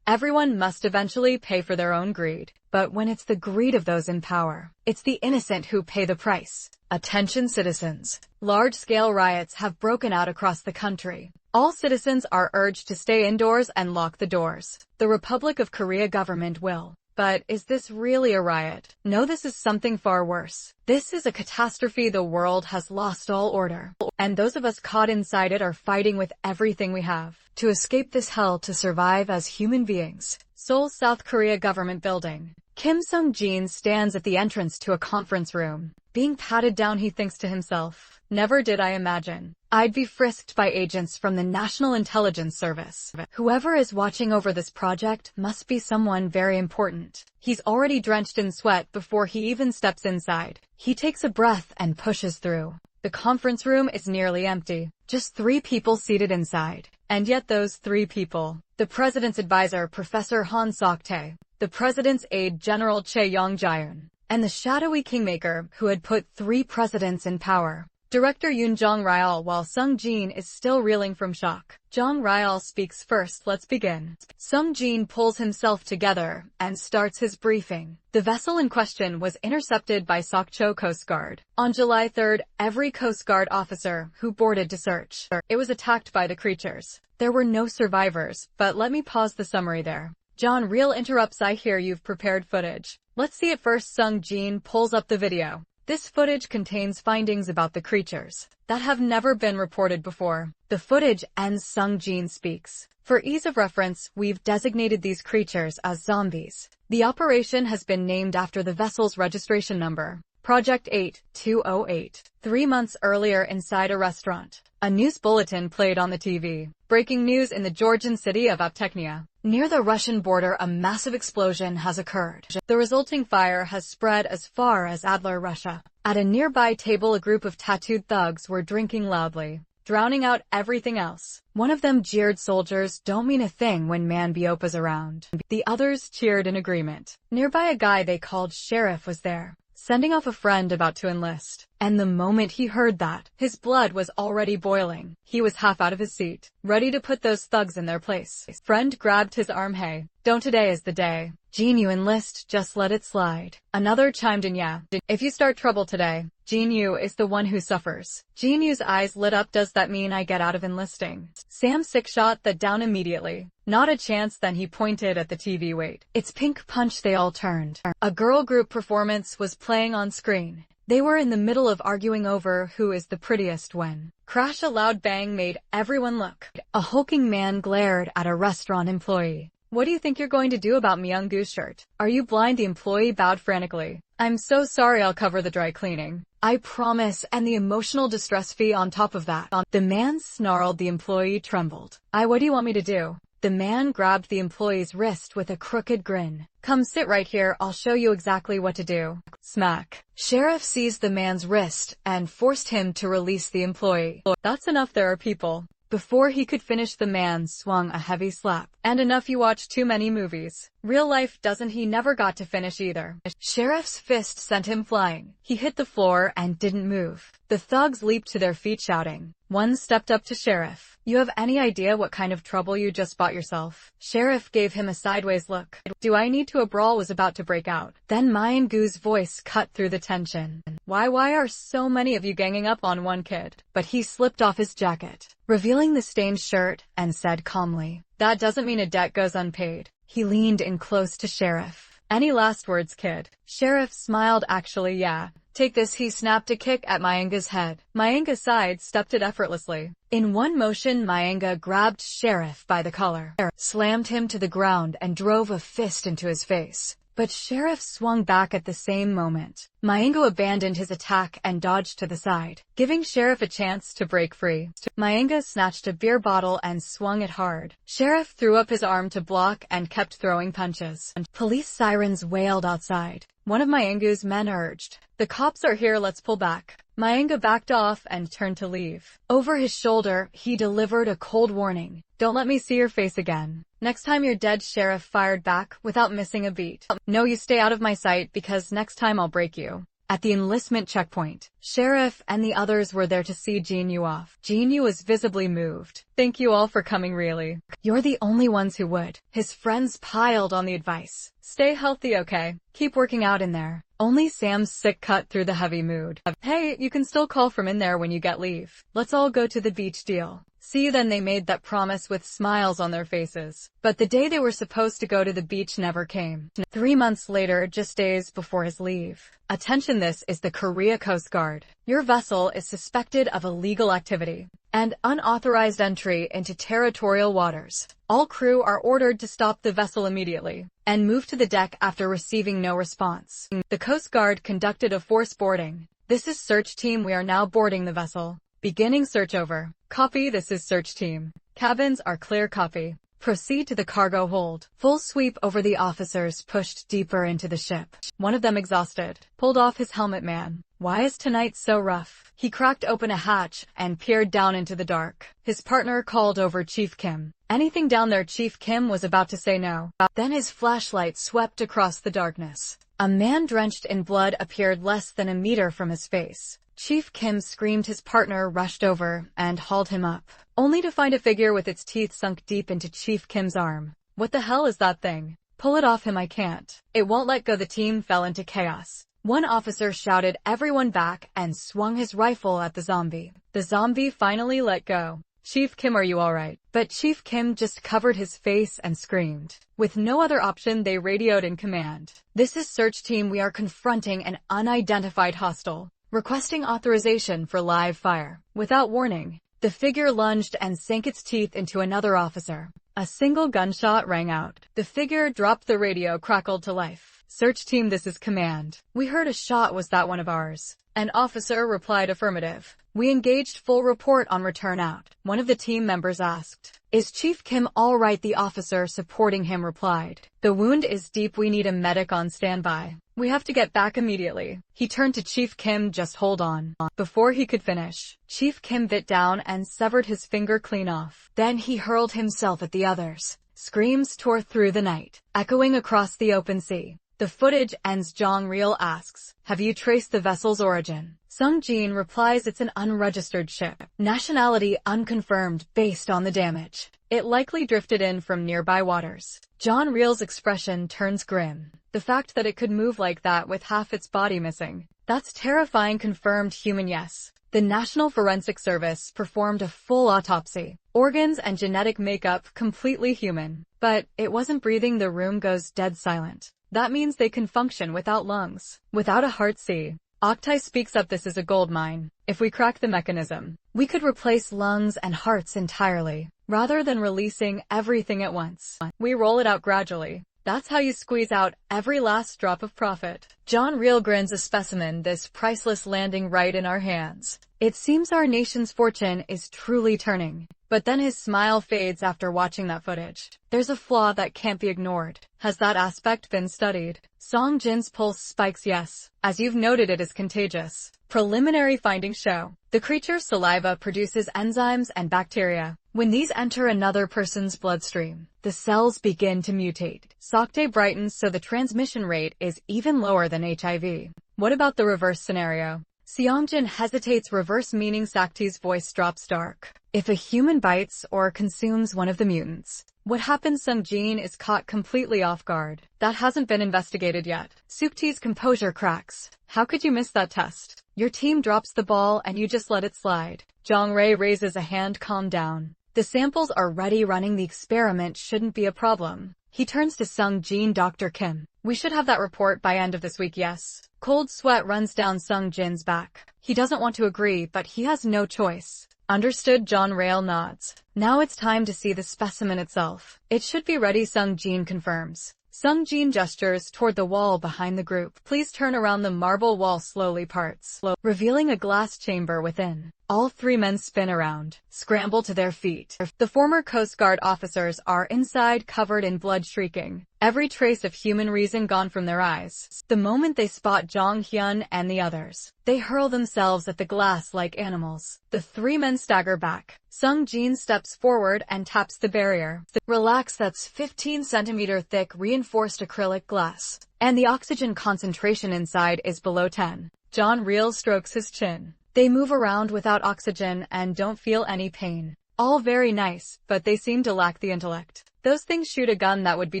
Everyone must eventually pay for their own greed. But when it's the greed of those in power, it's the innocent who pay the price. Attention citizens. Large-scale riots have broken out across the country. All citizens are urged to stay indoors and lock the doors. The Republic of Korea government will. But is this really a riot? No, this is something far worse. This is a catastrophe. The world has lost all order. And those of us caught inside it are fighting with everything we have to escape this hell, to survive as human beings. Seoul, South Korea government building. Kim Sung-jin stands at the entrance to a conference room. Being patted down, he thinks to himself, "Never did I imagine I'd be frisked by agents from the National Intelligence Service. Whoever is watching over this project must be someone very important." He's already drenched in sweat before he even steps inside. He takes a breath and pushes through. The conference room is nearly empty. Just 3 people seated inside. And yet those 3 people: the president's advisor, Professor Han Sok-tae, the president's aide, General Chae Yong-jaeun, and the shadowy kingmaker who had put 3 presidents in power, Director Yoon Jong-ryol. While Sung-jin is still reeling from shock, Jong-ryol speaks first. "Let's begin." Sung-jin pulls himself together and starts his briefing. The vessel in question was intercepted by Sokcho Coast Guard. On July 3rd, every Coast Guard officer who boarded to search. It was attacked by the creatures. There were no survivors, but let me pause the summary there. John Reel interrupts. "I hear you've prepared footage. Let's see it first." Sung-jin pulls up the video. This footage contains findings about the creatures that have never been reported before. The footage ends. Sung-jin speaks. "For ease of reference, we've designated these creatures as zombies. The operation has been named after the vessel's registration number, Project 8208. 3 months earlier, inside a restaurant, a news bulletin played on the TV. Breaking news: in the Georgian city of Apteknia, near the Russian border, a massive explosion has occurred. The resulting fire has spread as far as Adler, Russia. At a nearby table, a group of tattooed thugs were drinking loudly, drowning out everything else. One of them jeered, 'Soldiers don't mean a thing when man Biopa's around.' The others cheered in agreement. Nearby, a guy they called Sheriff was there, sending off a friend about to enlist. And the moment he heard that, his blood was already boiling. He was half out of his seat, ready to put those thugs in their place. Friend grabbed his arm. 'Hey, don't, today is the day. Gene, you enlist, just let it slide.' Another chimed in, 'Yeah, if you start trouble today, Gene Yu is the one who suffers.' Gene Yu's eyes lit up. 'Does that mean I get out of enlisting?' Sam Sick shot that down immediately. 'Not a chance.' Then he pointed at the TV. 'Wait, it's Pink Punch.' They all turned. A girl group performance was playing on screen. They were in the middle of arguing over who is the prettiest when crash, a loud bang made everyone look. A hulking man glared at a restaurant employee. 'What do you think you're going to do about Myung-goo's shirt? Are you blind?' The employee bowed frantically. 'I'm so sorry, I'll cover the dry cleaning, I promise, and the emotional distress fee on top of that.' The man snarled. The employee trembled. 'What do you want me to do?' The man grabbed the employee's wrist with a crooked grin. 'Come sit right here, I'll show you exactly what to do.' Smack. Sheriff seized the man's wrist and forced him to release the employee. 'That's enough, there are people.' Before he could finish, the man swung a heavy slap. 'And enough, you watch too many movies. Real life doesn't.' He never got to finish either. Sheriff's fist sent him flying. He hit the floor and didn't move. The thugs leaped to their feet shouting. One stepped up to Sheriff. 'You have any idea what kind of trouble you just bought yourself?' Sheriff gave him a sideways look. 'Do I need to?' A brawl was about to break out. Then Myung-goo's voice cut through the tension. Why are so many of you ganging up on one kid?' But he slipped off his jacket, revealing the stained shirt, and said calmly, 'That doesn't mean a debt goes unpaid.' He leaned in close to Sheriff. 'Any last words, kid?' Sheriff smiled. 'Actually, yeah. Take this.' He snapped a kick at Myunga's head. Myunga sidestepped it effortlessly. In one motion, Myunga grabbed Sheriff by the collar, slammed him to the ground, and drove a fist into his face. But Sheriff swung back at the same moment. Myunga abandoned his attack and dodged to the side, giving Sheriff a chance to break free. Myunga snatched a beer bottle and swung it hard. Sheriff threw up his arm to block and kept throwing punches. Police sirens wailed outside. One of Myunga's men urged, 'The cops are here, let's pull back.' Myunga backed off and turned to leave. Over his shoulder, he delivered a cold warning. 'Don't let me see your face again. Next time you're dead.' Sheriff fired back without missing a beat. 'No, you stay out of my sight, because next time I'll break you.' At the enlistment checkpoint, Sheriff and the others were there to see Jinyu off. Jinyu was visibly moved. "Thank you all for coming, really. You're the only ones who would." His friends piled on the advice. "Stay healthy, okay? Keep working out in there." Only Sam's sick cut through the heavy mood. "Hey, you can still call from in there when you get leave. Let's all go to the beach deal." See, then they made that promise with smiles on their faces. But the day they were supposed to go to the beach never came. 3 months later, just days before his leave. Attention, this is the Korea Coast Guard. Your vessel is suspected of illegal activity and unauthorized entry into territorial waters. All crew are ordered to stop the vessel immediately and move to the deck after receiving no response. The Coast Guard conducted a forced boarding. "This is search team. We are now boarding the vessel. Beginning search over." "Copy, this is search team. Cabins are clear." "Copy. Proceed to the cargo hold." Full sweep over the officers pushed deeper into the ship. One of them, exhausted, pulled off his helmet. "Man, why is tonight so rough?" He cracked open a hatch and peered down into the dark. His partner called over Chief Kim. "Anything down there?" Chief Kim was about to say no. Then his flashlight swept across the darkness. A man drenched in blood appeared less than a meter from his face. Chief Kim screamed. His partner rushed over and hauled him up, only to find a figure with its teeth sunk deep into Chief Kim's arm. "What the hell is that thing? Pull it off him." "I can't. It won't let go." The team fell into chaos. One officer shouted everyone back and swung his rifle at the zombie. The zombie finally let go. "Chief Kim, are you alright?" But Chief Kim just covered his face and screamed. With no other option, they radioed in command. "This is search team. We are confronting an unidentified hostile, requesting authorization for live fire." Without warning, the figure lunged and sank its teeth into another officer. A single gunshot rang out. The figure dropped the radio, crackled to life. "Search team, this is command. We heard a shot. Was that one of ours?" An officer replied affirmative. "We engaged. Full report on return out." One of the team members asked, "Is Chief Kim all right?" The officer supporting him replied, "The wound is deep. We need a medic on standby. We have to get back immediately." He turned to Chief Kim. "Just hold on." Before he could finish, Chief Kim bit down and severed his finger clean off. Then he hurled himself at the others. Screams tore through the night, echoing across the open sea. The footage ends. Jong Reel asks, "Have you traced the vessel's origin?" Sung Jin replies, "It's an unregistered ship. Nationality unconfirmed based on the damage. It likely drifted in from nearby waters." John Reel's expression turns grim. The fact that it could move like that with half its body missing, that's terrifying. Confirmed human, yes. The National Forensic Service performed a full autopsy. Organs and genetic makeup completely human. But it wasn't breathing. The room goes dead silent. That means they can function without lungs, without a heart. See, Octai speaks up. "This is a gold mine. If we crack the mechanism, we could replace lungs and hearts entirely, rather than releasing everything at once. We roll it out gradually. That's how you squeeze out every last drop of profit." John Reel grins. "A specimen, this priceless landing right in our hands. It seems our nation's fortune is truly turning." But then his smile fades after watching that footage. There's a flaw that can't be ignored. Has that aspect been studied? Song Jin's pulse spikes. "Yes. As you've noted, it is contagious. Preliminary findings show the creature's saliva produces enzymes and bacteria. When these enter another person's bloodstream, the cells begin to mutate." Soktae brightens. "So the transmission rate is even lower than HIV. What about the reverse scenario?" Seongjin hesitates. "Reverse meaning?" Sakti's voice drops dark. "If a human bites or consumes one of the mutants, what happens?" Sungjin is caught completely off guard. "That hasn't been investigated yet." Sukti's composure cracks. "How could you miss that test? Your team drops the ball and you just let it slide." Jong-rae raises a hand. "Calm down. The samples are ready. Running the experiment shouldn't be a problem." He turns to Sung Jin. "Dr. Kim, we should have that report by end of this week, yes?" Cold sweat runs down Sung Jin's back. He doesn't want to agree, but he has no choice. "Understood." John Rail nods. "Now it's time to see the specimen itself. It should be ready." Sung Jin confirms. Sung Jin gestures toward the wall behind the group. "Please turn around." The marble wall slowly parts, revealing a glass chamber within. All 3 men spin around, scramble to their feet. The former Coast Guard officers are inside, covered in blood, shrieking. Every trace of human reason gone from their eyes. The moment they spot Jong Hyun and the others, they hurl themselves at the glass like animals. The 3 men stagger back. Sung Jin steps forward and taps the barrier. "Relax, that's 15-centimeter thick reinforced acrylic glass, and the oxygen concentration inside is below 10." John Reel strokes his chin. They move around without oxygen and don't feel any pain. All very nice, but they seem to lack the intellect. Those things shoot a gun that would be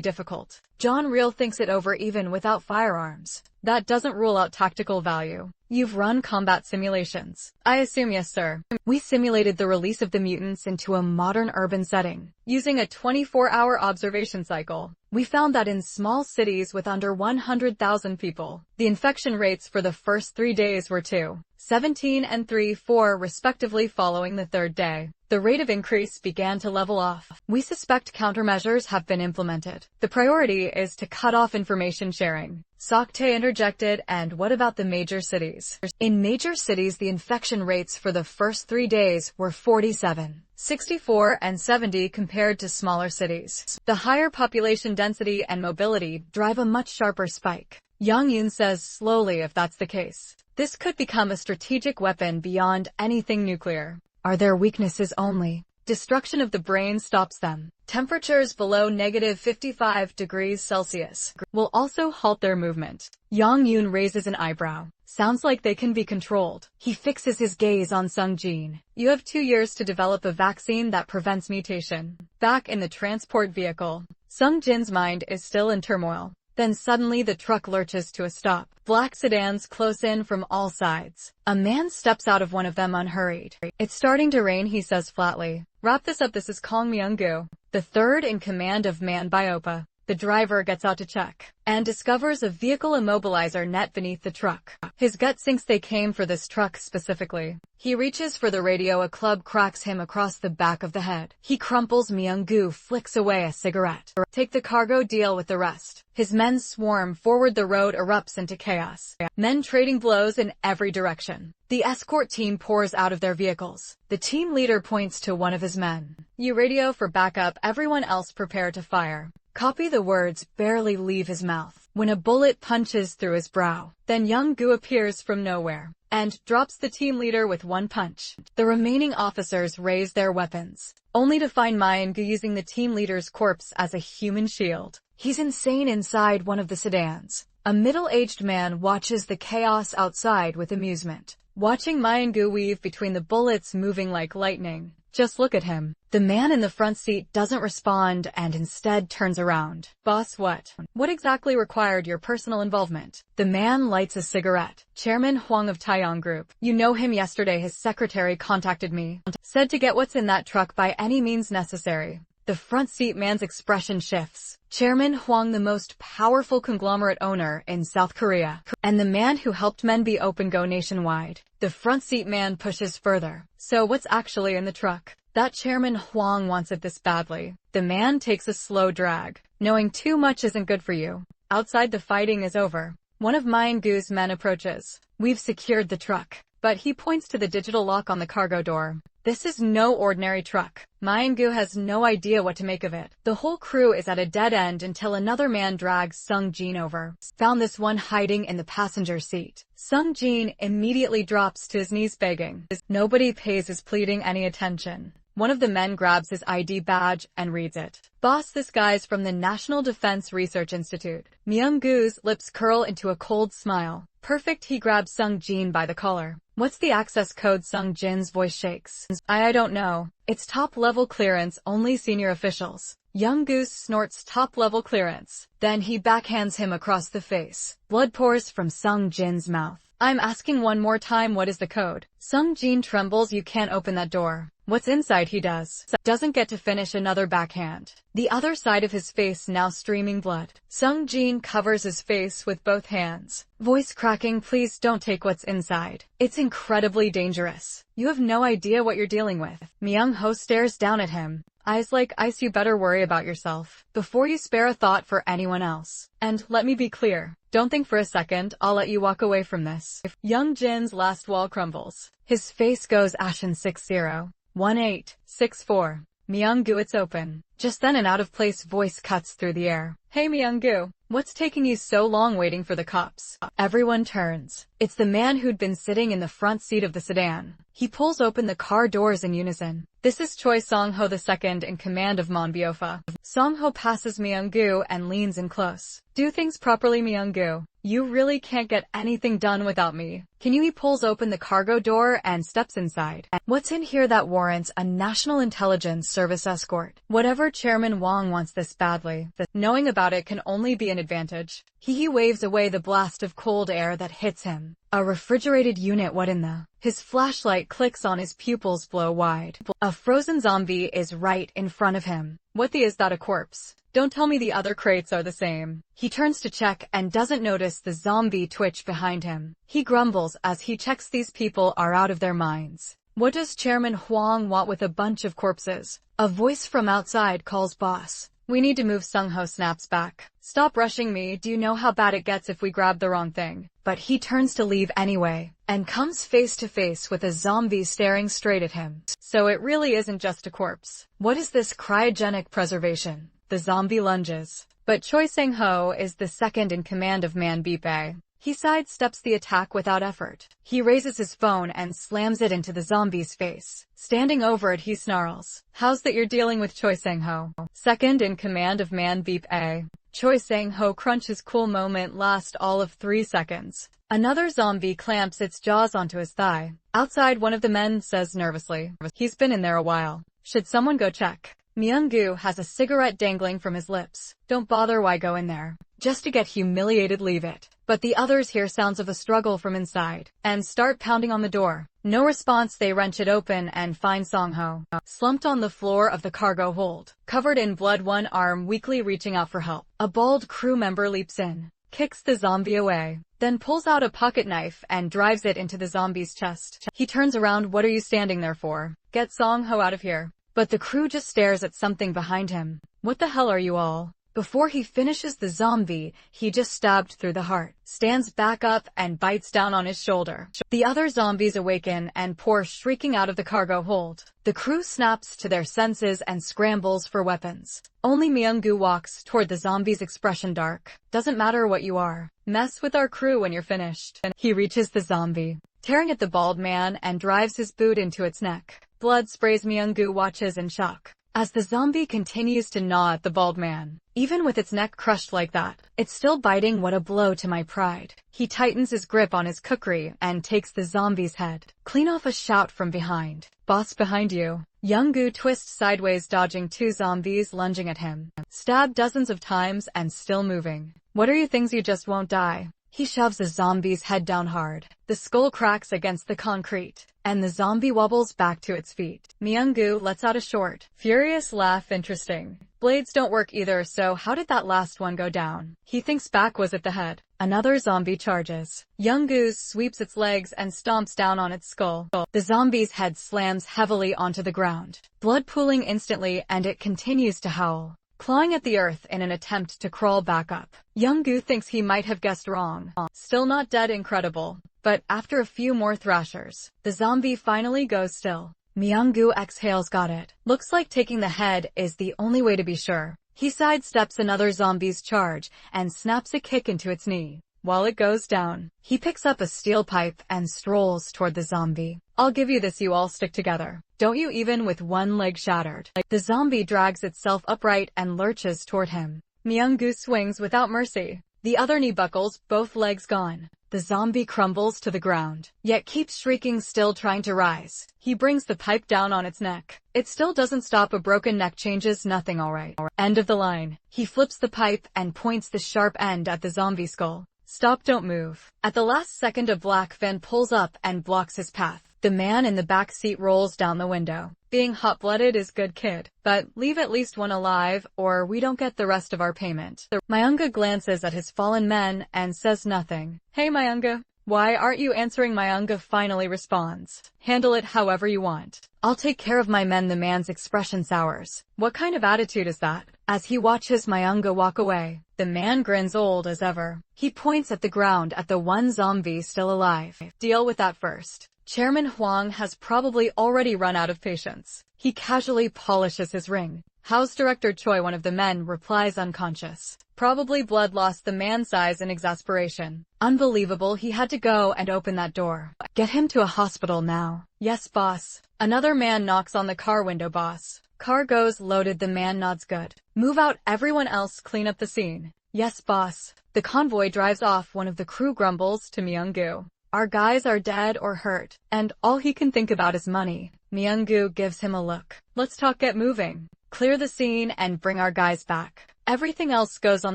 difficult. John Reel thinks it over even without firearms. That doesn't rule out tactical value. You've run combat simulations. I assume yes, sir. We simulated the release of the mutants into a modern urban setting, using a 24-hour observation cycle. We found that in small cities with under 100,000 people, the infection rates for the first 3 days were 2, 17 and 3, 4 respectively following the third day. The rate of increase began to level off. We suspect countermeasures have been implemented. The priority is to cut off information sharing. Sokte interjected, and what about the major cities? In major cities, the infection rates for the first 3 days were 47, 64 and 70 compared to smaller cities. The higher population density and mobility drive a much sharper spike. Yang Yun says slowly, if that's the case, this could become a strategic weapon beyond anything nuclear. Are their weaknesses only? Destruction of the brain stops them. Temperatures below -55 degrees Celsius will also halt their movement. Yang Yun raises an eyebrow. Sounds like they can be controlled. He fixes his gaze on Sung Jin. You have 2 years to develop a vaccine that prevents mutation. Back in the transport vehicle, Sung Jin's mind is still in turmoil. Then suddenly the truck lurches to a stop. Black sedans close in from all sides. A man steps out of one of them unhurried. It's starting to rain, he says flatly. Wrap this up, this is Kong Myung-gu, the third in command of Man Biopa. The driver gets out to check and discovers a vehicle immobilizer net beneath the truck. His gut sinks, they came for this truck specifically. He reaches for the radio, a club cracks him across the back of the head. He crumples. Myung-gu flicks away a cigarette. Take the cargo, deal with the rest. His men swarm forward, the road erupts into chaos. Men trading blows in every direction. The escort team pours out of their vehicles. The team leader points to one of his men. You radio for backup, everyone else prepare to fire. Copy. The words barely leave his mouth when a bullet punches through his brow. Then Young-gu appears from nowhere and drops the team leader with one punch. The remaining officers raise their weapons, only to find Myung-gu using the team leader's corpse as a human shield. He's insane. Inside one of the sedans, a middle-aged man watches the chaos outside with amusement, watching Myung-gu weave between the bullets moving like lightning. Just look at him. The man in the front seat doesn't respond and instead turns around. Boss, what? What exactly required your personal involvement? The man lights a cigarette. Chairman Huang of Taiyang Group. You know him. Yesterday his secretary contacted me. Said to get what's in that truck by any means necessary. The front seat man's expression shifts. Chairman Huang, the most powerful conglomerate owner in South Korea, and the man who helped Men Be Open go nationwide. The front seat man pushes further. So what's actually in the truck? That Chairman Huang wants it this badly. The man takes a slow drag. Knowing too much isn't good for you. Outside, the fighting is over. One of Myung-gu's men approaches. We've secured the truck, but he points to the digital lock on the cargo door. This is no ordinary truck. Myung-gu has no idea what to make of it. The whole crew is at a dead end until another man drags Sung Jin over. Found this one hiding in the passenger seat. Sung Jin immediately drops to his knees begging. Nobody pays his pleading any attention. One of the men grabs his ID badge and reads it. Boss, this guy's from the National Defense Research Institute. Myung-gu's lips curl into a cold smile. Perfect. He grabs Sung Jin by the collar. What's the access code? Sung Jin's voice shakes. I don't know. It's top-level clearance, only senior officials. Young-gu snorts top-level clearance. Then he backhands him across the face. Blood pours from Sung Jin's mouth. I'm asking one more time, what is the code? Sung Jin trembles. You can't open that door. What's inside? He doesn't get to finish another backhand. The other side of his face now streaming blood. Sung Jin covers his face with both hands. Voice cracking, please don't take what's inside. It's incredibly dangerous. You have no idea what you're dealing with. Myung-ho stares down at him. Eyes like ice. You better worry about yourself before you spare a thought for anyone else. And let me be clear. Don't think for a second I'll let you walk away from this. Young Jin's last wall crumbles. His face goes ashen. 601864. Myung-gu, it's open. Just then an out-of-place voice cuts through the air. Hey Myung-gu, what's taking you so long waiting for the cops? Everyone turns. It's the man who'd been sitting in the front seat of the sedan. He pulls open the car doors in unison. This is Choi Song-ho, the second in command of Monbyofa. Song-ho passes Myung-gu and leans in close. Do things properly, Myung-gu. You really can't get anything done without me. Can you? He pulls open the cargo door and steps inside. What's in here that warrants a National Intelligence Service escort? Whatever, Chairman Wang wants this badly. Knowing about it can only be an advantage. He waves away the blast of cold air that hits him. A refrigerated unit, what in the? His flashlight clicks on, his pupils blow wide. A frozen zombie is right in front of him. What the is that, a corpse? Don't tell me the other crates are the same. He turns to check and doesn't notice the zombie twitch behind him. He grumbles as he checks, these people are out of their minds. What does Chairman Huang want with a bunch of corpses? A voice from outside calls, boss. We need to move. Sung-ho snaps back. Stop rushing me. Do you know how bad it gets if we grab the wrong thing? But he turns to leave anyway, and comes face to face with a zombie staring straight at him. So it really isn't just a corpse. What is this cryogenic preservation? The zombie lunges. But Choi Sang-ho is the second in command of Manbip. He sidesteps the attack without effort. He raises his phone and slams it into the zombie's face. Standing over it, he snarls. How's that you're dealing with Choi Sang-ho, second in command of Manbip? Choi Sang-ho crunches. Cool moment, last all of 3 seconds. Another zombie clamps its jaws onto his thigh. Outside, one of the men says nervously. He's been in there a while. Should someone go check? Myung-gu has a cigarette dangling from his lips. Don't bother, why go in there? Just to get humiliated, leave it. But the others hear sounds of a struggle from inside, and start pounding on the door. No response, they wrench it open and find Song-ho slumped on the floor of the cargo hold, covered in blood, one arm weakly reaching out for help. A bald crew member leaps in, kicks the zombie away, then pulls out a pocket knife and drives it into the zombie's chest. He turns around. What are you standing there for? Get Song-ho out of here. But the crew just stares at something behind him. What the hell are you all? Before he finishes the zombie, he just stabbed through the heart, stands back up and bites down on his shoulder. The other zombies awaken and pour shrieking out of the cargo hold. The crew snaps to their senses and scrambles for weapons. Only Myung-gu walks toward the zombies, expression dark. Doesn't matter what you are. Mess with our crew when you're finished. He reaches the zombie, tearing at the bald man, and drives his boot into its neck. Blood sprays. Myung-gu watches in shock as the zombie continues to gnaw at the bald man. Even with its neck crushed like that, it's still biting. What a blow to my pride. He tightens his grip on his kukri and takes the zombie's head. Clean off, a shout from behind. Boss, behind you. Myung-gu twists sideways, dodging 2 zombies lunging at him. Stabbed dozens of times and still moving. What are you, things? You just won't die. He shoves the zombie's head down hard. The skull cracks against the concrete, and the zombie wobbles back to its feet. Myung-gu lets out a short, furious laugh. Interesting. Blades don't work either, so how did that last one go down? He thinks back. Was it the head? Another zombie charges. Myung-gu sweeps its legs and stomps down on its skull. The zombie's head slams heavily onto the ground, blood pooling instantly, and it continues to howl, clawing at the earth in an attempt to crawl back up. Myung-gu thinks he might have guessed wrong. Still not dead, incredible. But after a few more thrashers, the zombie finally goes still. Myung-gu exhales. Got it. Looks like taking the head is the only way to be sure. He sidesteps another zombie's charge and snaps a kick into its knee. While it goes down, he picks up a steel pipe and strolls toward the zombie. I'll give you this, you all stick together. Don't you, even with one leg shattered. The zombie drags itself upright and lurches toward him. Myung-gu swings without mercy. The other knee buckles, both legs gone. The zombie crumbles to the ground, yet keeps shrieking, still trying to rise. He brings the pipe down on its neck. It still doesn't stop. A broken neck changes nothing. Alright. End of the line. He flips the pipe and points the sharp end at the zombie skull. Stop, don't move. At the last second, a black van pulls up and blocks his path. The man in the back seat rolls down the window. Being hot-blooded is good, kid. But leave at least one alive, or we don't get the rest of our payment. Myung-gu glances at his fallen men and says nothing. Hey Myung-gu, why aren't you answering? Myung-gu finally responds. Handle it however you want. I'll take care of my men. The man's expression sours. What kind of attitude is that? As he watches Myung-gu walk away, the man grins, old as ever. He points at the ground at the one zombie still alive. Deal with that first. Chairman Huang has probably already run out of patience. He casually polishes his ring. House Director Choi, one of the men, replies unconscious. Probably blood lost, the man sighs in exasperation. Unbelievable, he had to go and open that door. Get him to a hospital now. Yes, boss. Another man knocks on the car window. Boss. Car goes loaded, the man nods. Good. Move out, everyone else clean up the scene. Yes, boss. The convoy drives off. One of the crew grumbles to Myung-gu. Our guys are dead or hurt, and all he can think about is money. Myung-gu gives him a look. Let's talk, get moving. Clear the scene and bring our guys back. Everything else goes on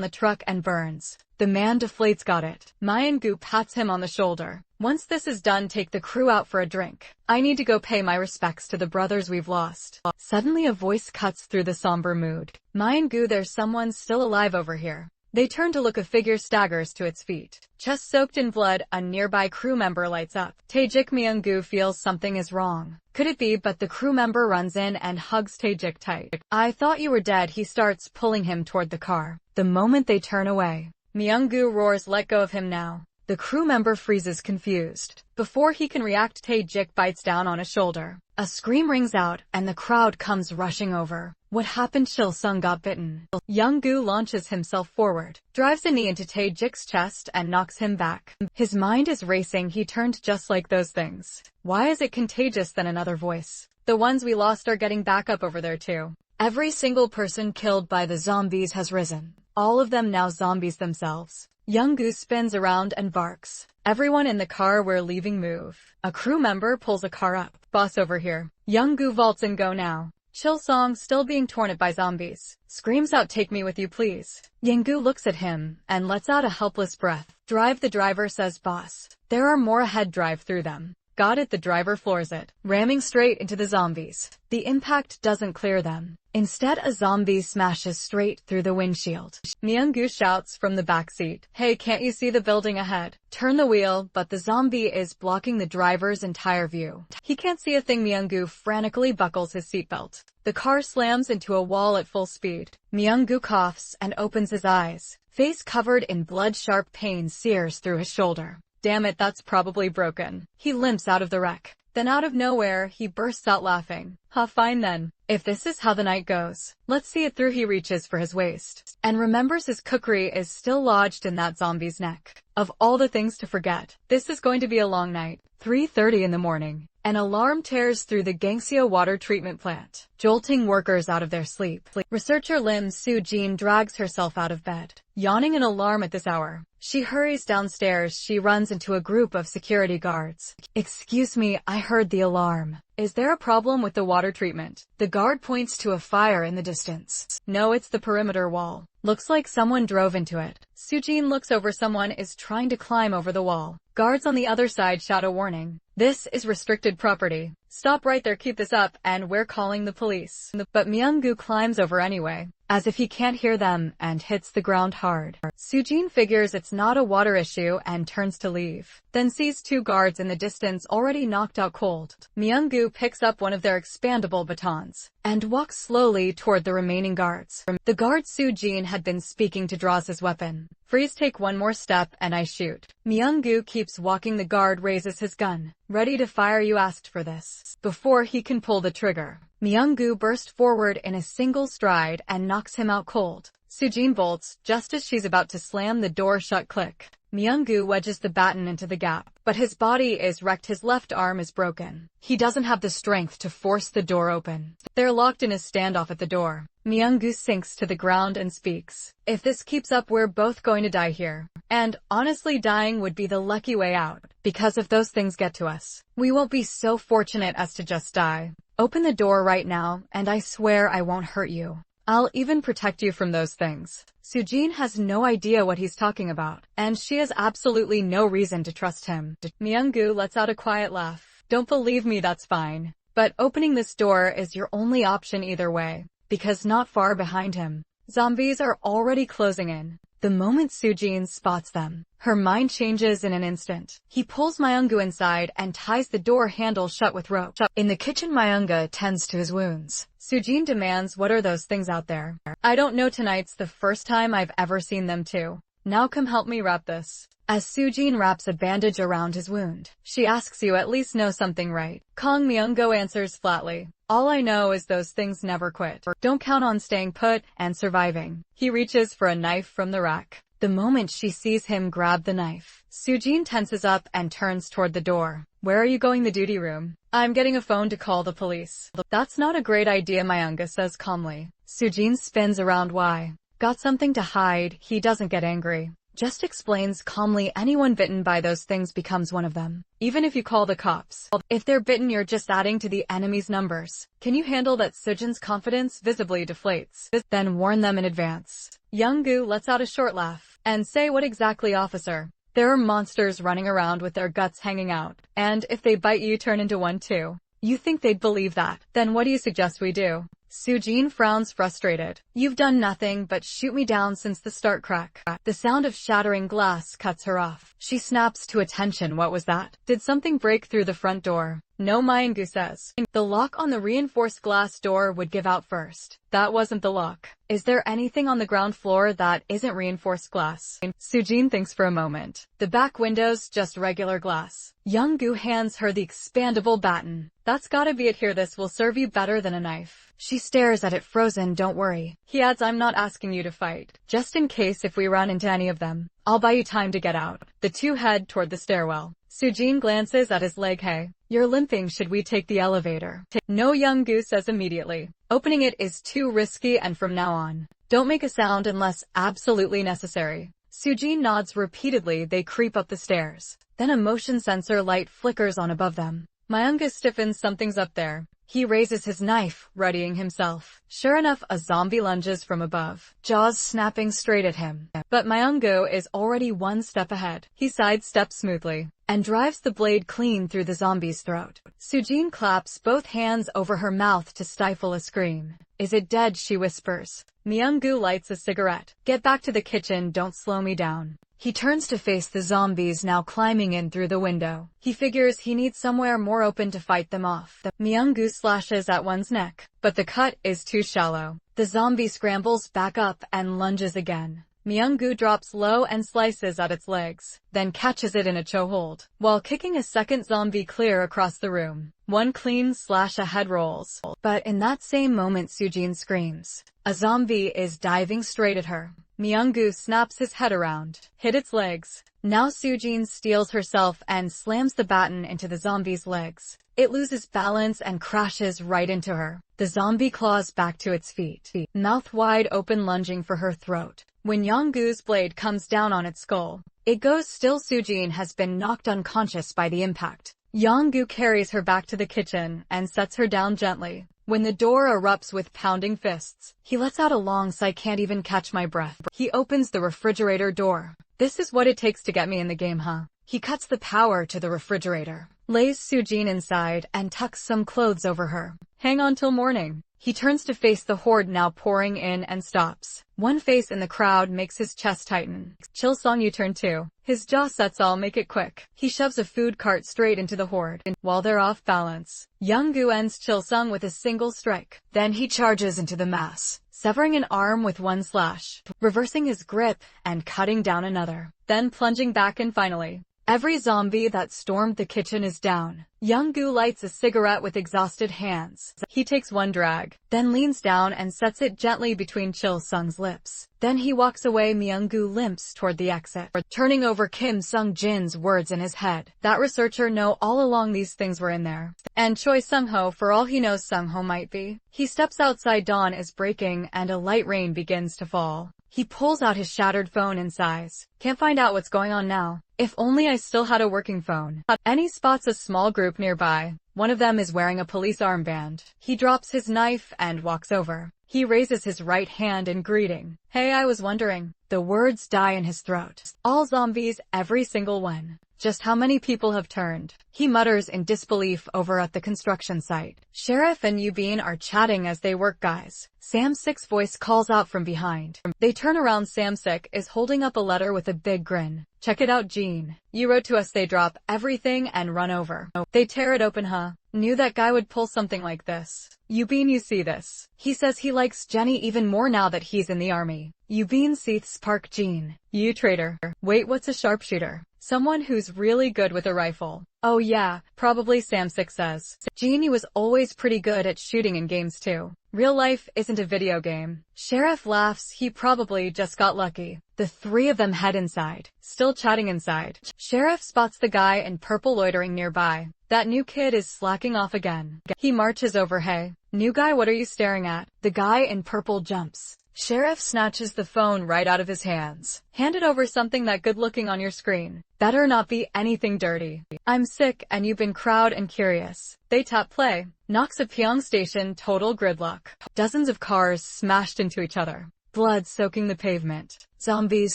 the truck and burns. The man deflates. Got it. Myung-gu pats him on the shoulder. Once this is done, take the crew out for a drink. I need to go pay my respects to the brothers we've lost. Suddenly a voice cuts through the somber mood. Myung-gu, there's someone still alive over here. They turn to look. A figure staggers to its feet. Chest soaked in blood, a nearby crew member lights up. Taejik. Myung-gu feels something is wrong. Could it be? But the crew member runs in and hugs Taejik tight. I thought you were dead. He starts pulling him toward the car. The moment they turn away, Myung-gu roars, let go of him now. The crew member freezes, confused. Before he can react, Taejik bites down on his shoulder. A scream rings out, and the crowd comes rushing over. What happened? Chil-sung got bitten. Myung-gu launches himself forward, drives a knee into Taejik's chest and knocks him back. His mind is racing. He turned just like those things. Why is it contagious? Then another voice. The ones we lost are getting back up over there too. Every single person killed by the zombies has risen. All of them now zombies themselves. Myung-gu spins around and barks. Everyone in the car, we're leaving, move. A crew member pulls a car up. Boss, over here. Myung-gu vaults and go now. Chil-sung, still being torn at by zombies, screams out, take me with you please. Myung-gu looks at him and lets out a helpless breath. Drive, the driver says. Boss, there are more ahead, drive through them. Got it. The driver floors it, ramming straight into the zombies. The impact doesn't clear them. Instead, a zombie smashes straight through the windshield. Myung-gu shouts from the back seat, hey, can't you see the building ahead? Turn the wheel, but the zombie is blocking the driver's entire view. He can't see a thing. Myung-gu frantically buckles his seatbelt. The car slams into a wall at full speed. Myung-gu coughs and opens his eyes. Face covered in blood, sharp pain sears through his shoulder. Damn it, that's probably broken. He limps out of the wreck. Then out of nowhere, he bursts out laughing. Ha, fine then. If this is how the night goes, let's see it through. He reaches for his waist and remembers his kukri is still lodged in that zombie's neck. Of all the things to forget, this is going to be a long night. 3:30 in the morning. An alarm tears through the Gangseo water treatment plant, jolting workers out of their sleep. Researcher Lim Soo-jin drags herself out of bed, yawning. An alarm at this hour. She hurries downstairs. She runs into a group of security guards. Excuse me, I heard the alarm. Is there a problem with the water treatment? The guard points to a fire in the distance. No, it's the perimeter wall. Looks like someone drove into it. Soo-jin looks over. Someone is trying to climb over the wall. Guards on the other side shout a warning. This is restricted property. Stop right there, keep this up, and we're calling the police. But Myung-gu climbs over anyway, as if he can't hear them, and hits the ground hard. Soo-jin figures it's not a water issue and turns to leave, then sees two guards in the distance already knocked out cold. Myung-gu picks up one of their expandable batons and walks slowly toward the remaining guards. The guard Soo-jin had been speaking to draws his weapon. Freeze, take one more step and I shoot. Myung-gu keeps walking. The guard raises his gun, ready to fire. You asked for this. Before he can pull the trigger, Myung-gu bursts forward in a single stride and knocks him out cold. Soo-jin bolts just as she's about to slam the door shut. Click. Myung-gu wedges the baton into the gap, but his body is wrecked. His left arm is broken. He doesn't have the strength to force the door open. They're locked in a standoff at the door. Myung-gu sinks to the ground and speaks. If this keeps up, we're both going to die here. And, honestly, dying would be the lucky way out, because if those things get to us, we won't be so fortunate as to just die. Open the door right now, and I swear I won't hurt you. I'll even protect you from those things. Soo-jin has no idea what he's talking about, and she has absolutely no reason to trust him. Myung-gu lets out a quiet laugh. Don't believe me, that's fine. But opening this door is your only option either way, because not far behind him, zombies are already closing in. The moment Soo-jin spots them, her mind changes in an instant. He pulls Myung-gu inside and ties the door handle shut with rope. In the kitchen, Myung-gu tends to his wounds. Soo-jin demands, what are those things out there? I don't know, tonight's the first time I've ever seen them too. Now come help me wrap this. As Sujin wraps a bandage around his wound, she asks, you at least know something, right? Kang Myung-go answers flatly, all I know is those things never quit. Don't count on staying put and surviving. He reaches for a knife from the rack. The moment she sees him grab the knife, Sujin tenses up and turns toward the door. Where are you going? The duty room. I'm getting a phone to call the police. That's not a great idea, Myung-go says calmly. Sujin spins around. Why? Got something to hide? He doesn't get angry. Just explains calmly, anyone bitten by those things becomes one of them. Even if you call the cops. If they're bitten, you're just adding to the enemy's numbers. Can you handle that? Sujin's confidence visibly deflates. Then warn them in advance. Young-gu lets out a short laugh. And say, what exactly, officer? There are monsters running around with their guts hanging out. And if they bite you, turn into one too. You think they'd believe that? Then what do you suggest we do? Sujin frowns, frustrated. You've done nothing but shoot me down since the start. Crack. The sound of shattering glass cuts her off. She snaps to attention. What was that? Did something break through the front door? No, Myung-go says. The lock on the reinforced glass door would give out first. That wasn't the lock. Is there anything on the ground floor that isn't reinforced glass? Sujin thinks for a moment. The back window's just regular glass. Young-gu hands her the expandable baton. That's gotta be it. Here, this will serve you better than a knife. She stares at it, frozen. Don't worry. He adds, I'm not asking you to fight. Just in case if we run into any of them, I'll buy you time to get out. The two head toward the stairwell. Sujin glances at his leg. Hey, you're limping. Should we take the elevator? No, Young-gu says immediately. Opening it is too risky, and from now on, don't make a sound unless absolutely necessary. Sujin nods repeatedly. They creep up the stairs. Then a motion sensor light flickers on above them. Myung-go stiffens. Something's up there. He raises his knife, readying himself. Sure enough, a zombie lunges from above, jaws snapping straight at him. But Myung-go is already one step ahead. He sidesteps smoothly and drives the blade clean through the zombie's throat. Sujin claps both hands over her mouth to stifle a scream. Is it dead? She whispers. Myung-go lights a cigarette. Get back to the kitchen, don't slow me down. He turns to face the zombies now climbing in through the window. He figures he needs somewhere more open to fight them off. Myung-go slashes at one's neck, but the cut is too shallow. The zombie scrambles back up and lunges again. Myung-go drops low and slices at its legs, then catches it in a chokehold, while kicking a second zombie clear across the room. One clean slash ahead rolls. But in that same moment, Sujin screams. A zombie is diving straight at her. Myung-go snaps his head around, hit its legs. Now Sujin steels herself and slams the baton into the zombie's legs. It loses balance and crashes right into her. The zombie claws back to its feet, mouth wide open, lunging for her throat. When Young-gu's blade comes down on its skull, it goes still. Sujin has been knocked unconscious by the impact. Young-gu carries her back to the kitchen and sets her down gently. When the door erupts with pounding fists, he lets out a long sigh. Can't even catch my breath. He opens the refrigerator door. This is what it takes to get me in the game, huh? He cuts the power to the refrigerator, lays Sujin inside, and tucks some clothes over her. Hang on till morning. He turns to face the horde now pouring in and stops. One face in the crowd makes his chest tighten. Chil-sung, you turn too. His jaw sets. I'll make it quick. He shoves a food cart straight into the horde. While they're off balance, Young-gu ends Chil-sung with a single strike. Then he charges into the mass, severing an arm with one slash, reversing his grip and cutting down another, then plunging back, and finally, every zombie that stormed the kitchen is down. Young-gu lights a cigarette with exhausted hands. He takes one drag, then leans down and sets it gently between Chil-sung's lips. Then he walks away. Myung-gu limps toward the exit, turning over Kim Sung-jin's words in his head. That researcher know all along these things were in there. And Choi Sung-ho, for all he knows, Sung-ho might be. He steps outside. Dawn is breaking and a light rain begins to fall. He pulls out his shattered phone and sighs. Can't find out what's going on now. If only I still had a working phone. And he spots a small group nearby. One of them is wearing a police armband. He drops his knife and walks over. He raises his right hand in greeting. Hey, I was wondering. The words die in his throat. All zombies, every single one. just how many people have turned. He mutters in disbelief over at the construction site. Sheriff and Eubene are chatting as they work. Guys, Sam-Sik's voice calls out from behind. They turn around. Sam-Sik is holding up a letter with a big grin. Check it out, Gene. You wrote to us. They drop everything and run over. They tear it open. Knew that guy would pull something like this. Eubene, you see this? He says he likes Jenny even more now that he's in the army. Eubene seethes. Park Gene. You traitor. Wait, what's a sharpshooter? Someone who's really good with a rifle. Oh yeah, probably, Sam-Sik says. Gene was always pretty good at shooting in games too. Real life isn't a video game. Sheriff laughs. He probably just got lucky. The three of them head inside, still chatting inside. Sheriff spots the guy in purple loitering nearby. That new kid is slacking off again. He marches over. Hey, new guy, what are you staring at? The guy in purple jumps. Sheriff snatches the phone right out of his hands. Hand it over. Something that good looking on your screen. Better not be anything dirty. I'm sick and you've been crowd and curious. They tap play. Noxapyeong Station, total gridlock. Dozens of cars smashed into each other. Blood soaking the pavement. Zombies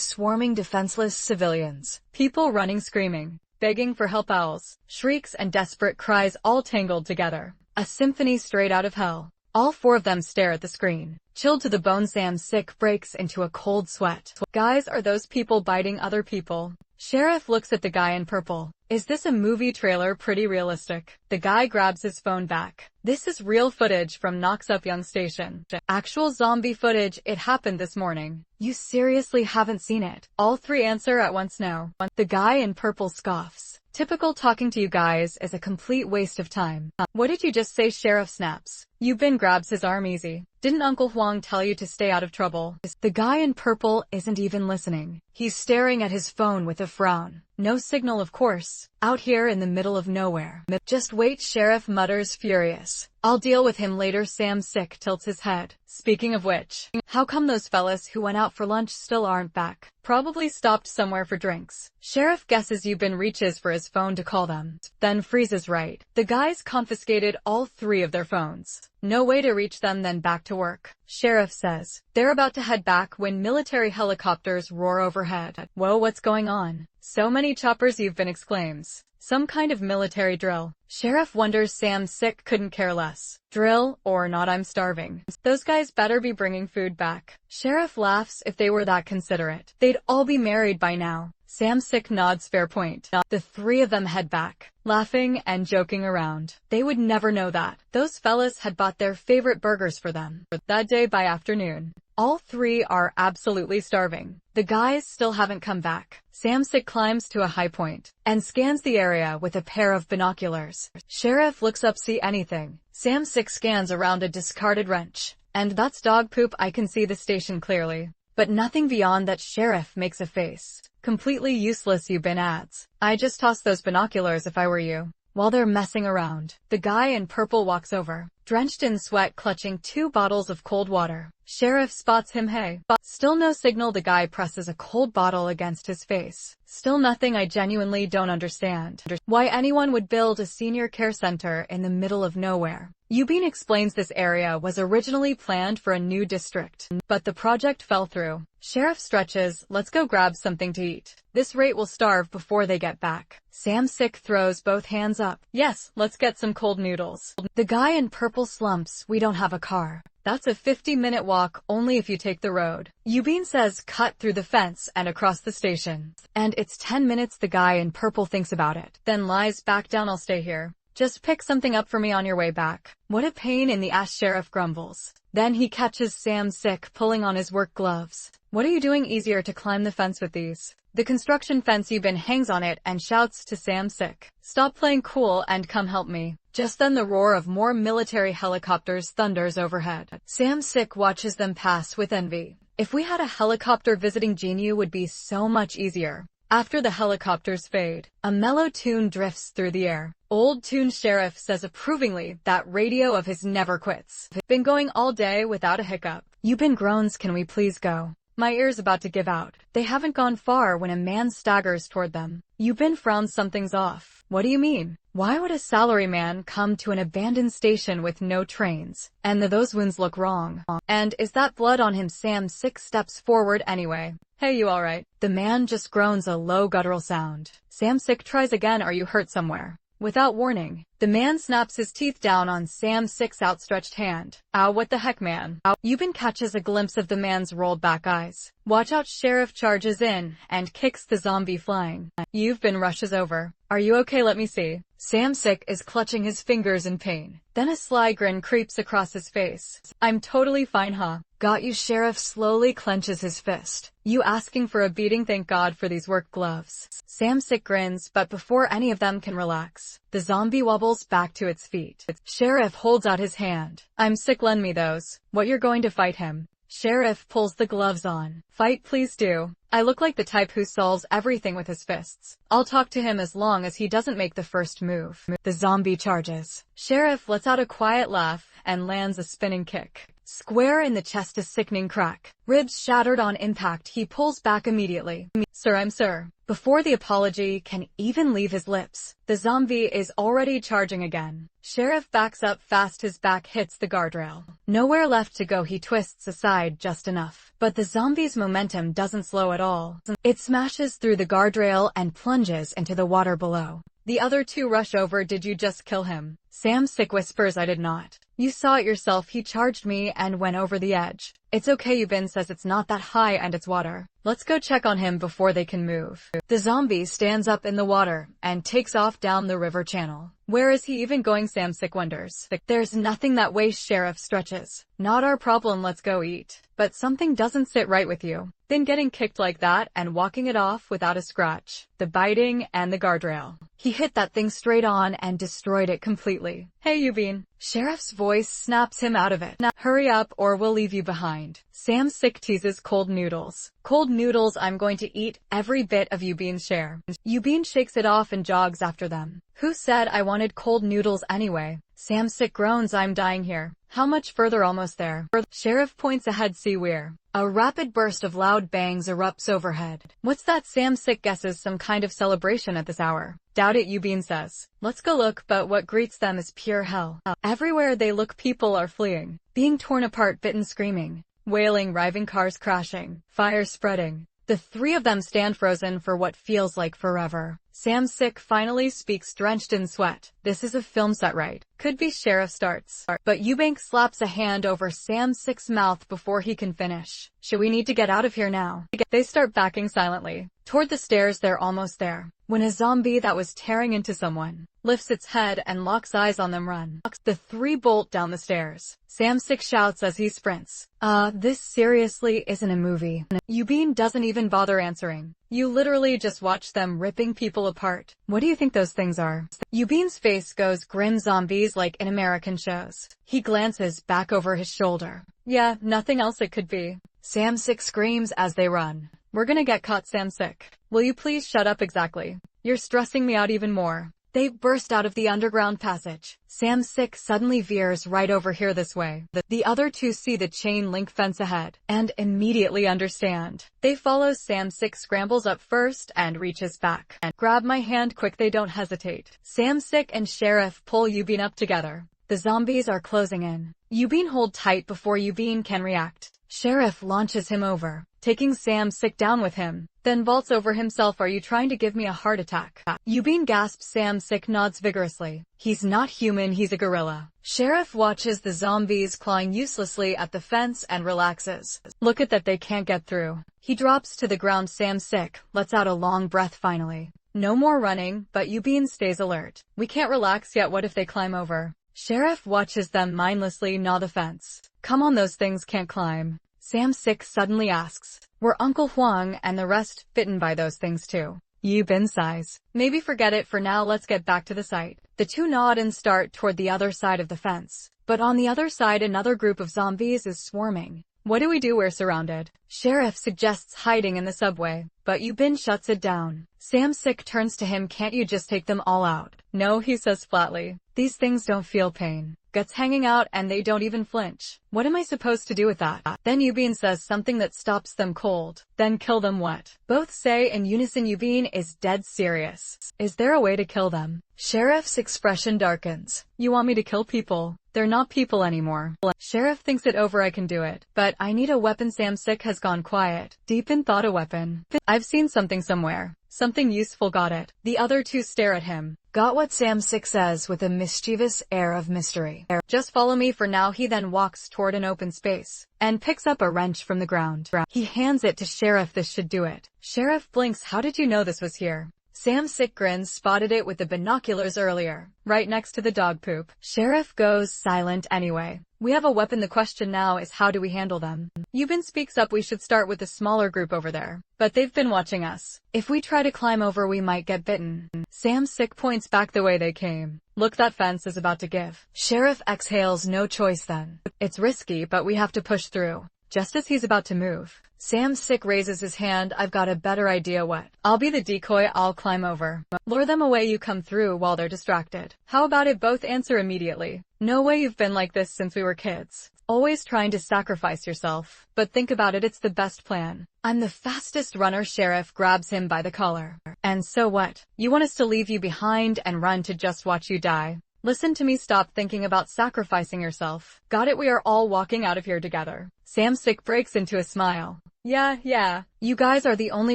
swarming defenseless civilians. People running, screaming, begging for help. Owls, shrieks and desperate cries all tangled together. A symphony straight out of hell. All four of them stare at the screen. Chilled to the bone, Sam-Sik breaks into a cold sweat. Guys, are those people biting other people? Sheriff looks at the guy in purple. Is this a movie trailer? Pretty realistic. The guy grabs his phone back. This is real footage from Noxapyeong Station. Actual zombie footage. It happened this morning. You seriously haven't seen it? All three answer at once, no. The guy in purple scoffs. Typical, talking to you guys is a complete waste of time. What did you just say? Sheriff snaps. Eubene grabs his arm. Easy. Didn't Uncle Huang tell you to stay out of trouble? The guy in purple isn't even listening. He's staring at his phone with a frown. No signal, of course. Out here in the middle of nowhere. Just wait, Sheriff mutters, furious. I'll deal with him later. Sam-Sik tilts his head. Speaking of which, how come those fellas who went out for lunch still aren't back? Probably stopped somewhere for drinks. Sheriff guesses Eubene reaches for his phone to call them, then freezes. Right. The guys confiscated all three of their phones. No way to reach them. Then back to work. Sheriff says. They're about to head back when military helicopters roar overhead. Whoa, what's going on? So many choppers. Eubene exclaims. Some kind of military drill. Sheriff wonders. Sam-Sik couldn't care less. Drill or not, I'm starving. Those guys better be bringing food back. Sheriff laughs. If they were that considerate, they'd all be married by now. Sam-Sik nods. Fair point. The three of them head back, laughing and joking around. They would never know that those fellas had bought their favorite burgers for them that day. By afternoon, all three are absolutely starving. The guys still haven't come back. Sam-Sik climbs to a high point and scans the area with a pair of binoculars. Sheriff looks up. See anything? Sam-Sik scans around a discarded wrench. And that's dog poop. I can see the station clearly, but nothing beyond that. Sheriff makes a face. Completely useless, Eubene adds. I just toss those binoculars if I were you. While they're messing around, the guy in purple walks over, drenched in sweat, clutching 2 bottles of cold water. Sheriff spots him. Hey. Still no signal. The guy presses a cold bottle against his face. Still nothing. I genuinely don't understand why anyone would build a senior care center in the middle of nowhere. Eubene explains this area was originally planned for a new district, but the project fell through. Sheriff stretches. Let's go grab something to eat. This rate will starve before they get back. Sam-Sik throws both hands up. Yes, let's get some cold noodles. The guy in purple slumps. We don't have a car. That's a 50-minute walk, only if you take the road. Eubene says cut through the fence and across the station. And it's 10 minutes. The guy in purple thinks about it, then lies back down. I'll stay here. Just pick something up for me on your way back. What a pain in the ass, Sheriff grumbles. Then he catches Sam-Sik pulling on his work gloves. What are you doing? Easier to climb the fence with these. The construction fence. Eubene hangs on it and shouts to Sam-Sik. Stop playing cool and come help me. Just then the roar of more military helicopters thunders overhead. Sam-Sik watches them pass with envy. If we had a helicopter visiting Jinyu, would be so much easier. After the helicopters fade, a mellow tune drifts through the air. Old tune. Sheriff says approvingly. That radio of his never quits. Been going all day without a hiccup. Eubene groans. Can we please go? My ear's about to give out. They haven't gone far when a man staggers toward them. Yubin frowns, something's off. What do you mean? Why would a salaryman come to an abandoned station with no trains? And those wounds look wrong. And is that blood on him? Sam 6 steps forward anyway. Hey, you alright? The man just groans a low guttural sound. Sam 6 tries again. Are you hurt somewhere? Without warning, the man snaps his teeth down on Sam 6's outstretched hand. Ow, what the heck, man? Ow. Yubin catches a glimpse of the man's rolled back eyes. Watch out, Sheriff charges in and kicks the zombie flying. Yubin rushes over. Are you okay? Let me see. Sam 6 is clutching his fingers in pain. Then a sly grin creeps across his face. I'm totally fine, huh? Got you. Sheriff slowly clenches his fist. You asking for a beating? Thank God for these work gloves. Sam 6 grins, but before any of them can relax, the zombie wobbles back to its feet. Sheriff holds out his hand. I'm sick, lend me those. What, you're going to fight him? Sheriff pulls the gloves on. Fight, please do. I look like the type who solves everything with his fists. I'll talk to him as long as he doesn't make the first move. The zombie charges. Sheriff lets out a quiet laugh and lands a spinning kick. Square in the chest, a sickening crack. Ribs shattered on impact. He pulls back immediately. Sir, I'm sir. Before the apology can even leave his lips, the zombie is already charging again. Sheriff backs up fast. His back hits the guardrail. Nowhere left to go. He twists aside just enough. But the zombie's momentum doesn't slow at all. It smashes through the guardrail and plunges into the water below. The other two rush over. Did you just kill him? Sam 6 whispers. I did not. You saw it yourself. He charged me and went over the edge. It's okay. Yubin says it's not that high and it's water. Let's go check on him before they can move. The zombie stands up in the water and takes off down the river channel. Where is he even going? Sam 6 wonders. There's nothing that way. Sheriff stretches. Not our problem. Let's go eat. But something doesn't sit right with you. Then getting kicked like that and walking it off without a scratch. The biting and the guardrail. He hit that thing straight on and destroyed it completely. Hey, Yubin. Sheriff's voice snaps him out of it. Now, hurry up or we'll leave you behind. Sam 6 teases cold noodles. Cold noodles? I'm going to eat every bit of Yubin's share. Yubin shakes it off and jogs after them. Who said I wanted cold noodles anyway? Sam 6 groans. I'm dying here. How much further? Almost there. Sheriff points ahead. See where? A rapid burst of loud bangs erupts overhead. What's that? Sam 6 guesses some kind of celebration at this hour. Doubt it, Yubin says. Let's go look, but what greets them is pure hell. Everywhere they look, people are fleeing, being torn apart, bitten, screaming, wailing, riving, cars crashing, fire spreading. The three of them stand frozen for what feels like forever. Sam 6 finally speaks, drenched in sweat. This is a film set, right? Could be. Sheriff starts. But Eubank slaps a hand over Sam 6's mouth before he can finish. Should we need to get out of here now? They start backing silently toward the stairs. They're almost there when a zombie that was tearing into someone lifts its head and locks eyes on them. Run. The three bolt down the stairs. Sam 6 shouts as he sprints. This seriously isn't a movie. Eubene doesn't even bother answering. You literally just watch them ripping people apart. What do you think those things are? Eubene's face goes grim. Zombies like in American shows. He glances back over his shoulder. Yeah, nothing else it could be. Sam 6 screams as they run. We're gonna get caught. Sam 6. Will you please shut up? Exactly. You're stressing me out even more. They burst out of the underground passage. Sam 6 suddenly veers right over here this way. The other two see the chain link fence ahead and immediately understand. They follow. Sam 6 scrambles up first and reaches back and grab my hand quick. They don't hesitate. Sam 6 and Sheriff pull Eubene up together. The zombies are closing in. Eubene hold tight before Eubene can react. Sheriff launches him over, taking Sam 6 down with him, then vaults over himself. Are you trying to give me a heart attack? Eubene gasps. Sam 6 nods vigorously. He's not human, he's a gorilla. Sheriff watches the zombies clawing uselessly at the fence and relaxes. Look at that, they can't get through. He drops to the ground. Sam 6 lets out a long breath finally. No more running, but Eubene stays alert. We can't relax yet. What if they climb over? Sheriff watches them mindlessly gnaw the fence. Come on, those things can't climb. Sam 6 suddenly asks, were Uncle Huang and the rest bitten by those things too? Eubene sighs. Maybe forget it for now, let's get back to the site. The two nod and start toward the other side of the fence. But on the other side, another group of zombies is swarming. What do we do? We're surrounded. Sheriff suggests hiding in the subway, but Eubene shuts it down. Sam 6 turns to him. Can't you just take them all out? No, he says flatly. These things don't feel pain. gets hanging out and they don't even flinch. What am I supposed to do with that? Then Yubin says something that stops them cold. Then kill them what? Both say in unison Yubin is dead serious. Is there a way to kill them? Sheriff's expression darkens. You want me to kill people? They're not people anymore. Sheriff thinks it over, I can do it. But I need a weapon. Samsic has gone quiet. Deep in thought, a weapon. I've seen something somewhere. Something useful, got it. The other two stare at him. Got what? Samsic says with a mischievous air of mystery. Just follow me for now. He then walks toward an open space and picks up a wrench from the ground. He hands it to Sheriff. This should do it. Sheriff blinks. How did you know this was here? Samsic grins. Spotted it with the binoculars earlier, right next to the dog poop. Sheriff goes silent anyway. We have a weapon. The question now is how do we handle them? Yubin speaks up. We should start with the smaller group over there. But they've been watching us. If we try to climb over, we might get bitten. Samsic points back the way they came. Look, that fence is about to give. Sheriff exhales. No choice then. It's risky, but we have to push through. Just as he's about to move, Samsic raises his hand. I've got a better idea. What? I'll be the decoy. I'll climb over. Lure them away. You come through while they're distracted. How about it? Both answer immediately. No way. You've been like this since we were kids. Always trying to sacrifice yourself. But think about it. It's the best plan. I'm the fastest runner. Sheriff grabs him by the collar. And so what? You want us to leave you behind and run to just watch you die? Listen to me. Stop thinking about sacrificing yourself. Got it? We are all walking out of here together. Samsic breaks into a smile. Yeah. You guys are the only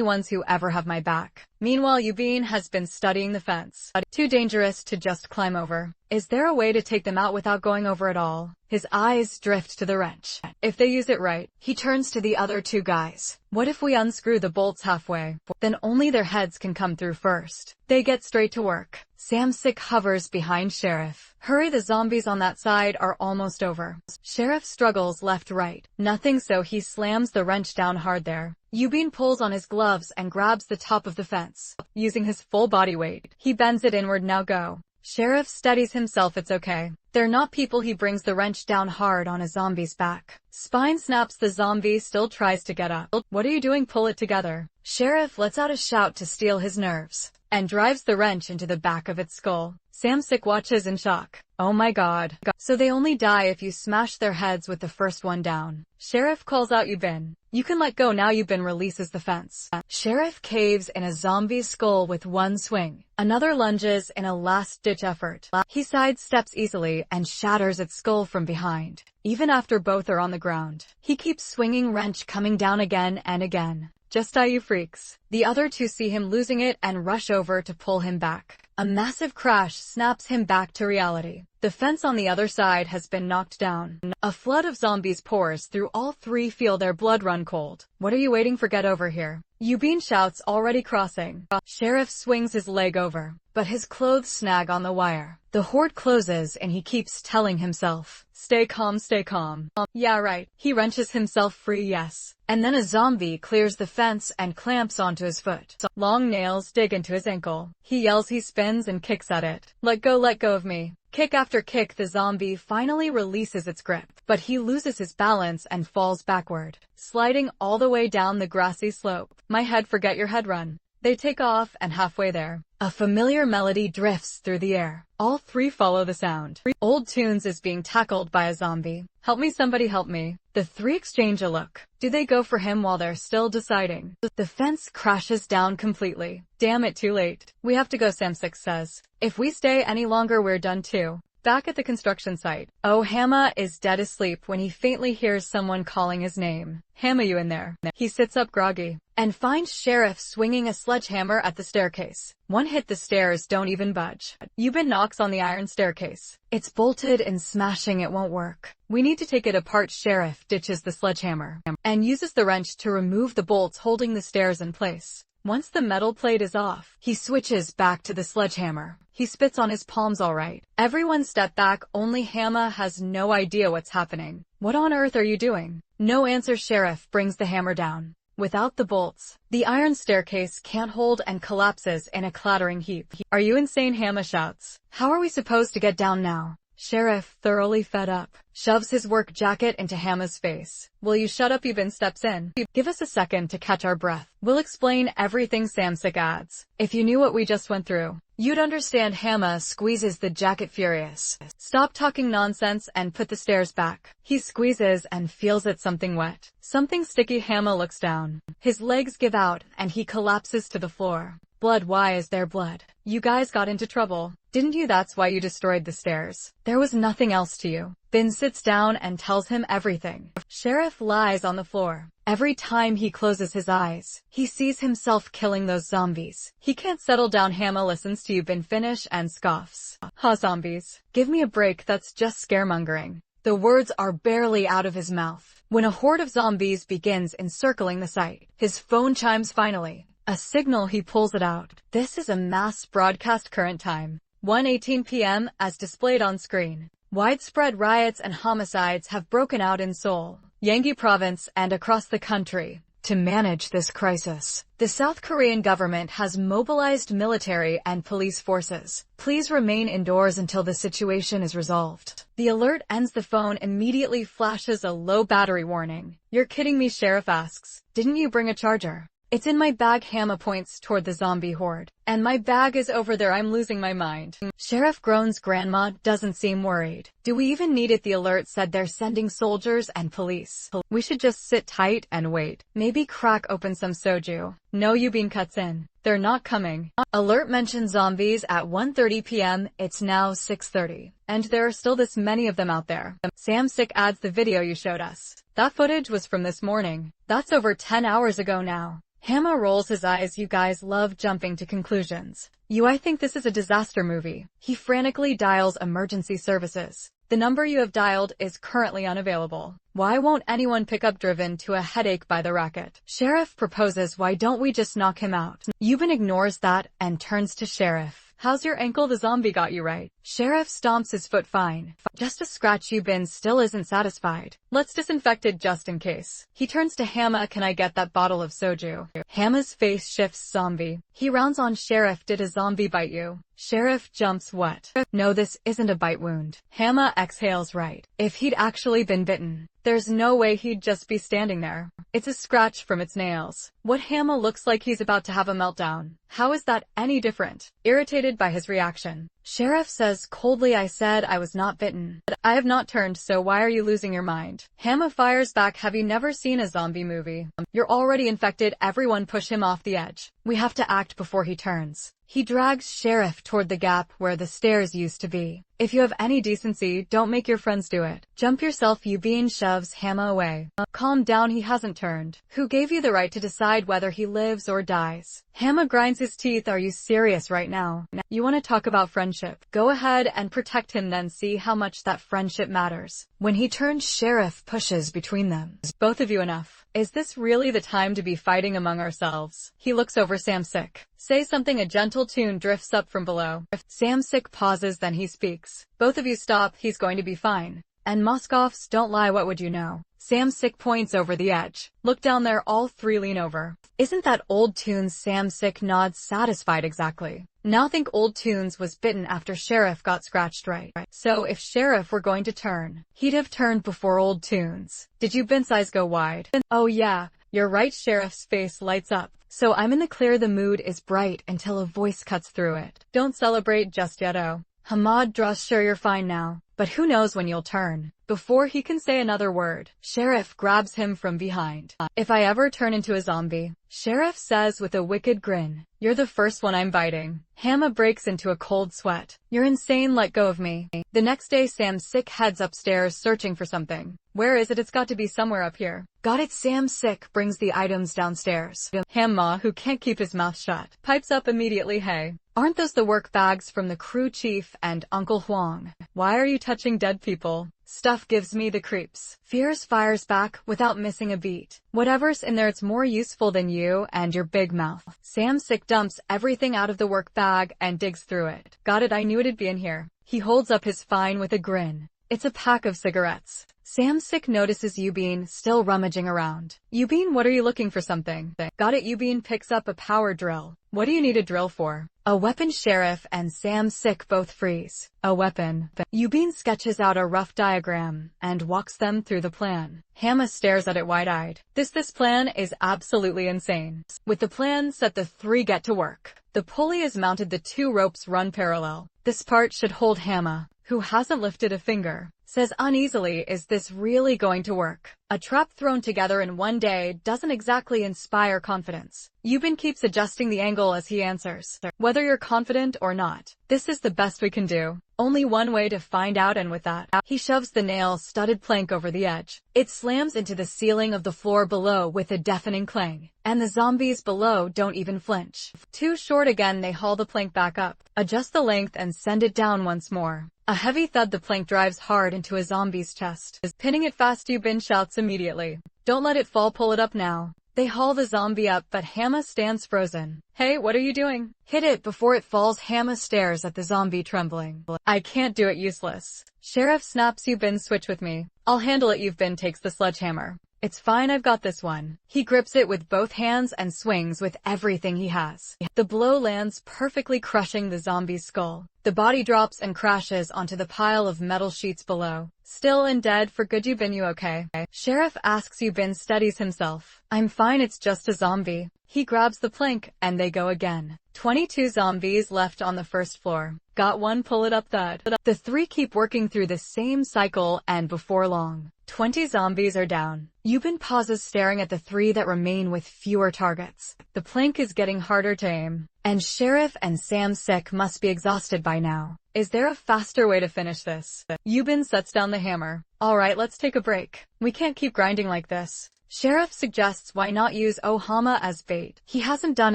ones who ever have my back. Meanwhile, Yubin has been studying the fence. Too dangerous to just climb over. Is there a way to take them out without going over at all? His eyes drift to the wrench. If they use it right. He turns to the other two guys. What if we unscrew the bolts halfway? Then only their heads can come through first. They get straight to work. Samsic hovers behind Sheriff. Hurry, the zombies on that side are almost over. Sheriff struggles left-right. Nothing, so he slams the wrench down hard there. Yubin pulls on his gloves and grabs the top of the fence. Using his full body weight, he bends it inward. Now go. Sheriff steadies himself. It's okay. They're not people. He brings the wrench down hard on a zombie's back. Spine snaps. The zombie still tries to get up. What are you doing? Pull it together. Sheriff lets out a shout to steal his nerves and drives the wrench into the back of its skull. Samsic watches in shock. Oh my god. So they only die if you smash their heads with the first one down. Sheriff calls out Yubin. You can let go now. Yubin releases the fence. Sheriff caves in a zombie's skull with one swing. Another lunges in a last-ditch effort. He sidesteps easily and shatters its skull from behind. Even after both are on the ground, he keeps swinging wrench coming down again and again. Just you freaks. The other two see him losing it and rush over to pull him back. A massive crash snaps him back to reality. The fence on the other side has been knocked down. A flood of zombies pours through. All three feel their blood run cold. What are you waiting for? Get over here. Yubin shouts, already crossing. Sheriff swings his leg over, but his clothes snag on the wire. The horde closes and he keeps telling himself, stay calm, stay calm. Yeah, right. He wrenches himself free, yes. And then a zombie clears the fence and clamps onto his foot. Long nails dig into his ankle. He yells. He spins and kicks at it. Let go of me. Kick after kick. The zombie finally releases its grip, but he loses his balance and falls backward, sliding all the way down the grassy slope. My head, forget your head, run. They take off, and halfway there, a familiar melody drifts through the air. All three follow the sound. Old Tunes is being tackled by a zombie. Help me, somebody help me. The three exchange a look. Do they go for him while they're still deciding? The fence crashes down completely. Damn it, too late. We have to go, Samsic says. If we stay any longer, we're done too. Back at the construction site, Hama is dead asleep when he faintly hears someone calling his name. Hama, you in there? He sits up groggy and finds Sheriff swinging a sledgehammer at the staircase. One hit, the stairs don't even budge. Yubin knocks on the iron staircase. It's bolted and smashing it won't work. We need to take it apart. Sheriff ditches the sledgehammer and uses the wrench to remove the bolts holding the stairs in place. Once the metal plate is off, he switches back to the sledgehammer. He spits on his palms. All right. Everyone step back. Only Hama has no idea what's happening. What on earth are you doing? No answer. Sheriff brings the hammer down. Without the bolts, the iron staircase can't hold and collapses in a clattering heap. Are you insane? Hama shouts. How are we supposed to get down now? Sheriff, thoroughly fed up, shoves his work jacket into Hama's face. Will you shut up? Yubin steps in. Give us a second to catch our breath. We'll explain everything, Samsic adds. If you knew what we just went through. You'd understand. Hama squeezes the jacket furious. Stop talking nonsense and put the stairs back. He squeezes and feels it something wet. Something sticky. Hama looks down. His legs give out and he collapses to the floor. Blood. Why is there blood? You guys got into trouble, didn't you? That's why you destroyed the stairs. There was nothing else to you. Bin sits down and tells him everything. Sheriff lies on the floor. Every time he closes his eyes, he sees himself killing those zombies. He can't settle down. Hama listens to Bin finish and scoffs. Ha, zombies. Give me a break, that's just scaremongering. The words are barely out of his mouth when a horde of zombies begins encircling the site. His phone chimes finally. A signal. He pulls it out. This is a mass broadcast. Current time, 1:18 p.m. as displayed on screen. Widespread riots and homicides have broken out in Seoul, Gyeonggi Province, and across the country. To manage this crisis, the South Korean government has mobilized military and police forces. Please remain indoors until the situation is resolved. The alert ends. The phone immediately flashes a low battery warning. You're kidding me? Sheriff asks. Didn't you bring a charger? It's in my bag. Hama points toward the zombie horde. And my bag is over there. I'm losing my mind. Sheriff groans. Grandma doesn't seem worried. Do we even need it? The alert said they're sending soldiers and police. We should just sit tight and wait. Maybe crack open some soju. No, Yubin cuts in. They're not coming. Alert mentioned zombies at 1:30 p.m. It's now 6:30. And there are still this many of them out there. Samsick adds. The video you showed us, that footage was from this morning. That's over 10 hours ago now. Hama rolls his eyes. You guys love jumping to conclusions. I think this is a disaster movie. He frantically dials emergency services. The number you have dialed is currently unavailable. Why won't anyone pick up? Driven to a headache by the racket, Sheriff proposes. Why don't we just knock him out? Yubin ignores that and turns to Sheriff. How's your ankle? The zombie got you, right? Sheriff stomps his foot. Fine. Just a scratch. Yubin still isn't satisfied. Let's disinfect it just in case. He turns to Hama. Can I get that bottle of soju? Hama's face shifts. Zombie. He rounds on Sheriff. Did a zombie bite you? Sheriff jumps. What? No, this isn't a bite wound. Hama exhales. Right. If he'd actually been bitten, there's no way he'd just be standing there. It's a scratch from its nails. What? Hama looks like he's about to have a meltdown. How is that any different? Irritated by his reaction, Sheriff says coldly, I said I was not bitten. I have not turned, so why are you losing your mind? Hama fires back. Have you never seen a zombie movie? You're already infected. Everyone push him off the edge. We have to act before he turns. He drags Sheriff toward the gap where the stairs used to be. If you have any decency, don't make your friends do it. Jump yourself. Yubin shoves Hama away. Calm down, he hasn't turned. Who gave you the right to decide whether he lives or dies? Hama grinds his teeth. Are you serious right now? You want to talk about friendship? Go ahead and protect him, then see how much that friendship matters. When he turns, Sheriff pushes between them. Both of you, enough. Is this really the time to be fighting among ourselves? He looks over. Samsick, say something. A gentle tune drifts up from below. Samsick pauses, then he speaks. Both of you stop. He's going to be fine. And Moscows don't lie. What would you know? Samsick points over the edge. Look down there. All three lean over. Isn't that Old Tunes? Samsick nods, satisfied. Exactly. Now think Old Tunes was bitten after Sheriff got scratched, right? So if Sheriff were going to turn, he'd have turned before Old Tunes. Did you? Bin's eyes go wide. Oh yeah, you're right. Sheriff's face lights up. So I'm in the clear. The mood is bright until a voice cuts through it. Don't celebrate just yet. Oh. Hamad draws. Sure, you're fine now, but who knows when you'll turn. Before he can say another word, Sheriff grabs him from behind. If I ever turn into a zombie, Sheriff says with a wicked grin, you're the first one I'm biting. Hama breaks into a cold sweat. You're insane, let go of me. The next day, Samsick heads upstairs searching for something. Where is it? It's got to be somewhere up here. Got it. Samsick brings the items downstairs. Hama, who can't keep his mouth shut, pipes up immediately. Hey, aren't those the work bags from the crew chief and Uncle Huang? Why are you touching dead people? Stuff gives me the creeps. Fierce fires back without missing a beat. Whatever's in there, it's more useful than you and your big mouth. Samsick dumps everything out of the work bag and digs through it. Got it. I knew it'd be in here. He holds up his find with a grin. It's a pack of cigarettes. Samsik notices Yubin still rummaging around. Yubin, what are you looking for something? Got it. Yubin picks up a power drill. What do you need a drill for? A weapon. Sheriff and Samsik both freeze. A weapon. Yubin sketches out a rough diagram and walks them through the plan. Hama stares at it wide-eyed. This plan is absolutely insane. With the plan set, the three get to work. The pulley is mounted, the two ropes run parallel. This part should hold. Hama, who hasn't lifted a finger, says uneasily, is this really going to work? A trap thrown together in one day doesn't exactly inspire confidence. Yubin keeps adjusting the angle as he answers. Whether you're confident or not, this is the best we can do. Only one way to find out, and with that, he shoves the nail-studded plank over the edge. It slams into the ceiling of the floor below with a deafening clang, and the zombies below don't even flinch. Too short again. They haul the plank back up, adjust the length, and send it down once more. A heavy thud. The plank drives hard into a zombie's chest. Pinning it fast, Yubin shouts immediately. Don't let it fall, pull it up now. They haul the zombie up, but Hama stands frozen. Hey, what are you doing? Hit it before it falls. Hama stares at the zombie, trembling. I can't do it, useless. Sheriff snaps. Yubin, switch with me. I'll handle it. Yubin takes the sledgehammer. It's fine, I've got this one. He grips it with both hands and swings with everything he has. The blow lands perfectly, crushing the zombie's skull. The body drops and crashes onto the pile of metal sheets below. Still and dead for good. Yubin, you okay? Sheriff asks. Yubin steadies himself. I'm fine, it's just a zombie. He grabs the plank, and they go again. 22 zombies left on the first floor. Got one, pull it up. Thud. The three keep working through the same cycle, and before long, 20 zombies are down. Yubin pauses, staring at the three that remain with fewer targets. The plank is getting harder to aim, and Sheriff and Samsik must be exhausted by now. Is there a faster way to finish this? Yubin sets down the hammer. All right, let's take a break. We can't keep grinding like this. Sheriff suggests why not use Hama as bait. He hasn't done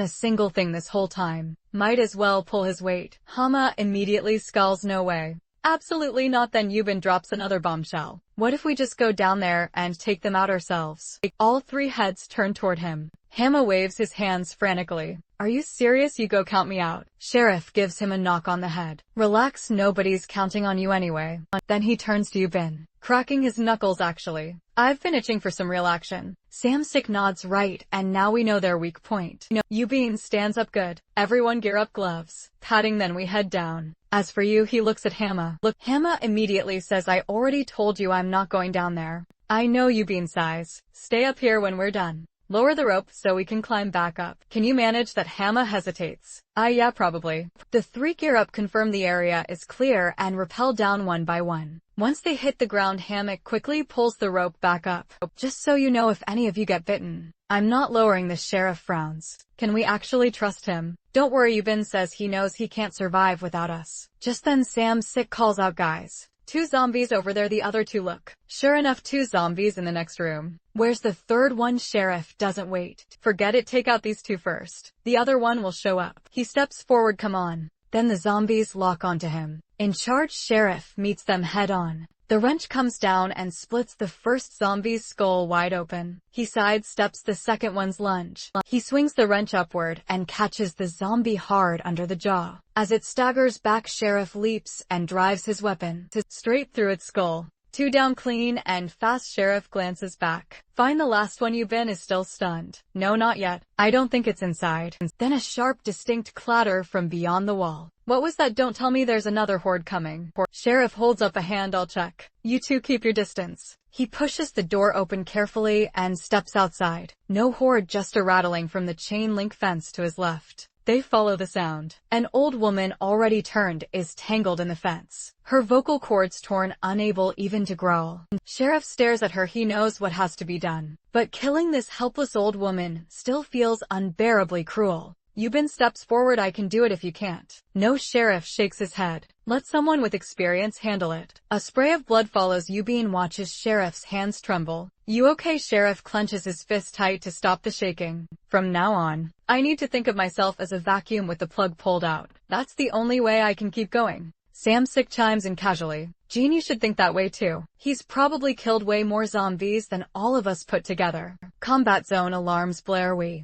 a single thing this whole time. Might as well pull his weight. Hama immediately skulls. No way. Absolutely not. Then Yubin drops another bombshell. What if we just go down there and take them out ourselves? All three heads turn toward him. Hama waves his hands frantically. Are you serious? You go, count me out. Sheriff gives him a knock on the head. Relax, nobody's counting on you anyway. Then he turns to Yubin, cracking his knuckles. Actually, I've been itching for some real action. Samsik nods. Right, and now we know their weak point. Yubin stands up. Good. Everyone gear up, gloves, padding, then we head down. As for you, he looks at Hama. Look, Hama immediately says, I already told you I'm not going down there. I know. Yubin sighs. Stay up here when we're done. Lower the rope so we can climb back up. Can you manage that? Hama hesitates. Yeah, probably. The three gear up, confirm the area is clear, and rappel down one by one. Once they hit the ground, Hama quickly pulls the rope back up. Just so you know, if any of you get bitten, I'm not lowering. The sheriff frowns. Can we actually trust him? Don't worry, Yubin says he knows he can't survive without us. Just then Samsik calls out, guys. 2 zombies over there. The other 2 look. Sure enough, 2 zombies in the next room. Where's the third one? Sheriff doesn't wait. Forget it, take out these 2 first. The other one will show up. He steps forward. Come on. Then the zombies lock onto him. In charge Sheriff meets them head on. The wrench comes down and splits the first zombie's skull wide open. He sidesteps the second one's lunge. He swings the wrench upward and catches the zombie hard under the jaw. As it staggers back, Sheriff leaps and drives his weapon straight through its skull. 2 down, clean and fast. Sheriff glances back. Find the last one. Yubin is still stunned. No, not yet. I don't think it's inside. Then a sharp, distinct clatter from beyond the wall. What was that? Don't tell me there's another horde coming. Sheriff holds up a hand. I'll check. You 2 keep your distance. He pushes the door open carefully and steps outside. No horde, just a rattling from the chain link fence to his left. They follow the sound. An old woman, already turned, is tangled in the fence. Her vocal cords torn, unable even to growl. Sheriff stares at her. He knows what has to be done. But killing this helpless old woman still feels unbearably cruel. Yubin steps forward. I can do it if you can't. No, Sheriff shakes his head. Let someone with experience handle it. A spray of blood follows. Yubin watches Sheriff's hands tremble. You okay? Sheriff clenches his fist tight to stop the shaking. From now on, I need to think of myself as a vacuum with the plug pulled out. That's the only way I can keep going. Samsik chimes in casually. Gene, you should think that way too. He's probably killed way more zombies than all of us put together. Combat zone alarms blare. Woo.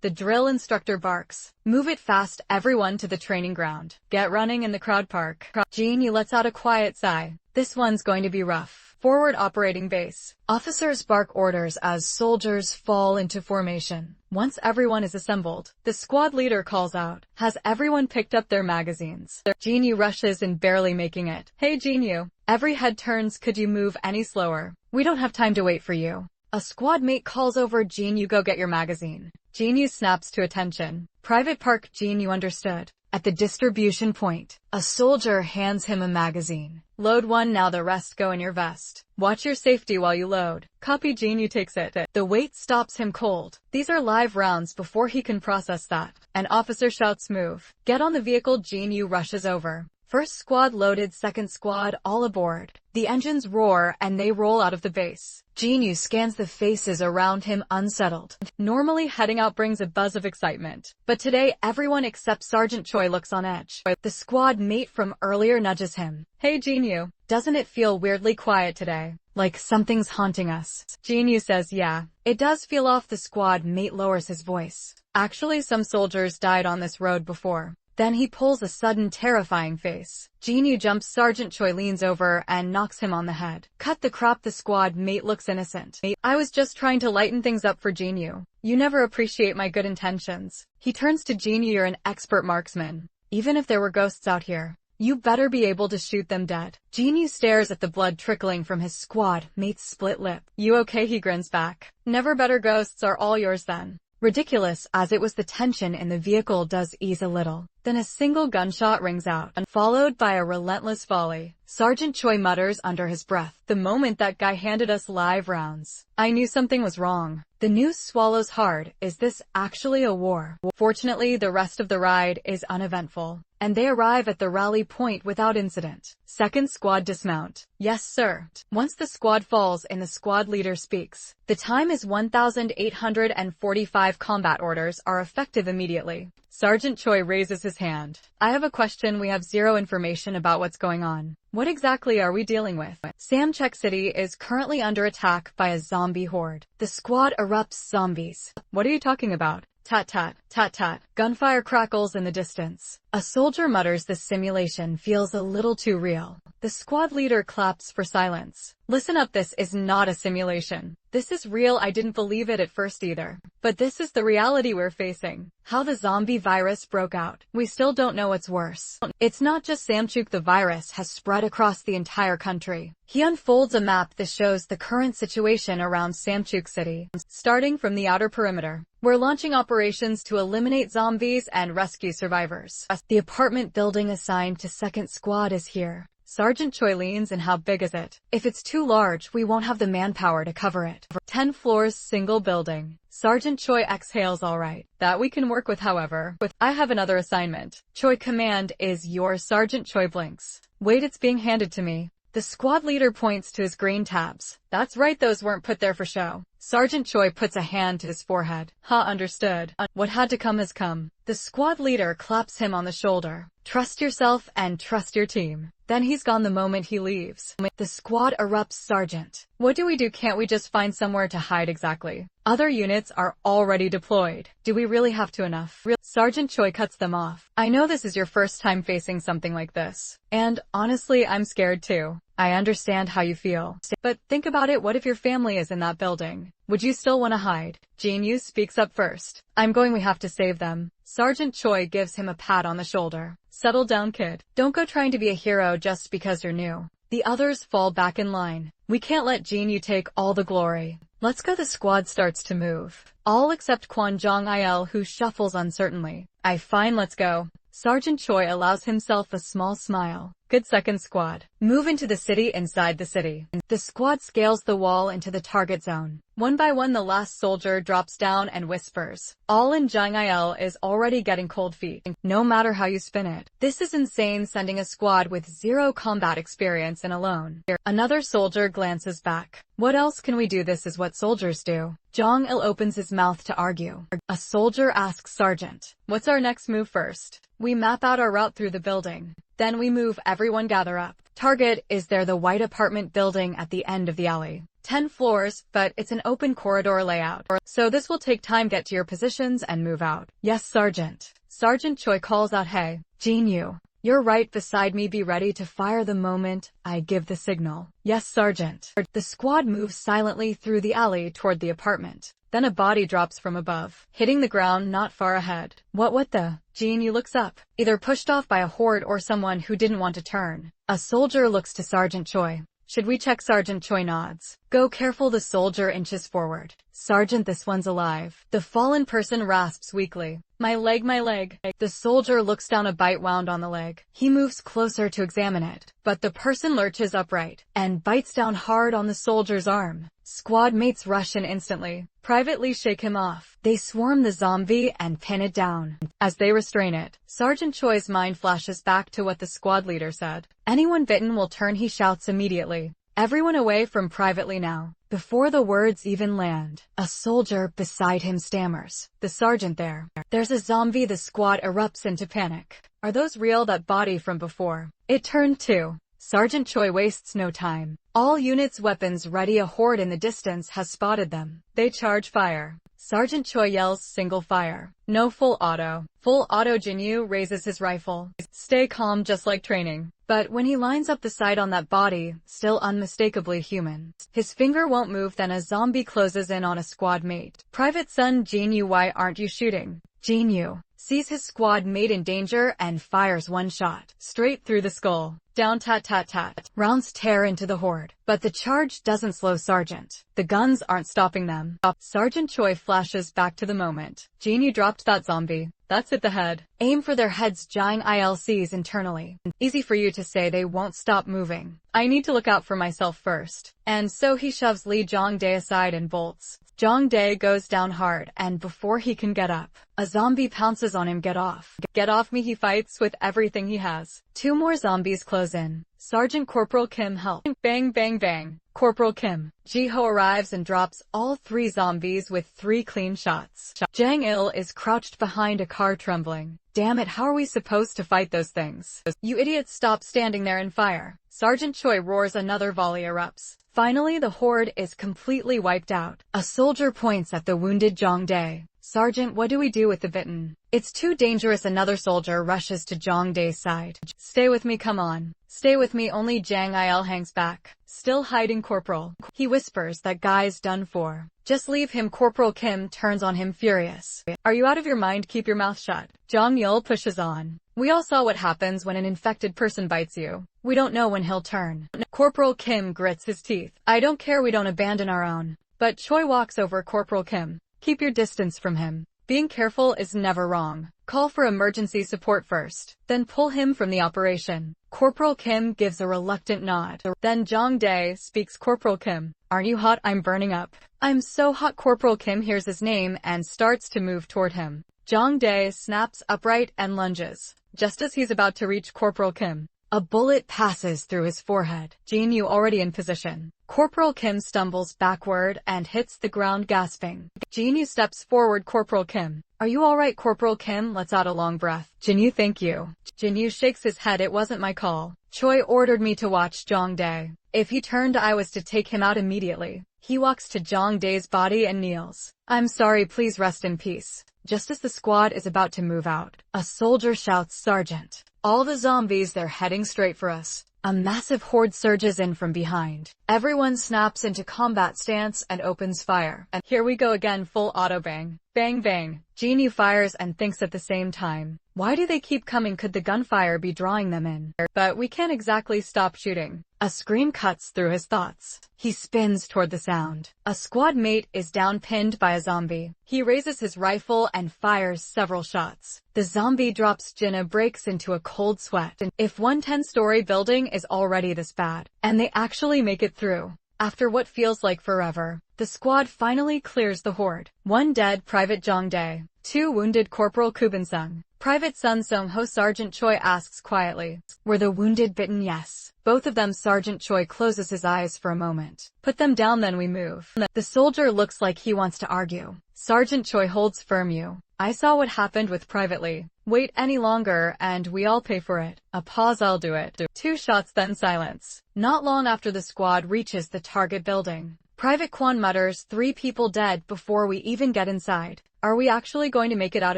The drill instructor barks. Move it fast, everyone to the training ground. Get running in the crowd park. Gene, he lets out a quiet sigh. This one's going to be rough. Forward operating base. Officers bark orders as soldiers fall into formation. Once everyone is assembled, the squad leader calls out, "Has everyone picked up their magazines?" Jinyu rushes in, barely making it. "Hey Jinyu." Every head turns. "Could you move any slower? We don't have time to wait for you." A squad mate calls over, "Jinyu, go get your magazine." Jinyu snaps to attention. Private Park. Jinyu understood. At the distribution point, a soldier hands him a magazine. "Load one now, the rest go in your vest. Watch your safety while you load." Copy. Jinyu takes it. The weight stops him cold. These are live rounds. Before he can process that, an officer shouts, "Move. Get on the vehicle." Jinyu rushes over. First squad loaded, second squad all aboard. The engines roar and they roll out of the base. Jinyu scans the faces around him, unsettled. Normally heading out brings a buzz of excitement, but today everyone except Sergeant Choi looks on edge. The squad mate from earlier nudges him. "Hey Jinyu, doesn't it feel weirdly quiet today? Like something's haunting us?" Jinyu says, "Yeah, it does feel off." The squad mate lowers his voice. "Actually, some soldiers died on this road before." Then he pulls a sudden terrifying face. Jinyu jumps. Sergeant Choi leans over and knocks him on the head. "Cut the crap." The squad mate looks innocent. "I was just trying to lighten things up for Jinyu. You never appreciate my good intentions." He turns to Jinyu. "You're an expert marksman. Even if there were ghosts out here, you better be able to shoot them dead." Jinyu stares at the blood trickling from his squad mate's split lip. "You okay?" He grins back. "Never better. Ghosts are all yours then." Ridiculous as it was, the tension in the vehicle does ease a little. Then a single gunshot rings out, followed by a relentless volley. Sergeant Choi mutters under his breath, "The moment that guy handed us live rounds, I knew something was wrong." The news swallows hard. Is this actually a war? Fortunately, the rest of the ride is uneventful, and they arrive at the rally point without incident. Second squad dismount. "Yes, sir." Once the squad falls in, the squad leader speaks. The time is 1845. Combat orders are effective immediately. Sergeant Choi raises his hand. "I have a question. We have zero information about what's going on. What exactly are we dealing with?" Samchek City is currently under attack by a zombie horde. The squad erupts. "Zombies? What are you talking about?" "Tat tat, tat tat." Gunfire crackles in the distance. A soldier mutters, "This simulation feels a little too real." The squad leader claps for silence. "Listen up, this is not a simulation. This is real. I didn't believe it at first either. But this is the reality we're facing. How the zombie virus broke out. We still don't know what's worse. It's not just Samchuk. The virus has spread across the entire country." He unfolds a map that shows the current situation around Samchuk City. Starting from the outer perimeter, we're launching operations to eliminate zombies and rescue survivors. The apartment building assigned to second squad is here. Sergeant Choi leans in. "How big is it?" "If it's too large, we won't have the manpower to cover it." 10 floors, single building. Sergeant Choi exhales. "All right. That we can work with. However, I have another assignment." "Choi, command is yours." Sergeant Choi blinks. "Wait, it's being handed to me." The squad leader points to his green tabs. "That's right, those weren't put there for show." Sergeant Choi puts a hand to his forehead. Understood. What had to come has come." The squad leader claps him on the shoulder. "Trust yourself and trust your team." Then he's gone the moment he leaves. The squad erupts. "Sergeant, what do we do? Can't we just find somewhere to hide?" "Exactly. Other units are already deployed. Do we really have to enough?" Sergeant Choi cuts them off. "I know this is your first time facing something like this. And honestly, I'm scared too. I understand how you feel. But think about it. What if your family is in that building? Would you still want to hide?" Jinyu speaks up first. "I'm going. We have to save them." Sergeant Choi gives him a pat on the shoulder. "Settle down, kid. Don't go trying to be a hero just because you're new." The others fall back in line. "We can't let Jinyu take all the glory. Let's go." The squad starts to move. All except Kwon Jong-il, who shuffles uncertainly. Fine, let's go." Sergeant Choi allows himself a small smile. "Good, second squad. Move into the city." Inside the city, the squad scales the wall into the target zone. One by one, the last soldier drops down and whispers. All in. Jong-il is already getting cold feet. No matter how you spin it, this is insane, sending a squad with zero combat experience in alone. Another soldier glances back. "What else can we do? This is what soldiers do." Jong-il opens his mouth to argue. A soldier asks, "Sergeant, what's our next move?" "First, we map out our route through the building. Then we move. Everyone gather up. Target is there, the white apartment building at the end of the alley. 10 floors, but it's an open corridor layout. So this will take time. Get to your positions and move out." "Yes, Sergeant." Sergeant Choi calls out, "Hey, Jinyu, You're right beside me, be ready to fire the moment I give the signal. Yes, Sergeant. The squad moves silently through the alley toward the apartment. Then a body drops from above, hitting the ground not far ahead. What the? Jinyu looks up, either pushed off by a horde or someone who didn't want to turn. A soldier looks to Sergeant Choi. Should we check? Sergeant Choi nods. Go, careful. The soldier inches forward. Sergeant, this one's alive. The fallen person rasps weakly. My leg, my leg. The soldier looks down, a bite wound on the leg. He moves closer to examine it, but the person lurches upright and bites down hard on the soldier's arm. Squad mates rush in instantly. Privately shake him off. They swarm the zombie and pin it down. As they restrain it, Sergeant Choi's mind flashes back to what the squad leader said. Anyone bitten will turn, he shouts immediately. Everyone away from Privately now. Before the words even land, a soldier beside him stammers. The sergeant there. There's a zombie. The squad erupts into panic. Are those real? That body from before. It turned too. Sergeant Choi wastes no time. All units, weapons ready. A horde in the distance has spotted them. They charge fire. Sergeant Choi yells, single fire. No, full auto. Full auto. Jinyu raises his rifle. Stay calm, just like training. But when he lines up the sight on that body, still unmistakably human, his finger won't move. Then a zombie closes in on a squad mate. Private Son Jinyu, why aren't you shooting? Jinyu sees his squad mate in danger and fires one shot straight through the skull. Down, tat tat tat. Rounds tear into the horde, but the charge doesn't slow Sergeant. The guns aren't stopping them. Sergeant Choi flashes back to the moment. Jinyu dropped that zombie. That's it, the head. Aim for their heads. Jang Il internally. Easy for you to say, they won't stop moving. I need to look out for myself first. And so he shoves Lee Jong-dae aside and bolts. Jong-dae goes down hard, and before he can get up, a zombie pounces on him. Get off. Get off me, he fights with everything he has. Two more zombies close in. Sergeant Corporal Kim help. Bang bang bang. Corporal Kim Ji-ho arrives and drops all three zombies with 3 clean shots. Jang Il is crouched behind a car trembling. Damn it, how are we supposed to fight those things? You idiots, stop standing there and fire. Sergeant Choi roars, another volley erupts. Finally, the horde is completely wiped out. A soldier points at the wounded Jong-dae. Sergeant, what do we do with the bitten? It's too dangerous. Another soldier rushes to Jong-dae's side. Stay with me, come on. Stay with me. Only Jang Il hangs back. Still hiding. Corporal. He whispers, that guy's done for. Just leave him. Corporal Kim turns on him furious. Are you out of your mind? Keep your mouth shut. Jong-il pushes on. We all saw what happens when an infected person bites you. We don't know when he'll turn. Corporal Kim grits his teeth. I don't care, we don't abandon our own. But Choi walks over Corporal Kim. Keep your distance from him. Being careful is never wrong. Call for emergency support first, then pull him from the operation. Corporal Kim gives a reluctant nod. Then Jong-dae speaks. Corporal Kim, aren't you hot? I'm burning up. I'm so hot. Corporal Kim hears his name and starts to move toward him. Jong-dae snaps upright and lunges. Just as he's about to reach Corporal Kim, a bullet passes through his forehead. Jinyu already in position. Corporal Kim stumbles backward and hits the ground gasping. Jinyu steps forward. Corporal Kim, are you alright? Corporal Kim lets out a long breath. Jinyu, thank you. Jinyu shakes his head. It wasn't my call. Choi ordered me to watch Jong-dae. If he turned, I was to take him out immediately. He walks to Jong-dae's body and kneels. I'm sorry, please rest in peace. Just as the squad is about to move out, a soldier shouts, Sergeant, all the zombies, they're heading straight for us. A massive horde surges in from behind. Everyone snaps into combat stance and opens fire. And here we go again, full auto bang. Bang bang. Jinyu fires and thinks at the same time, why do they keep coming? Could the gunfire be drawing them in? But we can't exactly stop shooting. A scream cuts through his thoughts. He spins toward the sound. A squad mate is down, pinned by a zombie. He raises his rifle and fires several shots. The zombie drops. Jinna breaks into a cold sweat. If one 10-story building is already this bad, and they actually make it through, after what feels like forever, the squad finally clears the horde. 1 dead, Private Jong-dae. 2 wounded, Corporal Kubinsung. Private Sun Sung-ho. Sergeant Choi asks quietly, were the wounded bitten? Yes. Both of them. Sergeant Choi closes his eyes for a moment. Put them down, then we move. The soldier looks like he wants to argue. Sergeant Choi holds firm. I saw what happened with Privately. Wait any longer and we all pay for it. A pause. I'll do it. 2 shots, then silence. Not long after the squad reaches the target building, Private Kwon mutters, 3 people dead before we even get inside. Are we actually going to make it out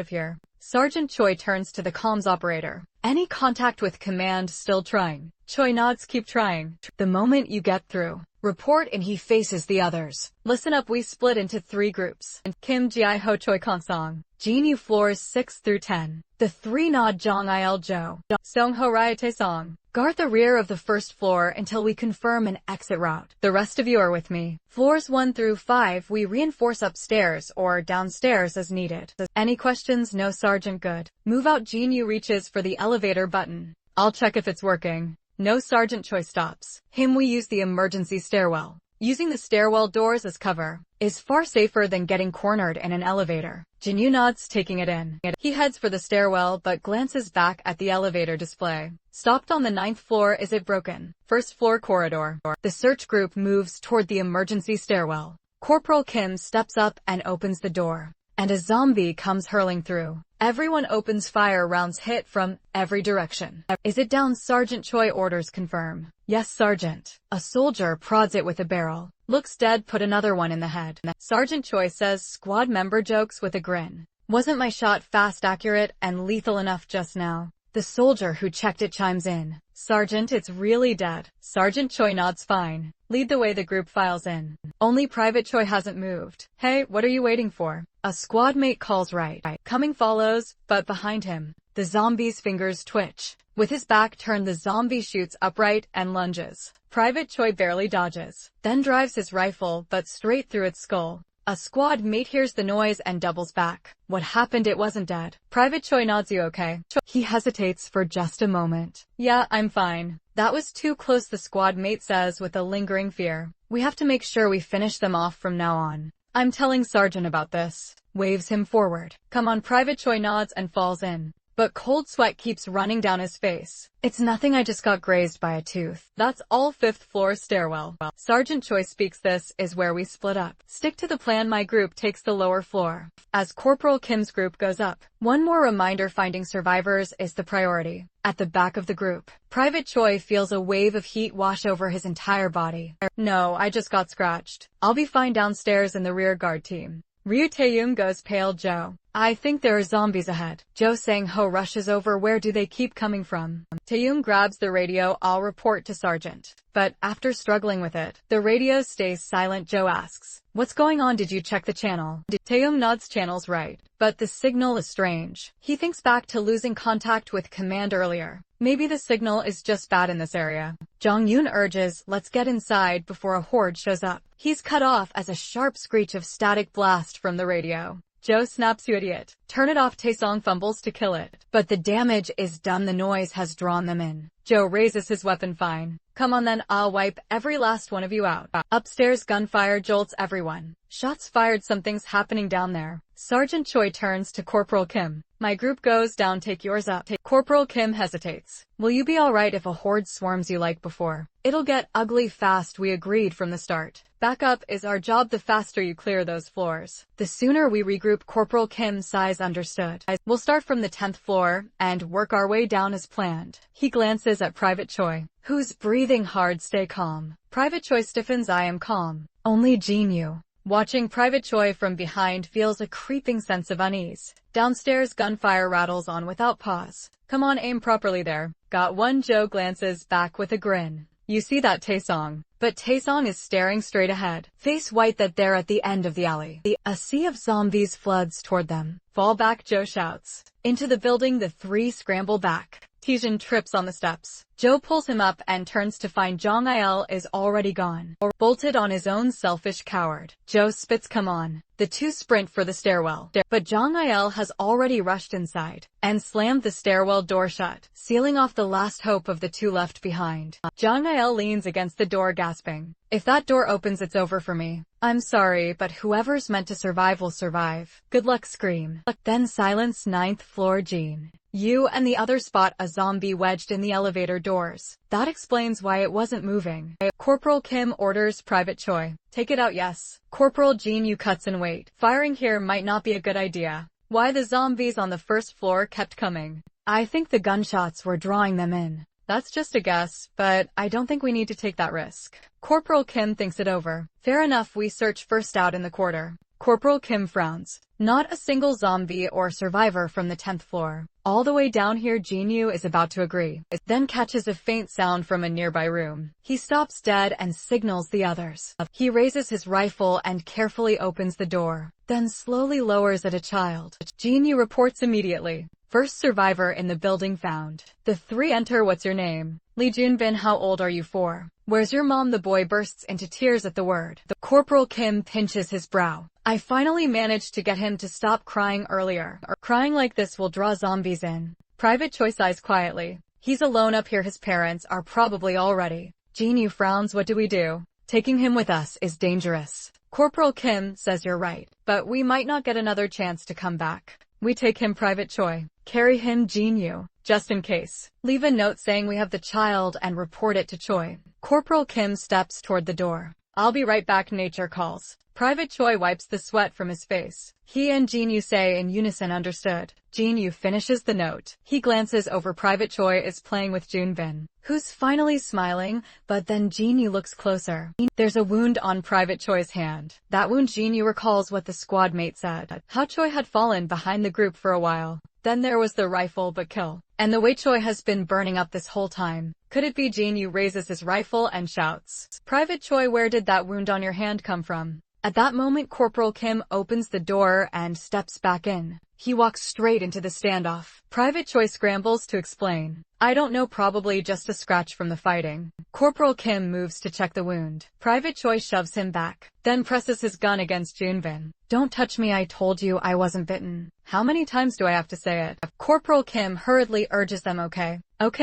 of here? Sergeant Choi turns to the comms operator. Any contact with command? Still trying. Choi nods. Keep trying. The moment you get through, report. And he faces the others. Listen up, we split into 3 groups. Kim, Ji Ho, Choi, Kansong. Jinyu floors 6 through 10. The 3 nod. Jong Il, Jo. Song Ho, Raya, Taesong. Guard the rear of the first floor until we confirm an exit route. The rest of you are with me. Floors 1 through 5 we reinforce upstairs or downstairs as needed. Any questions? No, Sergeant. Good. Move out. Jinyu reaches for the elevator button. I'll check if it's working. No, Sergeant. Choi stops him. We use the emergency stairwell. Using the stairwell doors as cover is far safer than getting cornered in an elevator. Jinyu nods, taking it in. He heads for the stairwell but glances back at the elevator display. Stopped on the 9th floor. Is it broken? First floor corridor. The search group moves toward the emergency stairwell. Corporal Kim steps up and opens the door, and a zombie comes hurling through. Everyone opens fire. Rounds hit from every direction. Is it down? Sergeant Choi orders. Confirm. Yes, Sergeant. A soldier prods it with a barrel. Looks dead. Put another one in the head. Sergeant Choi says. Squad member jokes with a grin. Wasn't my shot fast, accurate, and lethal enough just now? The soldier who checked it chimes in. Sergeant, it's really dead. Sergeant Choi nods. Fine. Lead the way. The group files in. Only Private Choi hasn't moved. Hey, what are you waiting for? A squad mate calls. Right. Coming follows, but behind him, the zombie's fingers twitch. With his back turned, the zombie shoots upright and lunges. Private Choi barely dodges, then drives his rifle but straight through its skull. A squad mate hears the noise and doubles back. What happened? It wasn't dead. Private Choi nods. You okay? He hesitates for just a moment. Yeah, I'm fine. That was too close, the squad mate says with a lingering fear. We have to make sure we finish them off from now on. I'm telling Sergeant about this. Waves him forward. Come on. Private Choi nods and falls in. But cold sweat keeps running down his face. It's nothing, I just got grazed by a tooth. That's all. 5th floor stairwell. Sergeant Choi speaks. This is where we split up. Stick to the plan. My group takes the lower floor, as Corporal Kim's group goes up. One more reminder, finding survivors is the priority. At the back of the group, Private Choi feels a wave of heat wash over his entire body. No, I just got scratched. I'll be fine. Downstairs in the rear guard team, Ryu Taeyum goes pale. Jo, I think there are zombies ahead. Jo Sang-ho rushes over. Where do they keep coming from? Taeyum grabs the radio. I'll report to Sergeant. But after struggling with it, the radio stays silent. Jo asks, what's going on? Did you check the channel? Taeyum nods. Channel's right, but the signal is strange. He thinks back to losing contact with command earlier. Maybe the signal is just bad in this area. Jong Yoon urges, let's get inside before a horde shows up. He's cut off as a sharp screech of static blast from the radio. Jo snaps, you idiot. Turn it off. Taesong fumbles to kill it, but the damage is done. The noise has drawn them in. Jo raises his weapon. Fine. Come on then, I'll wipe every last one of you out. Upstairs, gunfire jolts everyone. Shots fired. Something's happening down there. Sergeant Choi turns to Corporal Kim. My group goes down. Take yours up. Corporal Kim hesitates. Will you be alright if a horde swarms you like before? It'll get ugly fast. We agreed from the start. Backup is our job. The faster you clear those floors, the sooner we regroup. Corporal Kim sighs. Understood. We'll start from the 10th floor and work our way down as planned. He glances at Private Choi, who's breathing hard. Stay calm. Private Choi stiffens. I am calm. Only Jinyu, watching Private Choi from behind, feels a creeping sense of unease. Downstairs, gunfire rattles on without pause. Come on, aim properly there. Got one. Jo glances back with a grin. You see that, Taesong? But Taesong is staring straight ahead, face white. That they're at the end of the alley. A sea of zombies floods toward them. Fall back, Jo shouts. Into the building, the 3 scramble back. Taejin trips on the steps. Jo pulls him up and turns to find Jong Il is already gone, or bolted on his own. Selfish coward. Jo spits. Come on. The 2 sprint for the stairwell, but Jong Il has already rushed inside and slammed the stairwell door shut, sealing off the last hope of the 2 left behind. Jong Il leans against the door, gasping. If that door opens, it's over for me. I'm sorry, but whoever's meant to survive will survive. Good luck. Scream. Then silence. 9th floor. Jean, you and the other spot a zombie wedged in the elevator doors. That explains why it wasn't moving. Corporal Kim orders Private Choi. Take it out. Yes. Corporal Jinyu cuts and wait. Firing here might not be a good idea. Why? The zombies on the 1st floor kept coming. I think the gunshots were drawing them in. That's just a guess, but I don't think we need to take that risk. Corporal Kim thinks it over. Fair enough. We search first out in the corridor. Corporal Kim frowns. Not a single zombie or survivor from the 10th floor. All the way down here. Jinyu is about to agree, then catches a faint sound from a nearby room. He stops dead and signals the others. He raises his rifle and carefully opens the door, then slowly lowers at a child. Jinyu reports immediately. First survivor in the building found. The three enter. What's your name? Lee Junbin. How old are you? 4. Where's your mom? The boy bursts into tears at the word. The Corporal Kim pinches his brow. I finally managed to get him to stop crying earlier. Crying like this will draw zombies in. Private Choi sighs quietly. He's alone up here. His parents are probably all ready. Jinyu frowns. What do we do? Taking him with us is dangerous. Corporal Kim says you're right, but we might not get another chance to come back. We take him. Private Choi. Carry him. Jinyu. Just in case. Leave a note saying we have the child and report it to Choi. Corporal Kim steps toward the door. I'll be right back. Nature calls. Private Choi wipes the sweat from his face. He and Jinyu say in unison, understood. Jinyu finishes the note. He glances over. Private Choi is playing with Junbin, who's finally smiling, but then Jinyu looks closer. There's a wound on Private Choi's hand. That wound. Jinyu recalls what the squad mate said. How Choi had fallen behind the group for a while. Then there was the rifle but kill. And the way Choi has been burning up this whole time. Could it be? Jinyu raises his rifle and shouts. Private Choi, where did that wound on your hand come from? At that moment, Corporal Kim opens the door and steps back in. He walks straight into the standoff. Private Choi scrambles to explain. I don't know, probably just a scratch from the fighting. Corporal Kim moves to check the wound. Private Choi shoves him back, then presses his gun against Junbin. Don't touch me, I told you I wasn't bitten. How many times do I have to say it? Corporal Kim hurriedly urges them. Okay,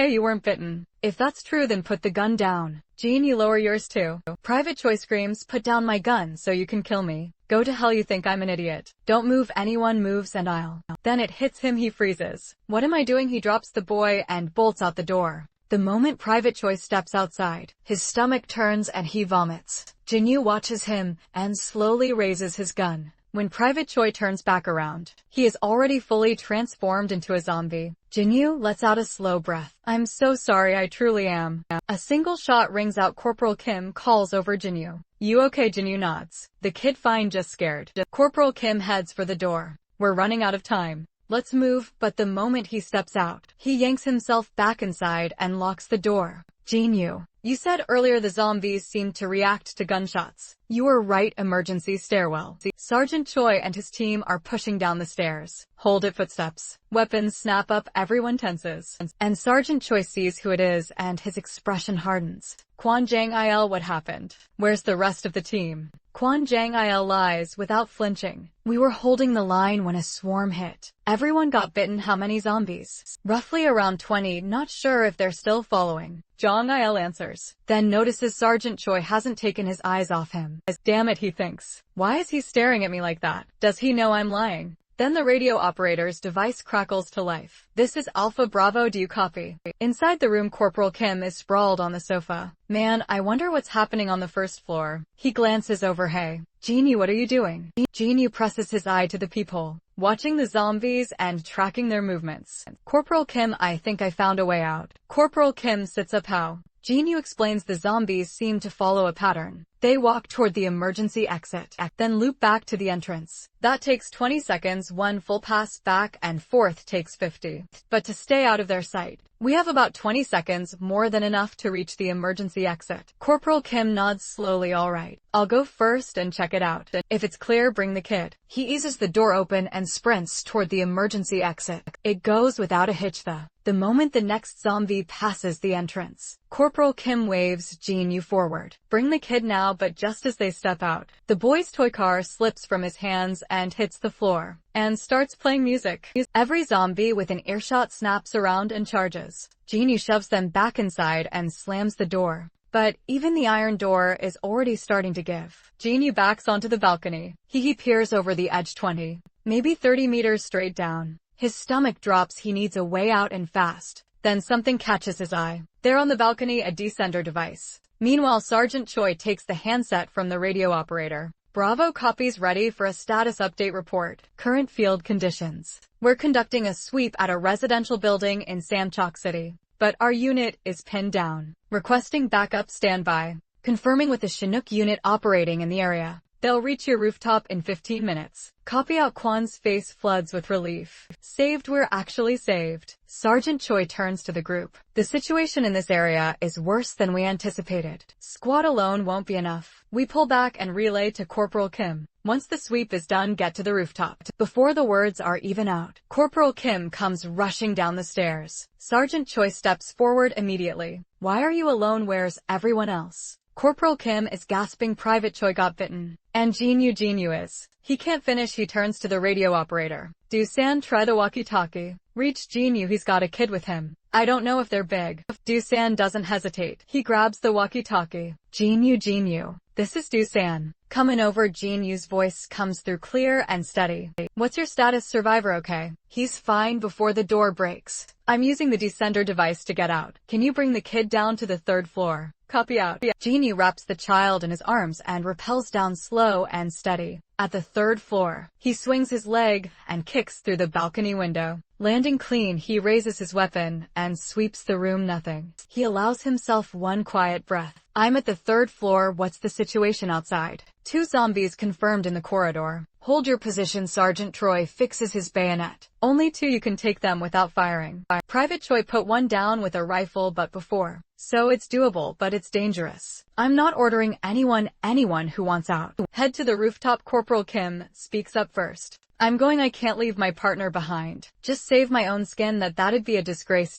you weren't bitten. If that's true, then put the gun down. Jinyu, lower yours too. Private Choi screams, put down my gun so you can kill me. Go to hell, you think I'm an idiot. Don't move, anyone moves and I'll. Then it hits him, he freezes. What am I doing? He drops the boy and bolts out the door. The moment Private Choi steps outside, his stomach turns and he vomits. Jinyu watches him and slowly raises his gun. When Private Choi turns back around, he is already fully transformed into a zombie. Jinyu lets out a slow breath. I'm so sorry, I truly am. A single shot rings out. Corporal Kim calls over Jinyu. You okay? Jinyu nods. The kid fine, just scared. Corporal Kim heads for the door. We're running out of time. Let's move, but the moment he steps out, he yanks himself back inside and locks the door. Jinyu, you said earlier the zombies seemed to react to gunshots. You were right. Emergency stairwell. Sergeant Choi and his team are pushing down the stairs. Hold it, footsteps. Weapons snap up, everyone tenses. And Sergeant Choi sees who it is and his expression hardens. Kwon Jang-il, what happened? Where's the rest of the team? Kwon Jang-il lies without flinching. We were holding the line when a swarm hit. Everyone got bitten. How many zombies? Roughly around 20, not sure if they're still following. Jang-il answers, then notices Sergeant Choi hasn't taken his eyes off him. Damn it, he thinks. Why is he staring at me like that? Does he know I'm lying? Then the radio operator's device crackles to life. This is Alpha Bravo, do you copy? Inside the room, Corporal Kim is sprawled on the sofa. Man, I wonder what's happening on the first floor. He glances over. Hey, Jinyu, what are you doing? Jinyu presses his eye to the peephole, watching the zombies and tracking their movements. Corporal Kim, I think I found a way out. Corporal Kim sits up. How? Jinyu explains the zombies seem to follow a pattern. They walk toward the emergency exit, then loop back to the entrance. That takes 20 seconds, one full pass back and forth takes 50. But to stay out of their sight, we have about 20 seconds, more than enough to reach the emergency exit. Corporal Kim nods slowly. All right, I'll go first and check it out. If it's clear, bring the kid. He eases the door open and sprints toward the emergency exit. It goes without a hitch. The moment the next zombie passes the entrance, Corporal Kim waves Jinyu forward. Bring the kid now, but just as they step out, the boy's toy car slips from his hands and hits the floor, and starts playing music. Every zombie within earshot snaps around and charges. Jinyu shoves them back inside and slams the door. But even the iron door is already starting to give. Jinyu backs onto the balcony. He peers over the edge 20, maybe 30 meters straight down. His stomach drops. He needs a way out and fast. Then something catches his eye. There on the balcony, a descender device. Meanwhile, Sergeant Choi takes the handset from the radio operator. Bravo copies, ready for a status update report. Current field conditions. We're conducting a sweep at a residential building in Samchok City, but our unit is pinned down. Requesting backup, standby. Confirming with the Chinook unit operating in the area. They'll reach your rooftop in 15 minutes. Copy out. Kwan's face floods with relief. Saved. We're actually saved. Sergeant Choi turns to the group. The situation in this area is worse than we anticipated. Squad alone won't be enough. We pull back and relay to Corporal Kim. Once the sweep is done, get to the rooftop. Before the words are even out, Corporal Kim comes rushing down the stairs. Sergeant Choi steps forward immediately. Why are you alone? Where's everyone else? Corporal Kim is gasping. Private Choi got bitten. And Jinyu is. He can't finish. He turns to the radio operator. Doosan, try the walkie-talkie. Reach Jinyu. He's got a kid with him. I don't know if they're big. Doosan doesn't hesitate. He grabs the walkie-talkie. Jinyu. This is Doosan. Coming over. Jinyu's voice comes through clear and steady. What's your status? Survivor okay? He's fine. Before the door breaks. I'm using the descender device to get out. Can you bring the kid down to the 3rd floor? Copy out. Jinyu wraps the child in his arms and rappels down slow and steady. At the 3rd floor, he swings his leg and kicks through the balcony window. Landing clean, he raises his weapon and sweeps the room. Nothing. He allows himself one quiet breath. I'm at the 3rd floor. What's the situation outside? 2 zombies confirmed in the corridor. Hold your position. Sergeant Choi fixes his bayonet. Only 2. You can take them without firing. Private Choi put one down with a rifle but before. So it's doable, but it's dangerous. I'm not ordering anyone who wants out. Head to the rooftop. Corporal Kim speaks up first. I'm going. I can't leave my partner behind. Just save my own skin. That'd be a disgrace.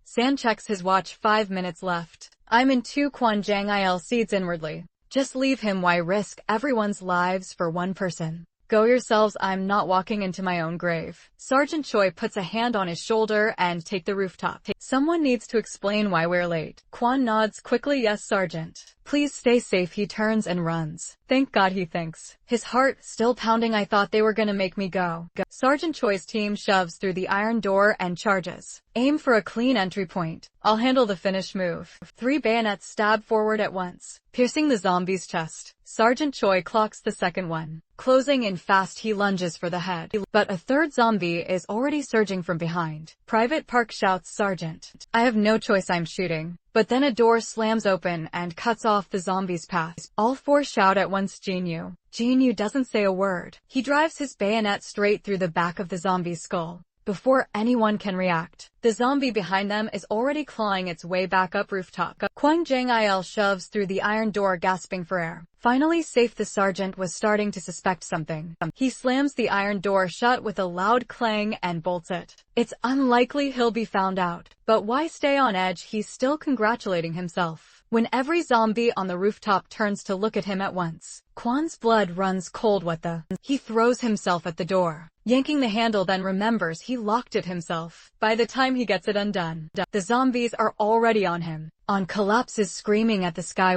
San checks his watch. 5 minutes left. I'm in 2. Kwan Jang-il seeds inwardly. Just leave him. Why risk everyone's lives for one person? Go yourselves. I'm not walking into my own grave. Sergeant Choi puts a hand on his shoulder and take the rooftop. Someone needs to explain why we're late. Kwan nods quickly. Yes, Sergeant. Please stay safe. He turns and runs. Thank God, he thinks. His heart still pounding. I thought they were gonna make me go. Sergeant Choi's team shoves through the iron door and charges. Aim for a clean entry point. I'll handle the finish move. 3 bayonets stab forward at once, piercing the zombie's chest. Sergeant Choi clocks the second one. Closing in fast, he lunges for the head. But a 3rd zombie is already surging from behind. Private Park shouts, Sergeant. I have no choice. I'm shooting. But then a door slams open and cuts off the zombie's path. All 4 shout at once, Jinyu. Jinyu doesn't say a word. He drives his bayonet straight through the back of the zombie's skull. Before anyone can react, the zombie behind them is already clawing its way back up rooftop. Kwan Jang-il shoves through the iron door, gasping for air. Finally safe. The sergeant was starting to suspect something. He slams the iron door shut with a loud clang and bolts it. It's unlikely he'll be found out. But why stay on edge? He's still congratulating himself when every zombie on the rooftop turns to look at him at once. Kwan's blood runs cold. What the? He throws himself at the door, yanking the handle, then remembers he locked it himself. By the time he gets it undone, the zombies are already on him. On collapses, screaming at the sky.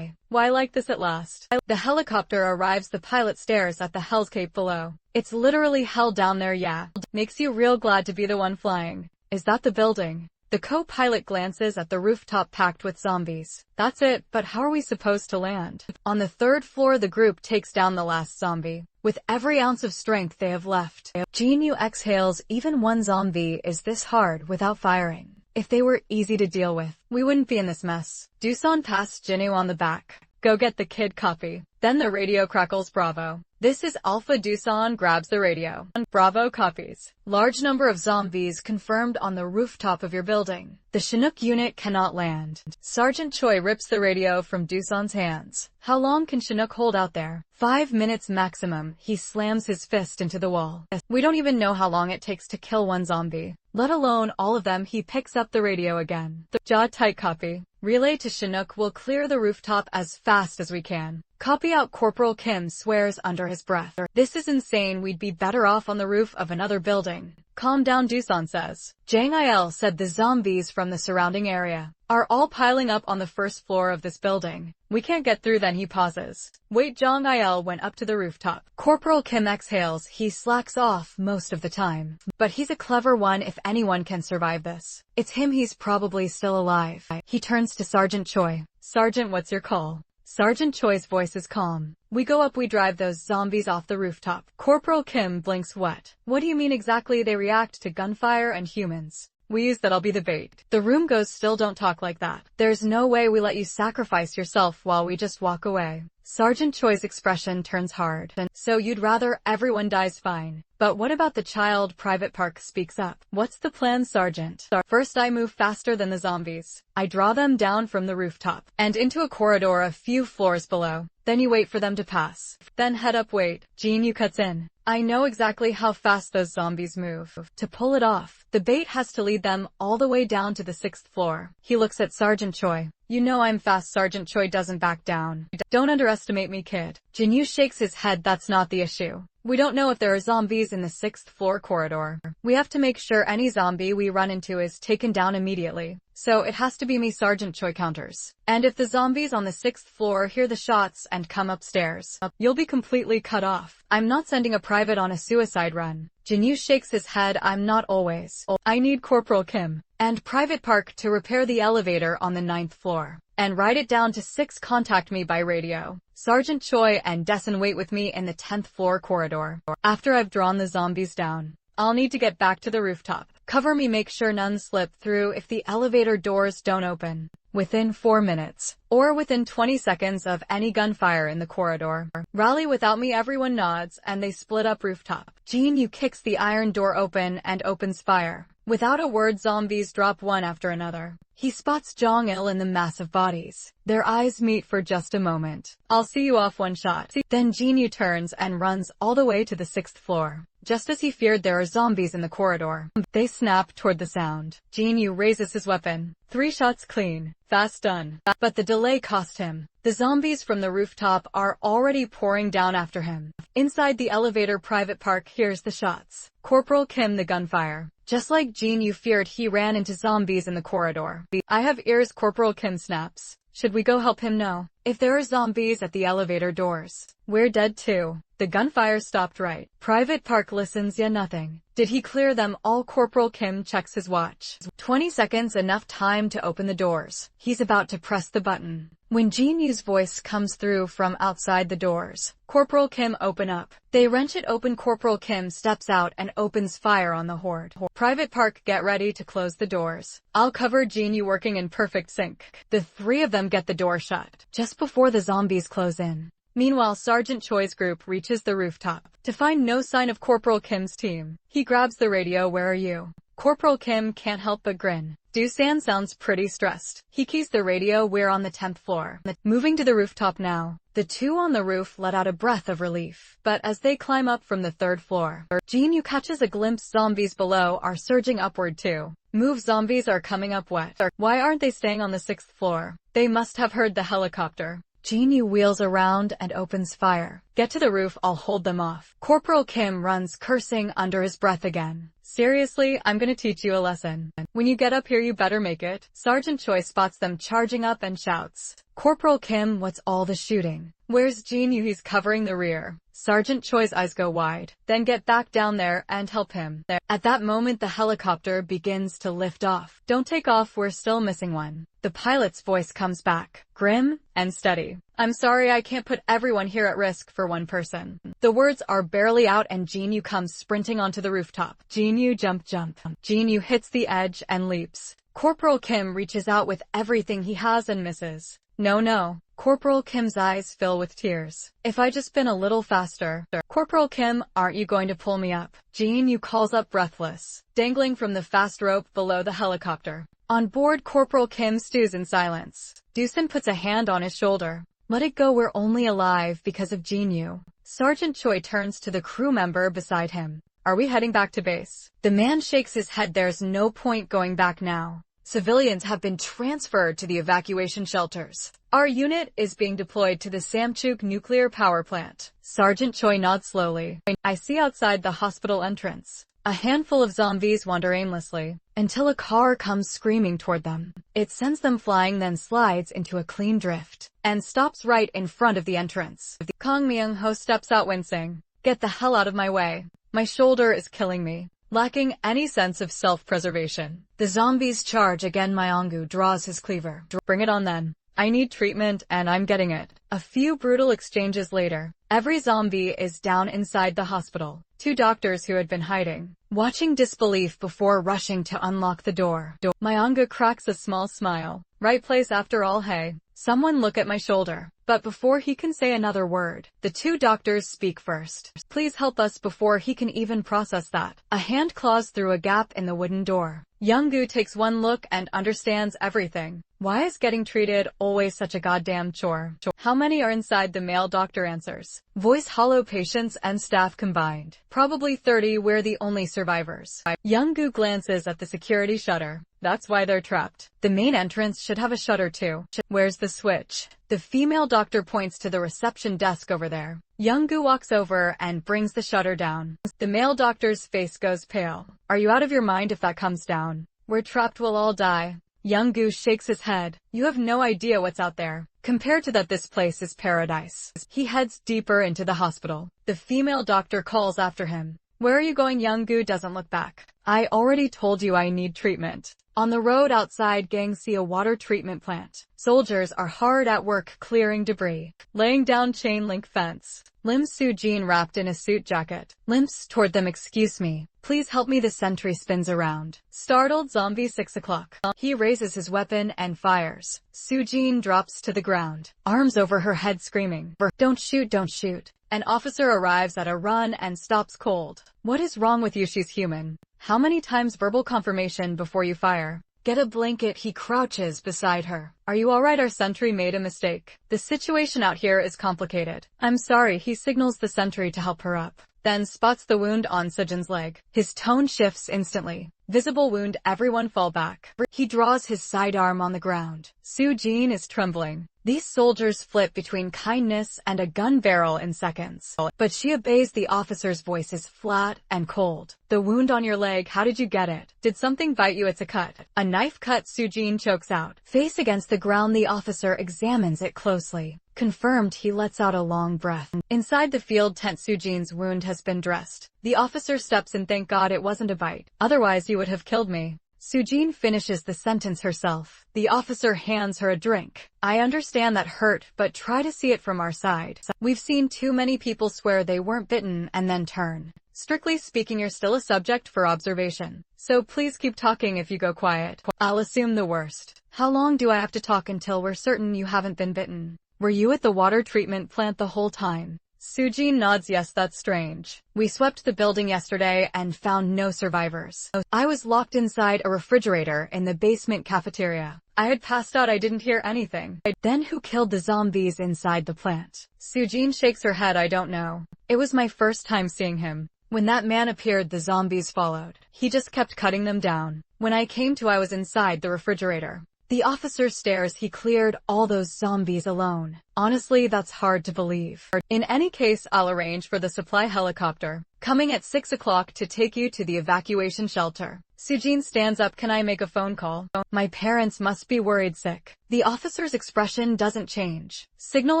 Why like this at last? The helicopter arrives. The pilot stares at the hellscape below. It's literally hell down there. Yeah. Makes you real glad to be the one flying. Is that the building? The co-pilot glances at the rooftop packed with zombies. That's it, but how are we supposed to land? On the 3rd floor, the group takes down the last zombie. With every ounce of strength they have left, Jinyu exhales. Even one zombie is this hard without firing. If they were easy to deal with, we wouldn't be in this mess. Doosan pats Jinyu on the back. Go get the kid. Copy. Then the radio crackles. Bravo. This is Alpha. Doosan grabs the radio. Bravo copies. Large number of zombies confirmed on the rooftop of your building. The Chinook unit cannot land. Sergeant Choi rips the radio from Doosan's hands. How long can Chinook hold out there? 5 minutes maximum. He slams his fist into the wall. We don't even know how long it takes to kill one zombie, let alone all of them. He picks up the radio again. Jaw tight. Copy. Relay to Chinook. We'll clear the rooftop as fast as we can. Copy out. Corporal Kim swears under his breath. This is insane. We'd be better off on the roof of another building. Calm down, Doosan says. Jang-il said the zombies from the surrounding area are all piling up on the 1st floor of this building. We can't get through. Then he pauses. Wait. Jang-il went up to the rooftop. Corporal Kim exhales. He slacks off most of the time, but he's a clever one. If anyone can survive this, it's him. He's probably still alive. He turns to Sergeant Choi. Sergeant, what's your call? Sergeant Choi's voice is calm. We go up. We drive those zombies off the rooftop. Corporal Kim blinks. What do you mean exactly? They react to gunfire and humans. We use that. I'll be the bait. The room goes still. Don't talk like that. There's no way we let you sacrifice yourself while we just walk away. Sergeant Choi's expression turns hard. So you'd rather everyone dies fine. But what about the child? Private Park speaks up. What's the plan, Sergeant? First, I move faster than the zombies. I draw them down from the rooftop and into a corridor a few floors below. Then you wait for them to pass. Then head up. Wait. Jinyu cuts in. I know exactly how fast those zombies move. To pull it off, the bait has to lead them all the way down to the 6th floor. He looks at Sergeant Choi. You know I'm fast. Sergeant Choi doesn't back down. Don't underestimate me, kid. Jinyu shakes his head. That's not the issue. We don't know if there are zombies in the 6th floor corridor. We have to make sure any zombie we run into is taken down immediately. So it has to be me, Sergeant Choi counters. And if the zombies on the 6th floor hear the shots and come upstairs, you'll be completely cut off. I'm not sending a private on a suicide run. Jinyu shakes his head. I'm not always. I need Corporal Kim and Private Park to repair the elevator on the 9th floor and ride it down to 6. Contact me by radio. Sergeant Choi and Dessen wait with me in the 10th floor corridor. After I've drawn the zombies down, I'll need to get back to the rooftop. Cover me, make sure none slip through if the elevator doors don't open. Within 4 minutes, or within 20 seconds of any gunfire in the corridor, rally without me. Everyone nods and they split up rooftop. Jinyu kicks the iron door open and opens fire. Without a word, zombies drop one after another. He spots Jong-il in the massive bodies. Their eyes meet for just a moment. I'll see you off. One shot. Then Jinyu turns and runs all the way to the 6th floor. Just as he feared, there are zombies in the corridor. They snap toward the sound. Jinyu raises his weapon. 3 shots clean. Fast done. But the delay cost him. The zombies from the rooftop are already pouring down after him. Inside the elevator, Private Park hears the shots. Corporal Kim, the gunfire. Just like Jinyu feared, he ran into zombies in the corridor. I have ears, Corporal Kim snaps. Should we go help him? No. If there are zombies at the elevator doors, we're dead too. The gunfire stopped right. Private Park listens. Yeah, nothing. Did he clear them all? Corporal Kim checks his watch. 20 seconds, enough time to open the doors. He's about to press the button when Jinyu's voice comes through from outside the doors. Corporal Kim, open up. They wrench it open. Corporal Kim steps out and opens fire on the horde. Private Park, get ready to close the doors. I'll cover. Jinyu working in perfect sync. The 3 of them get the door shut just before the zombies close in. Meanwhile, Sergeant Choi's group reaches the rooftop to find no sign of Corporal Kim's team. He grabs the radio. Where are you? Corporal Kim can't help but grin. Doosan sounds pretty stressed. He keys the radio. We're on the 10th floor. Moving to the rooftop now. The 2 on the roof let out a breath of relief. But as they climb up from the 3rd floor, Jinyu catches a glimpse. Zombies below are surging upward too. Move, zombies are coming up. What? Why aren't they staying on the 6th floor? They must have heard the helicopter. Jinyu wheels around and opens fire. Get to the roof, I'll hold them off. Corporal Kim runs, cursing under his breath again. Seriously, I'm gonna teach you a lesson. When you get up here, you better make it. Sergeant Choi spots them charging up and shouts, Corporal Kim, what's all the shooting? Where's Jinyu? He's covering the rear. Sergeant Choi's eyes go wide. Then get back down there and help him. At that moment, the helicopter begins to lift off. Don't take off, we're still missing one. The pilot's voice comes back, grim and steady. I'm sorry, I can't put everyone here at risk for one person. The words are barely out and Jinyu comes sprinting onto the rooftop. Jinyu, jump, jump. Jinyu hits the edge and leaps. Corporal Kim reaches out with everything he has and misses. No. Corporal Kim's eyes fill with tears. If I just been a little faster. Corporal Kim, aren't you going to pull me up? Jinyu calls up, breathless, dangling from the fast rope below the helicopter. On board, Corporal Kim stews in silence. Doosan puts a hand on his shoulder. Let it go, we're only alive because of Jinyu. Sergeant Choi turns to the crew member beside him. Are we heading back to base? The man shakes his head. There's no point going back now. Civilians have been transferred to the evacuation shelters. Our unit is being deployed to the Samchuk nuclear power plant. Sergeant Choi nods slowly. I see outside the hospital entrance. A handful of zombies wander aimlessly until a car comes screaming toward them. It sends them flying, then slides into a clean drift and stops right in front of the entrance. Kang Myung-ho steps out wincing. Get the hell out of my way. My shoulder is killing me. Lacking any sense of self-preservation, the zombies charge again. Myongu draws his cleaver. Bring it on then. I need treatment and I'm getting it. A few brutal exchanges later, every zombie is down inside the hospital. 2 doctors who had been hiding, watching disbelief before rushing to unlock the door. Myongu cracks a small smile. Right place after all. Hey, someone look at my shoulder. But before he can say another word, the two doctors speak first. Please help us before he can even process that. A hand claws through a gap in the wooden door. Young-gu takes one look and understands everything. Why is getting treated always such a goddamn chore? How many are inside? The male doctor answers. Voice hollow, patients and staff combined. Probably 30, we're the only survivors. Young-gu glances at the security shutter. That's why they're trapped. The main entrance should have a shutter too. Where's the switch? The female doctor points to the reception desk over there. Young-gu walks over and brings the shutter down. The male doctor's face goes pale. Are you out of your mind? If that comes down, we're trapped, we'll all die. Young-gu shakes his head. You have no idea what's out there. Compared to that, this place is paradise. He heads deeper into the hospital. The female doctor calls after him. Where are you going? Young-gu doesn't look back. I already told you I need treatment. On the road outside, gangs see a water treatment plant. Soldiers are hard at work clearing debris, laying down chain link fence. Limps Soo-jin wrapped in a suit jacket limps toward them. Excuse me, please help me. The sentry spins around. Startled zombie. 6 o'clock. He raises his weapon and fires. Soo-jin drops to the ground, arms over her head screaming, don't shoot, don't shoot. An officer arrives at a run and stops cold. What is wrong with you? She's human. How many times verbal confirmation before you fire? Get a blanket. He crouches beside her. Are you alright? Our sentry made a mistake. The situation out here is complicated. I'm sorry. He signals the sentry to help her up, then spots the wound on Soo-jin's leg. His tone shifts instantly. Visible wound. Everyone fall back. He draws his sidearm on the ground. Soo-jin is trembling. These soldiers flip between kindness and a gun barrel in seconds. But she obeys. The officer's voice is flat and cold. The wound on your leg, how did you get it? Did something bite you? It's a cut. A knife cut. Soo-jin chokes out. Face against the ground, the officer examines it closely. Confirmed. He lets out a long breath. Inside the field tent, Soo-jin's wound has been dressed. The officer steps in. Thank God it wasn't a bite. Otherwise you would have killed me. Soo-jin finishes the sentence herself. The officer hands her a drink. I understand that hurt, but try to see it from our side. We've seen too many people swear they weren't bitten and then turn. Strictly speaking, you're still a subject for observation. So please keep talking. If you go quiet, I'll assume the worst. How long do I have to talk until we're certain you haven't been bitten? Were you at the water treatment plant the whole time? Soo-jin nods. Yes, that's strange. We swept the building yesterday and found no survivors. I was locked inside a refrigerator in the basement cafeteria. I had passed out. I didn't hear anything. Then who killed the zombies inside the plant? Soo-jin shakes her head. I don't know. It was my first time seeing him. When that man appeared, the zombies followed. He just kept cutting them down. When I came to, I was inside the refrigerator. The officer stares. He cleared all those zombies alone. Honestly, that's hard to believe. In any case, I'll arrange for the supply helicopter coming at 6 o'clock to take you to the evacuation shelter. Soo-jin stands up. Can I make a phone call? My parents must be worried sick. The officer's expression doesn't change. Signal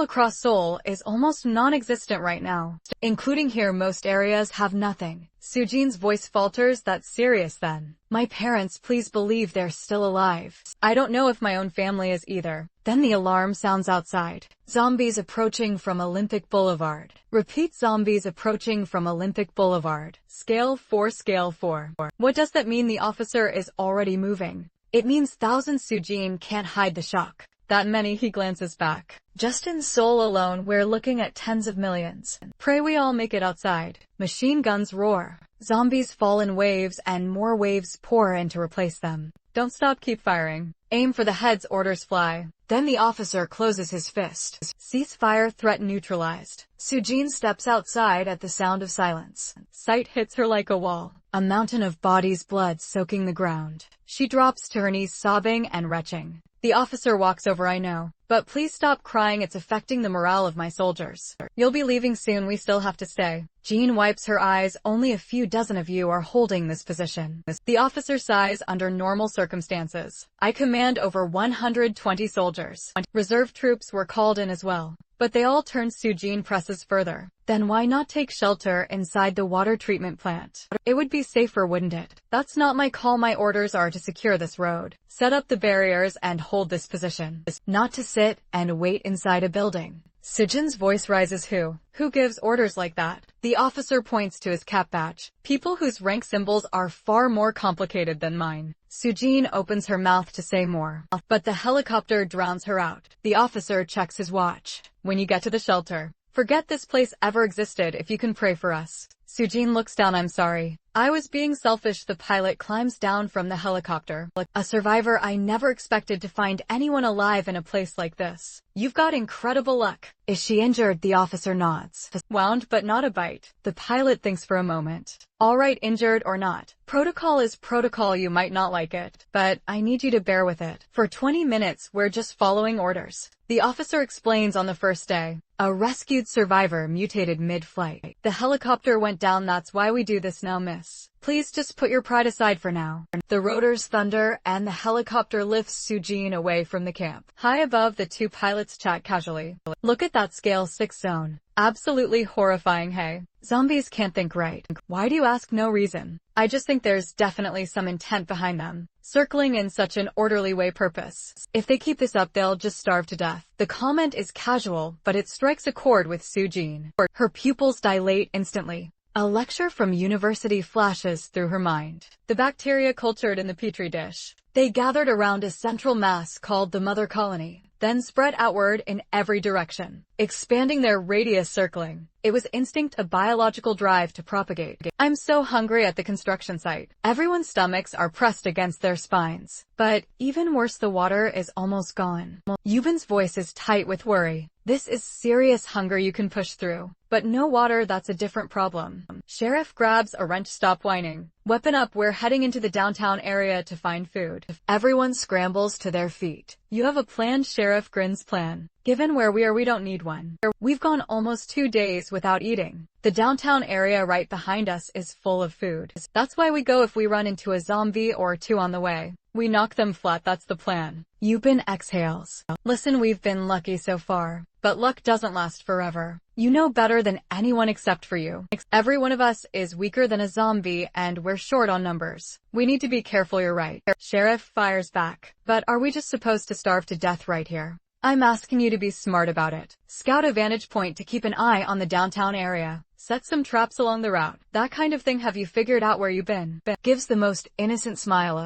across Seoul is almost non-existent right now. Including here, most areas have nothing. Soo-jin's voice falters. That's serious then. My parents, please believe they're still alive. I don't know if my own family is either. Then the alarm sounds outside. Zombies approaching from Olympic Boulevard. Repeat. Zombies approaching from Olympic Boulevard. Scale 4. Scale 4. What does that mean? The officer is already moving. It means thousands. Soo-jin can't hide the shock. That many? He glances back. Just in Seoul alone, we're looking at tens of millions. Pray we all make it outside. Machine guns roar. Zombies fall in waves and more waves pour in to replace them. Don't stop, keep firing. Aim for the heads. Orders fly. Then the officer closes his fist. Ceasefire. Threat neutralized. Soo-jin steps outside at the sound of silence. Sight hits her like a wall. A mountain of bodies, blood soaking the ground. She drops to her knees, sobbing and retching. The officer walks over. I know, but please stop crying. It's affecting the morale of my soldiers. You'll be leaving soon. We still have to stay. Jean wipes her eyes. Only a few dozen of you are holding this position. The officer sighs. Under normal circumstances, I command over 120 soldiers. Reserve troops were called in as well, but they all turned. Soo-jin presses further. Then why not take shelter inside the water treatment plant? It would be safer, wouldn't it? That's not my call. My orders are to secure this road, set up the barriers and hold this position. Not to sit and wait inside a building. Soo-jin's voice rises. Who gives orders like that? The officer points to his cap badge. People whose rank symbols are far more complicated than mine. Soo-jin opens her mouth to say more, but the helicopter drowns her out. The officer checks his watch. when you get to the shelter. Forget this place ever existed if you can pray for us. Sujin looks down. I'm sorry. I was being selfish. The pilot climbs down from the helicopter. A survivor. I never expected to find anyone alive in a place like this. You've got incredible luck. Is she injured? The officer nods. Wound but not a bite. The pilot thinks for a moment. All right, injured or not. Protocol is protocol. You might not like it, but I need you to bear with it. For 20 minutes, we're just following orders. The officer explains. On the first day, a rescued survivor mutated mid-flight. The helicopter went down. That's why we do this now, miss. Please just put your pride aside for now. The rotors thunder and the helicopter lifts Sujin away from the camp. High above, the two pilots chat casually. Look at that scale 6 zone. Absolutely horrifying. Hey, zombies can't think right. Why do you ask? No reason. I just think there's definitely some intent behind them. Circling in such an orderly way. Purpose. If they keep this up, they'll just starve to death. The comment is casual, but it strikes a chord with Sujin. Her pupils dilate instantly. A lecture from university flashes through her mind. The bacteria cultured in the petri dish. They gathered around a central mass called the mother colony, then spread outward in every direction, expanding their radius. Circling. It was instinct, a biological drive to propagate. I'm so hungry. At the construction site, everyone's stomachs are pressed against their spines. But even worse, the water is almost gone. Yubin's voice is tight with worry. This is serious hunger. You can push through, but no water. That's a different problem. Sheriff grabs a wrench. Stop whining. Weapon up. We're heading into the downtown area to find food. Everyone scrambles to their feet. You have a plan? Sheriff grins. Plan? Given where we are, we don't need one. We've gone almost 2 days without eating. The downtown area right behind us is full of food. That's why we go. If we run into a zombie or two on the way, we knock them flat. That's the plan. Yubin exhales. Listen, we've been lucky so far, but luck doesn't last forever. You know better than anyone except for you. Every one of us is weaker than a zombie, and we're short on numbers. We need to be careful. You're right. Sheriff fires back. But are we just supposed to starve to death right here? I'm asking you to be smart about it. Scout a vantage point to keep an eye on the downtown area. Set some traps along the route. That kind of thing. Have you figured out where you've been? Gives the most innocent smile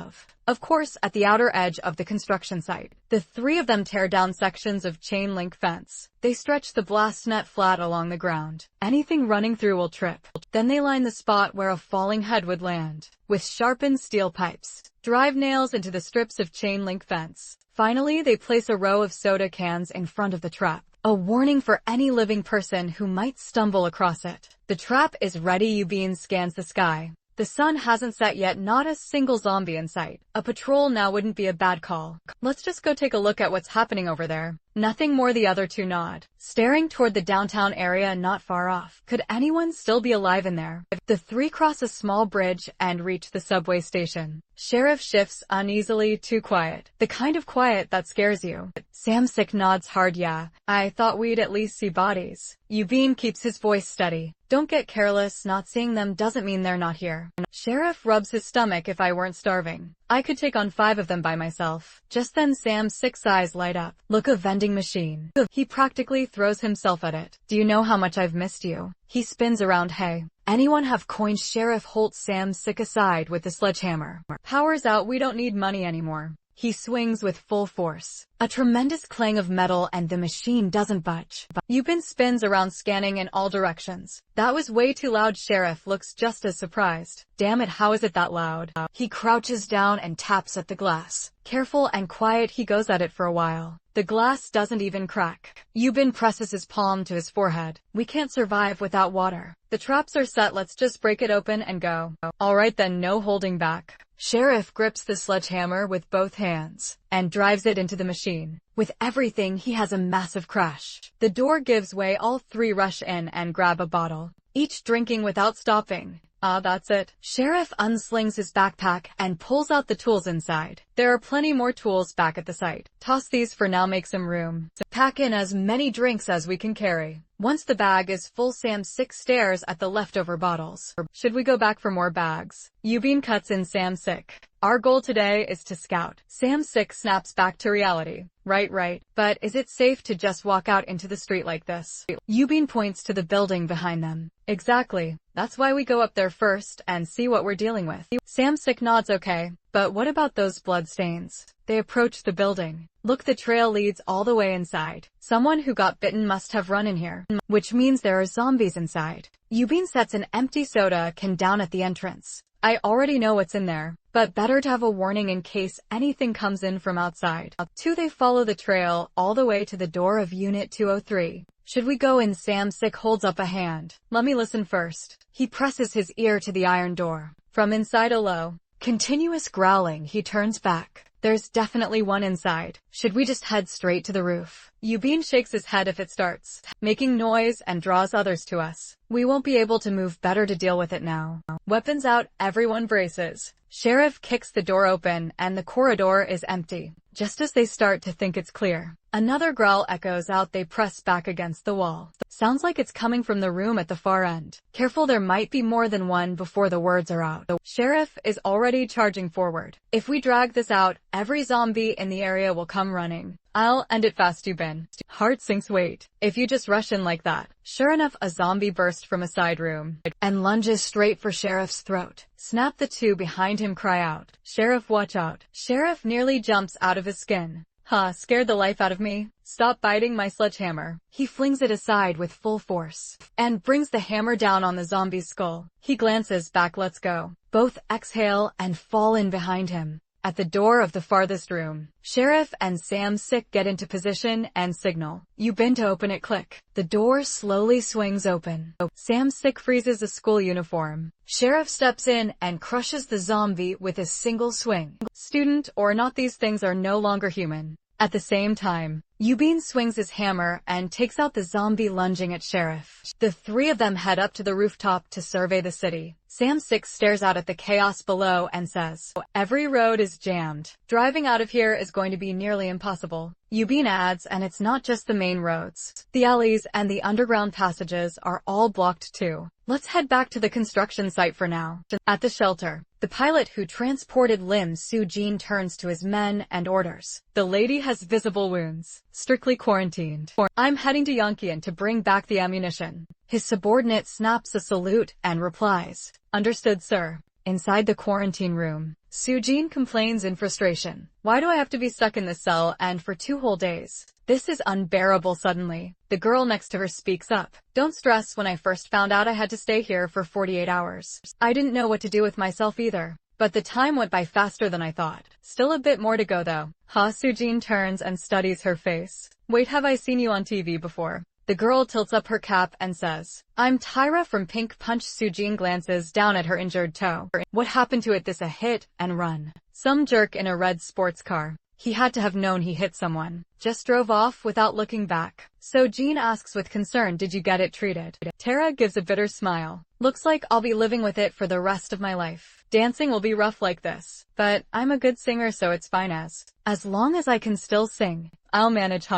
of course, at the outer edge of the construction site. The three of them tear down sections of chain link fence. They stretch the blast net flat along the ground. Anything running through will trip. Then they line the spot where a falling head would land with sharpened steel pipes. Drive nails into the strips of chain link fence. Finally, they place a row of soda cans in front of the trap. A warning for any living person who might stumble across it. The trap is ready. Yubin scans the sky. The sun hasn't set yet. Not a single zombie in sight. A patrol now wouldn't be a bad call. Let's just go take a look at what's happening over there. Nothing more. The other two nod, staring toward the downtown area not far off. Could anyone still be alive in there? The three cross a small bridge and reach the subway station. Sheriff shifts uneasily. Too quiet. The kind of quiet that scares you. Samsic nods hard. Yeah, I thought we'd at least see bodies. Yubin keeps his voice steady. Don't get careless. Not seeing them doesn't mean they're not here. Sheriff rubs his stomach. If I weren't starving, I could take on 5 of them by myself. Just then Sam's 6 eyes light up. Look, a vending machine. He practically throws himself at it. Do you know how much I've missed you? He spins around. Hey, anyone have coins? Sheriff holds Sam's sick aside with the sledgehammer. Power's out. We don't need money anymore. He swings with full force. A tremendous clang of metal and the machine doesn't budge. Yubin spins around, scanning in all directions. That was way too loud. Sheriff looks just as surprised. Damn it, how is it that loud? He crouches down and taps at the glass. Careful and quiet, he goes at it for a while. The glass doesn't even crack. Yubin presses his palm to his forehead. We can't survive without water. The traps are set. Let's just break it open and go. All right then, no holding back. Sheriff grips the sledgehammer with both hands and drives it into the machine. With everything, he has a massive crash. The door gives way. All three rush in and grab a bottle, each drinking without stopping. That's it. Sheriff unslings his backpack and pulls out the tools inside. There are plenty more tools back at the site. Toss these for now, make some room. Pack in as many drinks as we can carry. Once the bag is full, Sam 6 stares at the leftover bottles. Should we go back for more bags? Yubin cuts in Sam Sick. Our goal today is to scout. Sam Sick snaps back to reality. Right. But is it safe to just walk out into the street like this? Yubin points to the building behind them. Exactly. That's why we go up there first and see what we're dealing with. Sam Sick nods okay. But what about those blood stains? They approach the building. Look, the trail leads all the way inside. Someone who got bitten must have run in here, which means there are zombies inside. Yubin sets an empty soda can down at the entrance. I already know what's in there, but better to have a warning in case anything comes in from outside. 2. They follow the trail all the way to the door of Unit 203. Should we go in? Sam Sick holds up a hand. Let me listen first. He presses his ear to the iron door. From inside a low, continuous growling, he turns back. There's definitely one inside. Should we just head straight to the roof? Yubin shakes his head. If it starts making noise and draws others to us, we won't be able to move. Better to deal with it now. Weapons out, everyone braces. Sheriff kicks the door open and the corridor is empty. Just as they start to think it's clear, another growl echoes out. They press back against the wall. Sounds like it's coming from the room at the far end. Careful, there might be more than one. Before the words are out, the sheriff is already charging forward. If we drag this out, every zombie in the area will come running. I'll end it fast, Yubin. Heart sinks. Wait. If you just rush in like that. Sure enough, a zombie bursts from a side room and lunges straight for Sheriff's throat. Snap! The 2 behind him cry out. Sheriff, watch out. Sheriff nearly jumps out of his skin. Scared the life out of me. Stop biting my sledgehammer. He flings it aside with full force and brings the hammer down on the zombie's skull. He glances back. Let's go. Both exhale and fall in behind him. At the door of the farthest room, Sheriff and Sam Sick get into position and signal. Yubin to open it. Click. The door slowly swings open. Sam Sick freezes a school uniform. Sheriff steps in and crushes the zombie with a single swing. Student or not, these things are no longer human. At the same time, Yubin swings his hammer and takes out the zombie lunging at Sheriff. The 3 of them head up to the rooftop to survey the city. Sam Sick stares out at the chaos below and says, every road is jammed. Driving out of here is going to be nearly impossible. Yubin adds, and it's not just the main roads. The alleys and the underground passages are all blocked too. Let's head back to the construction site for now. At the shelter, the pilot who transported Lim Soo-jin turns to his men and orders. The lady has visible wounds. Strictly quarantined. I'm heading to Yonkian to bring back the ammunition. His subordinate snaps a salute and replies, understood, sir. Inside the quarantine room, Soo-jin complains in frustration. Why do I have to be stuck in this cell and for 2 whole days? This is unbearable. Suddenly, the girl next to her speaks up. Don't stress. When I first found out I had to stay here for 48 hours, I didn't know what to do with myself either. But the time went by faster than I thought. Still a bit more to go though. Soo-jin turns and studies her face. Wait, have I seen you on TV before? The girl tilts up her cap and says, I'm Tyra from Pink Punch. Soo-jin glances down at her injured toe. What happened to it? This a hit and run. Some jerk in a red sports car. He had to have known he hit someone. Just drove off without looking back. Soo-jin asks with concern, did you get it treated? Tara gives a bitter smile. Looks like I'll be living with it for the rest of my life. Dancing will be rough like this. But I'm a good singer, so it's fine as long as I can still sing. I'll manage,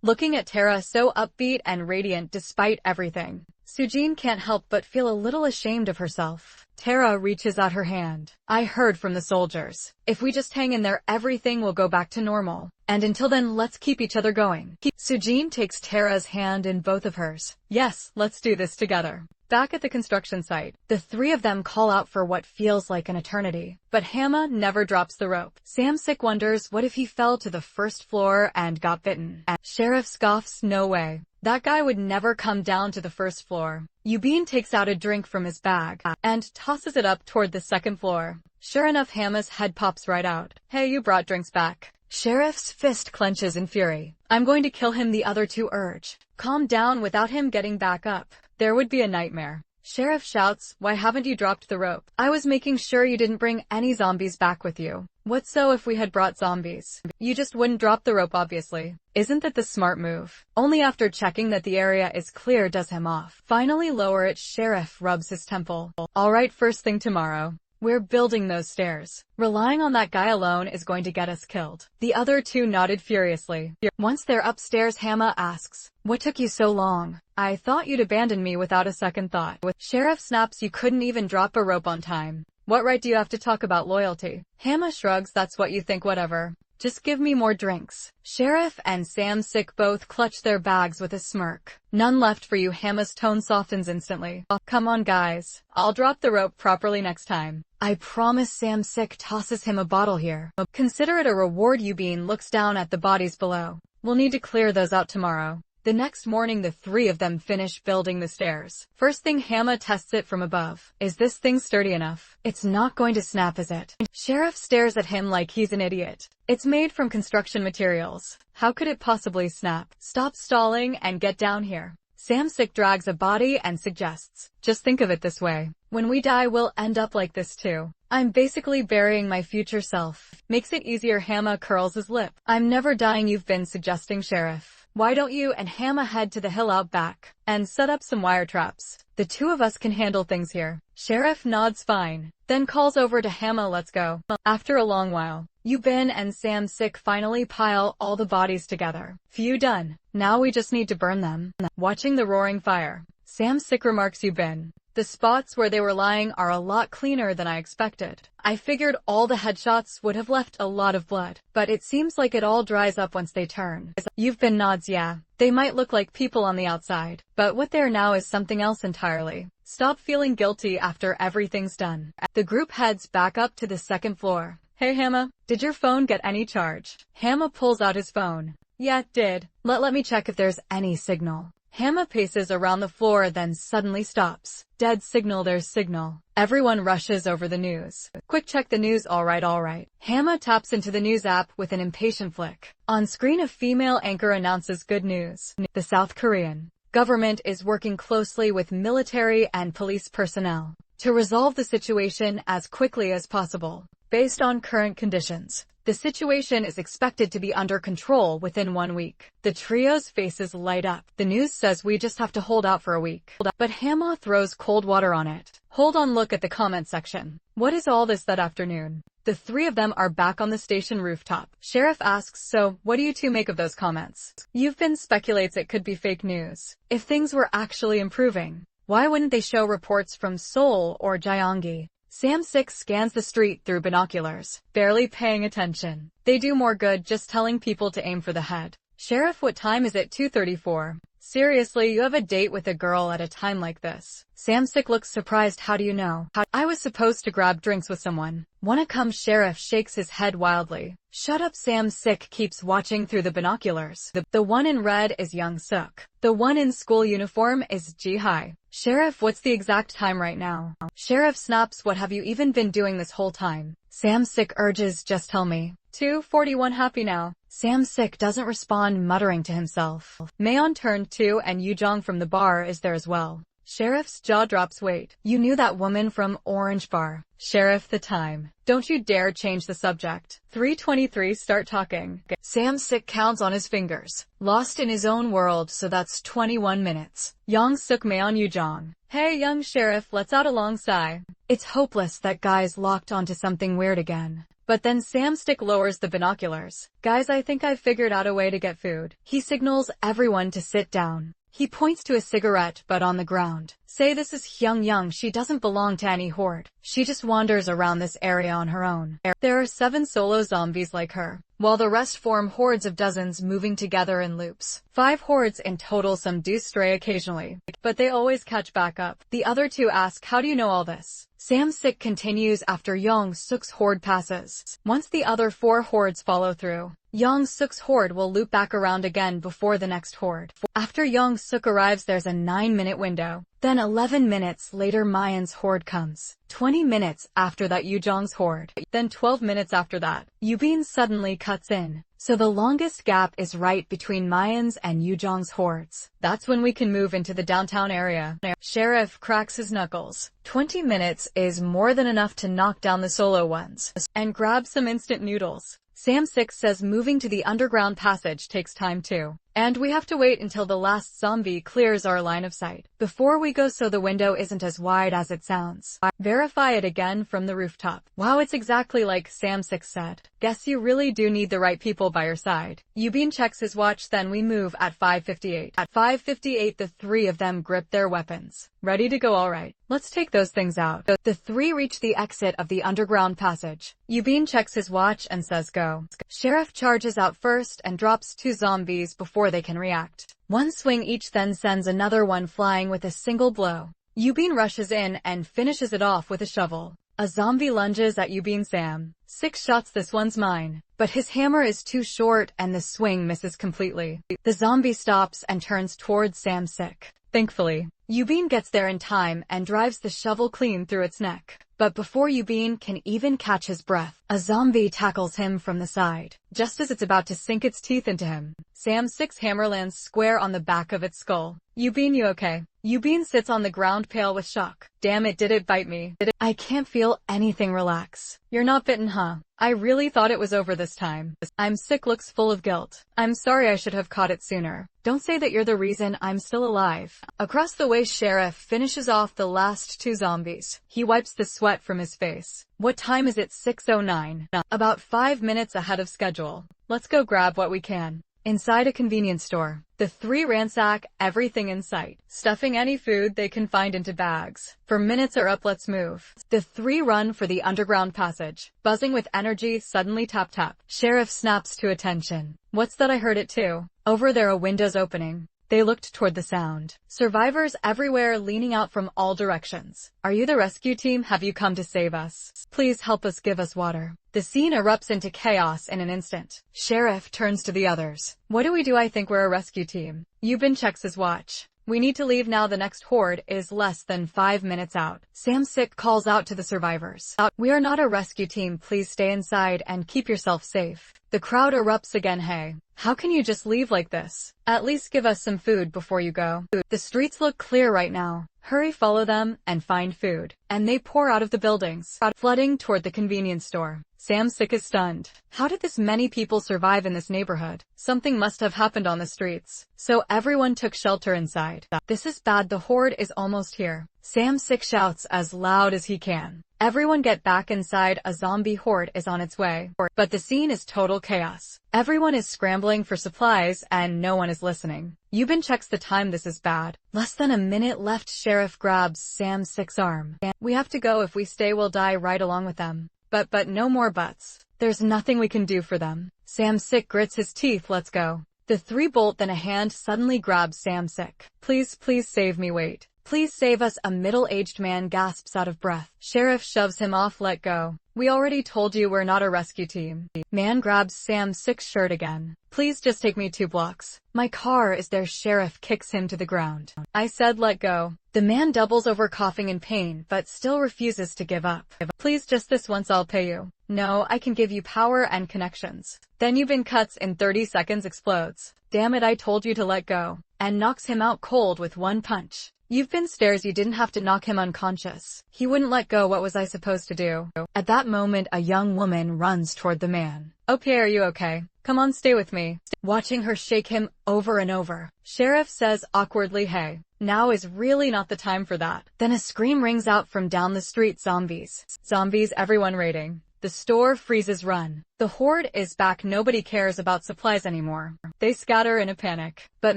Looking at Tara so upbeat and radiant despite everything, Soo-jin can't help but feel a little ashamed of herself. Tara reaches out her hand. I heard from the soldiers. If we just hang in there, everything will go back to normal. And until then, let's keep each other going. Soo-jin takes Tara's hand in both of hers. Yes, let's do this together. Back at the construction site, the 3 of them call out for what feels like an eternity. But Hama never drops the rope. Sam Sick wonders what if he fell to the first floor and got bitten. Sheriff scoffs, no way. That guy would never come down to the first floor. Yubin takes out a drink from his bag and tosses it up toward the 2nd floor. Sure enough, Hama's head pops right out. Hey, you brought drinks back. Sheriff's fist clenches in fury. I'm going to kill him, the other 2 urge. Calm down. Without him getting back up, there would be a nightmare. Sheriff shouts, why haven't you dropped the rope? I was making sure you didn't bring any zombies back with you. What so if we had brought zombies? You just wouldn't drop the rope, obviously. Isn't that the smart move? Only after checking that the area is clear does him off. Finally lower it. Sheriff rubs his temple. Alright, first thing tomorrow. We're building those stairs. Relying on that guy alone is going to get us killed. The other 2 nodded furiously. Once they're upstairs, Hama asks, what took you so long? I thought you'd abandon me without a second thought. Sheriff snaps, you couldn't even drop a rope on time. What right do you have to talk about loyalty? Hama shrugs. That's what you think, whatever. Just give me more drinks. Sheriff and Sam Sick both clutch their bags with a smirk. None left for you. Hama's tone softens instantly. Oh, come on guys. I'll drop the rope properly next time. I promise. Sam Sick tosses him a bottle here. Consider it a reward. Eugene looks down at the bodies below. We'll need to clear those out tomorrow. The next morning the three of them finish building the stairs. First thing, Hama tests it from above. Is this thing sturdy enough? It's not going to snap, is it? Sheriff stares at him like he's an idiot. It's made from construction materials. How could it possibly snap? Stop stalling and get down here. Sam Sick drags a body and suggests, just think of it this way. When we die, we'll end up like this too. I'm basically burying my future self. Makes it easier. Hama curls his lip. I'm never dying, you've been suggesting, Sheriff. Why don't you and Hama head to the hill out back and set up some wire traps? The two of us can handle things here. Sheriff nods fine, then calls over to Hama, let's go. After a long while, Eubin and Sam Sick finally pile all the bodies together. Phew, done. Now we just need to burn them. Watching the roaring fire, Sam Sick remarks, Eubin, the spots where they were lying are a lot cleaner than I expected. I figured all the headshots would have left a lot of blood, but it seems like it all dries up once they turn. Eubin nods. Yeah, they might look like people on the outside, but what they're now is something else entirely. Stop feeling guilty after everything's done. The group heads back up to the second floor. Hey Hama, did your phone get any charge? Hama pulls out his phone. Yeah, it did. Let me check if there's any signal. Hama paces around the floor, then suddenly stops. Dead signal. There's signal. Everyone rushes over the news. Quick, check the news. All right. Hama taps into the news app with an impatient flick. On screen, a female anchor announces good news. The South Korean government is working closely with military and police personnel to resolve the situation as quickly as possible. Based on current conditions, the situation is expected to be under control within 1 week. The trio's faces light up. The news says we just have to hold out for a week. But Hama throws cold water on it. Hold on, look at the comment section. What is all this? That afternoon, the three of them are back on the station rooftop. Sheriff asks, so, what do you two make of those comments? Eubin speculates it could be fake news. If things were actually improving, why wouldn't they show reports from Seoul or Gyeonggi? Sam Sick scans the street through binoculars, barely paying attention. They do more good just telling people to aim for the head. Sheriff, what time is it? 2:34. Seriously, you have a date with a girl at a time like this? Sam Sick looks surprised. How do you know? I was supposed to grab drinks with someone. Wanna come? Sheriff shakes his head wildly. Shut up. Sam Sick keeps watching through the binoculars. The one in red is Young Suk. The one in school uniform is Ji-hai. Sheriff, what's the exact time right now? Sheriff snaps, what have you even been doing this whole time? Sam Sick urges, just tell me. 2:41. Happy now? Sam Sick doesn't respond, muttering to himself. Mayon turned 2 and Yujong from the bar is there as well. Sheriff's jaw drops. Wait, you knew that woman from Orange Bar? Sheriff, the time. Don't you dare change the subject. 3:23. Start talking. Sam Sick counts on his fingers, lost in his own world, so that's 21 minutes. Young Suk, Mayon, Yujong. Hey young Sheriff, let's out alongside. It's hopeless that guy's locked onto something weird again. But then Sam Sick lowers the binoculars. Guys, I think I've figured out a way to get food. He signals everyone to sit down. He points to a cigarette butt on the ground. Say, this is Hyung Young. She doesn't belong to any horde. She just wanders around this area on her own. There are 7 solo zombies like her, while the rest form hordes of dozens moving together in loops. 5 hordes in total. Some do stray occasionally, but they always catch back up. The other 2 ask, how do you know all this? Sam Sick continues after Young Suk's horde passes. Once the other 4 hordes follow through, Young Suk's horde will loop back around again before the next horde. After Young Suk arrives, there's a 9-minute window. Then 11 minutes later, Mayan's horde comes. 20 minutes after that, Yujong's horde. Then 12 minutes after that, Eubin suddenly cuts in. So the longest gap is right between Mayan's and Yujong's hordes. That's when we can move into the downtown area. Sheriff cracks his knuckles. 20 minutes is more than enough to knock down the solo ones and grab some instant noodles. Sam Sick says moving to the underground passage takes time too. And we have to wait until the last zombie clears our line of sight before we go, so the window isn't as wide as it sounds. Verify it again from the rooftop. Wow, it's exactly like Sam Sick said. Guess you really do need the right people by your side. Eubin checks his watch, then we move at 5:58. At 5:58, the 3 of them grip their weapons. Ready to go, alright. Let's take those things out. The three reach the exit of the underground passage. Yubin checks his watch and says go. Sheriff charges out first and drops 2 zombies before they can react. One swing each, then sends another one flying with a single blow. Yubin rushes in and finishes it off with a shovel. A zombie lunges at Yubin. Sam 6 shots, this one's mine. But his hammer is too short and the swing misses completely. The zombie stops and turns towards Sam 6. Thankfully, Yubin gets there in time and drives the shovel clean through its neck. But before Yubin can even catch his breath, a zombie tackles him from the side. Just as it's about to sink its teeth into him, Sam 6 hammer lands square on the back of its skull. Yubin, you okay? Yubin sits on the ground pale with shock. Damn it, did it bite me? I can't feel anything. Relax. You're not bitten, huh? I really thought it was over this time. I'm sick, looks full of guilt. I'm sorry, I should have caught it sooner. Don't say that you're the reason I'm still alive. Across the way, Sheriff finishes off the last 2 zombies. He wipes the sweat from his face. What time is it? 6:09. About 5 minutes ahead of schedule. Let's go grab what we can. Inside a convenience store, the 3 ransack everything in sight, stuffing any food they can find into bags. For minutes are up, let's move. The 3 run for the underground passage, buzzing with energy. Suddenly tap tap. Sheriff snaps to attention. What's that? I heard it too. Over there, a window's opening. They looked toward the sound. Survivors everywhere leaning out from all directions. Are you the rescue team? Have you come to save us? Please help us, give us water. The scene erupts into chaos in an instant. Sheriff turns to the others. What do we do? I think we're a rescue team. Yubin checks his watch. We need to leave now. The next horde is less than 5 minutes out. Sam 6 calls out to the survivors. We are not a rescue team. Please stay inside and keep yourself safe. The crowd erupts again. Hey, how can you just leave like this? At least give us some food before you go. The streets look clear right now. Hurry, follow them, and find food. And they pour out of the buildings, flooding toward the convenience store. Sam 6 is stunned. How did this many people survive in this neighborhood? Something must have happened on the streets. So everyone took shelter inside. This is bad. The horde is almost here. Sam 6 shouts as loud as he can. Everyone get back inside. A zombie horde is on its way. But the scene is total chaos. Everyone is scrambling for supplies and no one is listening. Yubin checks the time. This is bad. Less than a minute left. Sheriff grabs Sam 6's arm. We have to go. If we stay, we'll die right along with them. But no more buts. There's nothing we can do for them. Sam 6 grits his teeth. Let's go. The 3 bolt. Then a hand suddenly grabs Sam 6. Please save me. Wait. Please save us. A middle-aged man gasps out of breath. Sheriff shoves him off. Let go. We already told you we're not a rescue team. Man grabs Sam 6's shirt again. Please just take me 2 blocks. My car is there. Sheriff kicks him to the ground. I said let go. The man doubles over, coughing in pain, but still refuses to give up. Please, just this once, I'll pay you. No, I can give you power and connections. Then Yubin cuts in 30 seconds, explodes. Damn it, I told you to let go. And knocks him out cold with 1 punch. Yubin stares. You didn't have to knock him unconscious. He wouldn't let go. What was I supposed to do? At that moment, a young woman runs toward the man. Okay, are you okay? Come on, stay with me. Watching her shake him over and over, Sheriff says awkwardly, hey, now is really not the time for that. Then a scream rings out from down the street. Zombies. Zombies, everyone raiding. The store freezes. Run. The horde is back. Nobody cares about supplies anymore. They scatter in a panic. But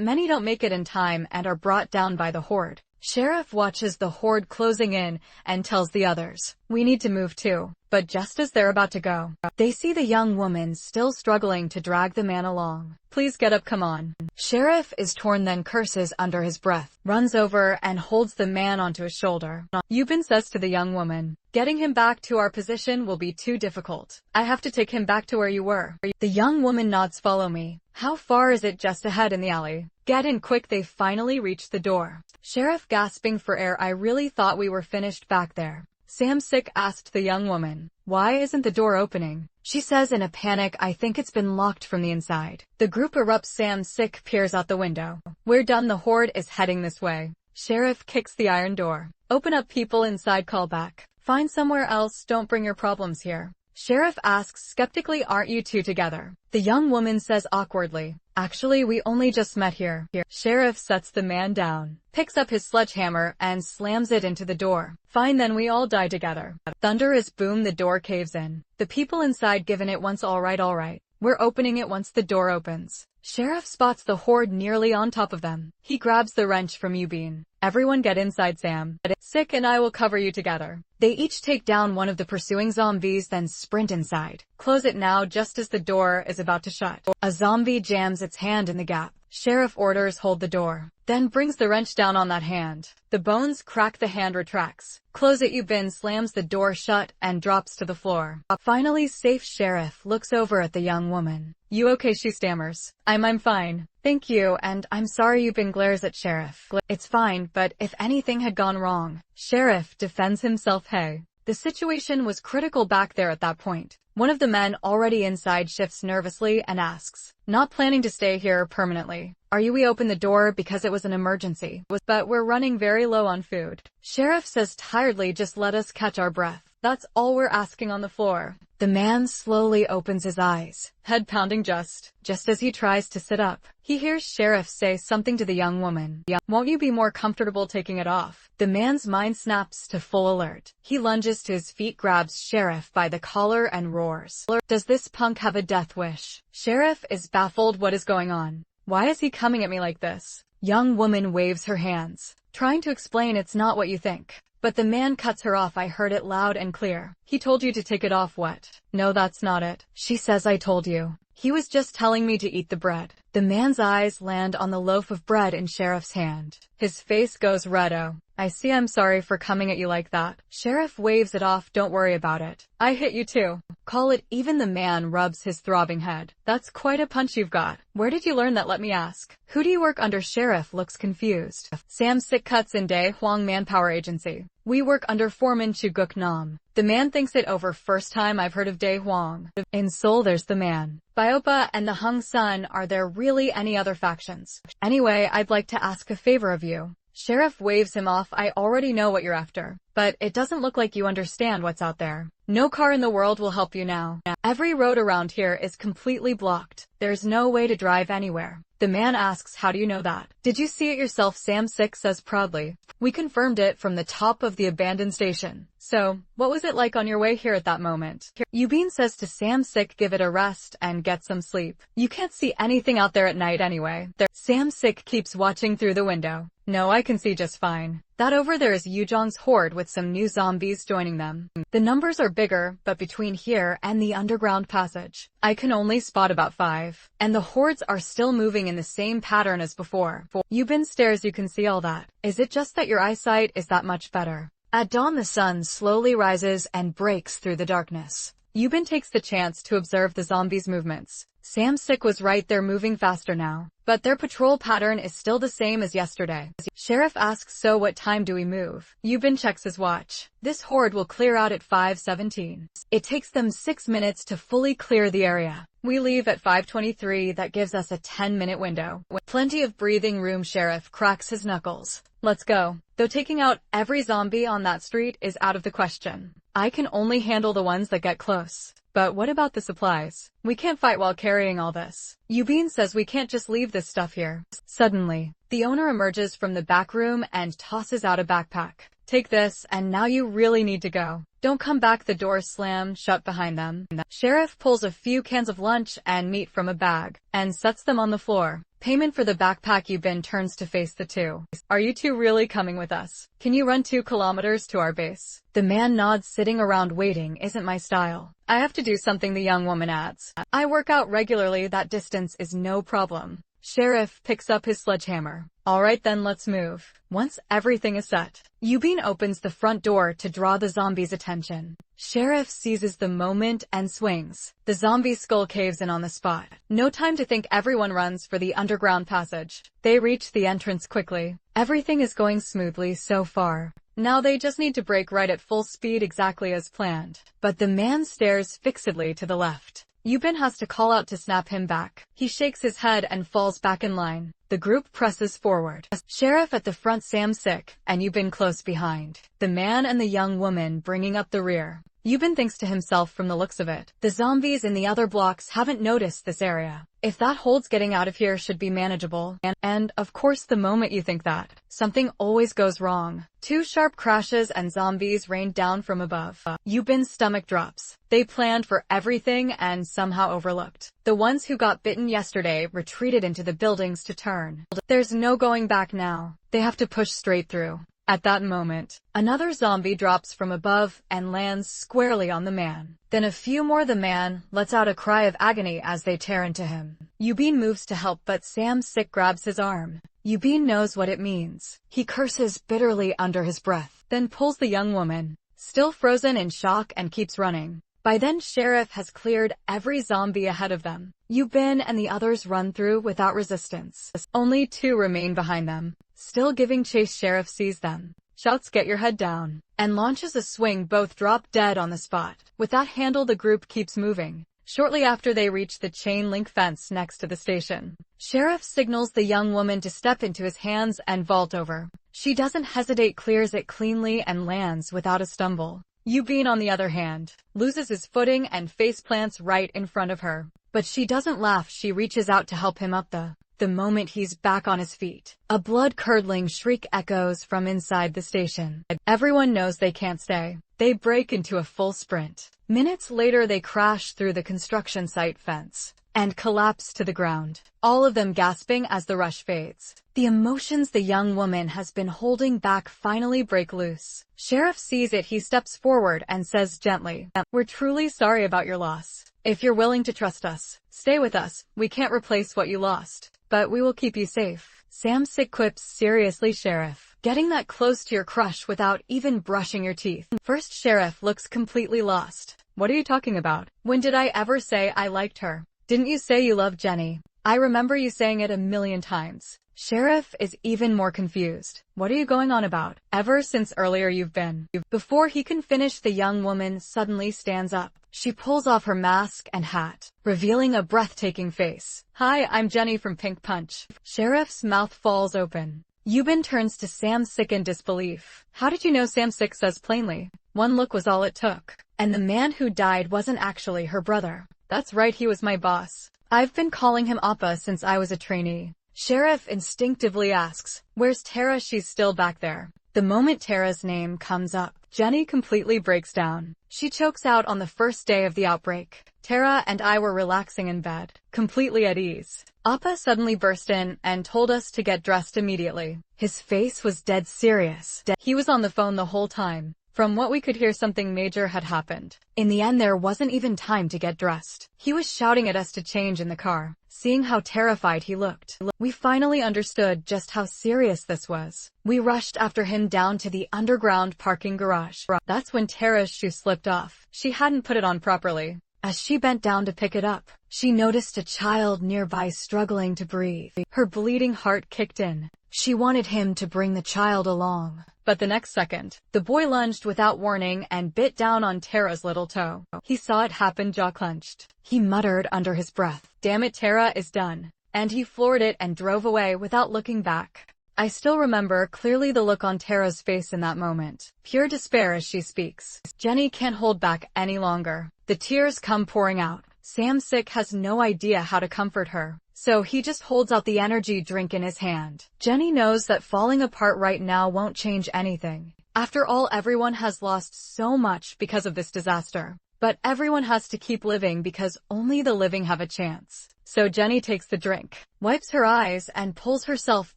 many don't make it in time and are brought down by the horde. Sheriff watches the horde closing in and tells the others, we need to move too. But just as they're about to go, they see the young woman still struggling to drag the man along. Please get up, come on. Sheriff is torn, then curses under his breath, runs over and holds the man onto his shoulder. Yubin says to the young woman, getting him back to our position will be too difficult. I have to take him back to where you were. The young woman nods. Follow me. How far is it? Just ahead in the alley. Get in quick. They finally reach the door. Sheriff gasping for air. I really thought we were finished back there. Sam 6 asked the young woman, why isn't the door opening? She says in a panic, I think it's been locked from the inside. The group erupts. Sam 6 peers out the window. We're done. The horde is heading this way. Sheriff kicks the iron door. Open up, people inside. Call back. Find somewhere else. Don't bring your problems here. Sheriff asks skeptically, aren't you two together? The young woman says awkwardly, actually, we only just met here. Sheriff sets the man down, picks up his sledgehammer and slams it into the door. Fine, then we all die together. Thunder is boom. The door caves in. The people inside given it once. All right. We're opening it once the door opens. Sheriff spots the horde nearly on top of them. He grabs the wrench from Yubin. Everyone get inside, Sam Sick and I will cover you together. They each take down one of the pursuing zombies, then sprint inside. Close it now just as the door is about to shut. A zombie jams its hand in the gap. Sheriff orders hold the door, then brings the wrench down on that hand. The bones crack, the hand retracts. Close it, Yubin slams the door shut and drops to the floor. Finally safe, Sheriff looks over at the young woman. You okay? She stammers. I'm fine. Thank you, and I'm sorry. Yubin glares at Sheriff. It's fine, but if anything had gone wrong. Sheriff defends himself. Hey. The situation was critical back there at that point. One of the men already inside shifts nervously and asks, not planning to stay here permanently. We opened the door because it was an emergency, but we're running very low on food. Sheriff says tiredly, just let us catch our breath. That's all we're asking on the floor. The man slowly opens his eyes, head pounding just as he tries to sit up. He hears Sheriff say something to the young woman. Won't you be more comfortable taking it off? The man's mind snaps to full alert. He lunges to his feet, grabs Sheriff by the collar and roars. Does this punk have a death wish? Sheriff is baffled. What is going on? Why is he coming at me like this? Young woman waves her hands, trying to explain it's not what you think. But the man cuts her off. I heard it loud and clear. He told you to take it off. What? No, that's not it. She says I told you. He was just telling me to eat the bread. The man's eyes land on the loaf of bread in Sheriff's hand. His face goes red. Oh, I see. I'm sorry for coming at you like that. Sheriff waves it off. Don't worry about it. I hit you too. Call it even. The man rubs his throbbing head. That's quite a punch you've got. Where did you learn that? Let me ask. Who do you work under? Sheriff looks confused. Sam Sick cuts in. Dae Hwang Manpower Agency. We work under Foreman Chu Guk Nam. The man thinks it over. First time I've heard of Dae Hwang. In Seoul there's the man, Biopa, and the Hung Sun. Are there really any other factions? Anyway, I'd like to ask a favor of you. Sheriff waves him off. I already know what you're after, but it doesn't look like you understand what's out there. No car in the world will help you now. Every road around here is completely blocked. There's no way to drive anywhere. The man asks, how do you know that? Did you see it yourself? Sam Sick says proudly. We confirmed it from the top of the abandoned station. So, what was it like on your way here at that moment? Yubin says to Sam Sick, give it a rest and get some sleep. You can't see anything out there at night anyway. Sam Sick keeps watching through the window. No, I can see just fine. That over there is Yujong's horde with some new zombies joining them. The numbers are bigger, but between here and the underground passage, I can only spot about 5. And the hordes are still moving in the same pattern as before. Yubin stares. You can see all that. Is it just that your eyesight is that much better? At dawn the sun slowly rises and breaks through the darkness. Yubin takes the chance to observe the zombies' movements. Sam Sick was right, they're moving faster now. But their patrol pattern is still the same as yesterday. Sheriff asks, so what time do we move? Yubin checks his watch. This horde will clear out at 5:17. It takes them 6 minutes to fully clear the area. We leave at 5:23, that gives us a 10-minute window. Plenty of breathing room. Sheriff cracks his knuckles. Let's go. Though taking out every zombie on that street is out of the question. I can only handle the ones that get close. But what about the supplies? We can't fight while carrying all this. Yubin says we can't just leave this stuff here. Suddenly, the owner emerges from the back room and tosses out a backpack. Take this, and now you really need to go. Don't come back. The doors slam shut behind them. Sheriff pulls a few cans of lunch and meat from a bag and sets them on the floor. Payment for the backpack. Yubin turns to face the two. Are you two really coming with us? Can you run 2 kilometers to our base? The man nods. Sitting around waiting isn't my style. I have to do something, the young woman adds. I work out regularly. That distance is no problem. Sheriff picks up his sledgehammer. Alright then, let's move. Once everything is set, Yubin opens the front door to draw the zombies' attention. Sheriff seizes the moment and swings. The zombie skull caves in on the spot. No time to think, everyone runs for the underground passage. They reach the entrance quickly. Everything is going smoothly so far. Now they just need to brake right at full speed, exactly as planned. But the man stares fixedly to the left. Yubin has to call out to snap him back. He shakes his head and falls back in line. The group presses forward. Sheriff at the front, Sam Sick, and Yubin close behind. The man and the young woman bringing up the rear. Yubin thinks to himself from the looks of it. The zombies in the other blocks haven't noticed this area. If that holds, getting out of here should be manageable. And of course, the moment you think that, something always goes wrong. Two sharp crashes and zombies rained down from above. Yubin's stomach drops. They planned for everything and somehow overlooked. The ones who got bitten yesterday retreated into the buildings to turn. There's no going back now. They have to push straight through. At that moment, another zombie drops from above and lands squarely on the man. Then a few more. The man lets out a cry of agony as they tear into him. Yubin moves to help, but Sam-sik grabs his arm. Yubin knows what it means. He curses bitterly under his breath, then pulls the young woman, still frozen in shock, and keeps running. By then, Sheriff has cleared every zombie ahead of them. Yubin and the others run through without resistance. Only two remain behind them, still giving chase. Sheriff sees them, shouts, "Get your head down," and launches a swing. Both drop dead on the spot. With that handle, the group keeps moving. Shortly after, they reach the chain-link fence next to the station. Sheriff signals the young woman to step into his hands and vault over. She doesn't hesitate, clears it cleanly, and lands without a stumble. Yubin, on the other hand, loses his footing and face plants right in front of her. But she doesn't laugh. She reaches out to help him up. The moment he's back on his feet, a blood-curdling shriek echoes from inside the station. Everyone knows they can't stay. They break into a full sprint. Minutes later, they crash through the construction site fence and collapse to the ground, all of them gasping as the rush fades. The emotions the young woman has been holding back finally break loose. Sheriff sees it. He steps forward and says gently, "We're truly sorry about your loss. If you're willing to trust us, stay with us. We can't replace what you lost, but we will keep you safe." Sam-sik quips seriously, "Sheriff, getting that close to your crush without even brushing your teeth." First, Sheriff looks completely lost. "What are you talking about? When did I ever say I liked her? Didn't you say you loved Jenny? I remember you saying it 1,000,000 times. Sheriff is even more confused. "What are you going on about? Ever since earlier you've been..." Before he can finish, the young woman suddenly stands up. She pulls off her mask and hat, revealing a breathtaking face. "Hi, I'm Jenny from Pink Punch." Sheriff's mouth falls open. Yubin turns to Sam-sik in disbelief. "How did you know?" Sam-sik says plainly. "One look was all it took. And the man who died wasn't actually her brother." "That's right, he was my boss. I've been calling him Appa since I was a trainee." Sheriff instinctively asks, "Where's Tara?" "She's still back there." The moment Tara's name comes up, Jenny completely breaks down. She chokes out, "On the first day of the outbreak, Tara and I were relaxing in bed, completely at ease. Appa suddenly burst in and told us to get dressed immediately. His face was dead serious. He was on the phone the whole time. From what we could hear, something major had happened. In the end, there wasn't even time to get dressed. He was shouting at us to change in the car." Seeing how terrified he looked, we finally understood just how serious this was. We rushed after him down to the underground parking garage. That's when Tara's shoe slipped off. She hadn't put it on properly. As she bent down to pick it up, she noticed a child nearby struggling to breathe. Her bleeding heart kicked in. She wanted him to bring the child along. But the next second, the boy lunged without warning and bit down on Tara's little toe. He saw it happen, jaw clenched. He muttered under his breath, "Damn it, Tara is done." And he floored it and drove away without looking back. I still remember clearly the look on Tara's face in that moment. Pure despair as she speaks. Jenny can't hold back any longer. The tears come pouring out. Sam-sik has no idea how to comfort her, so he just holds out the energy drink in his hand. Jenny knows that falling apart right now won't change anything. After all, everyone has lost so much because of this disaster. But everyone has to keep living because only the living have a chance. So Jenny takes the drink, wipes her eyes, and pulls herself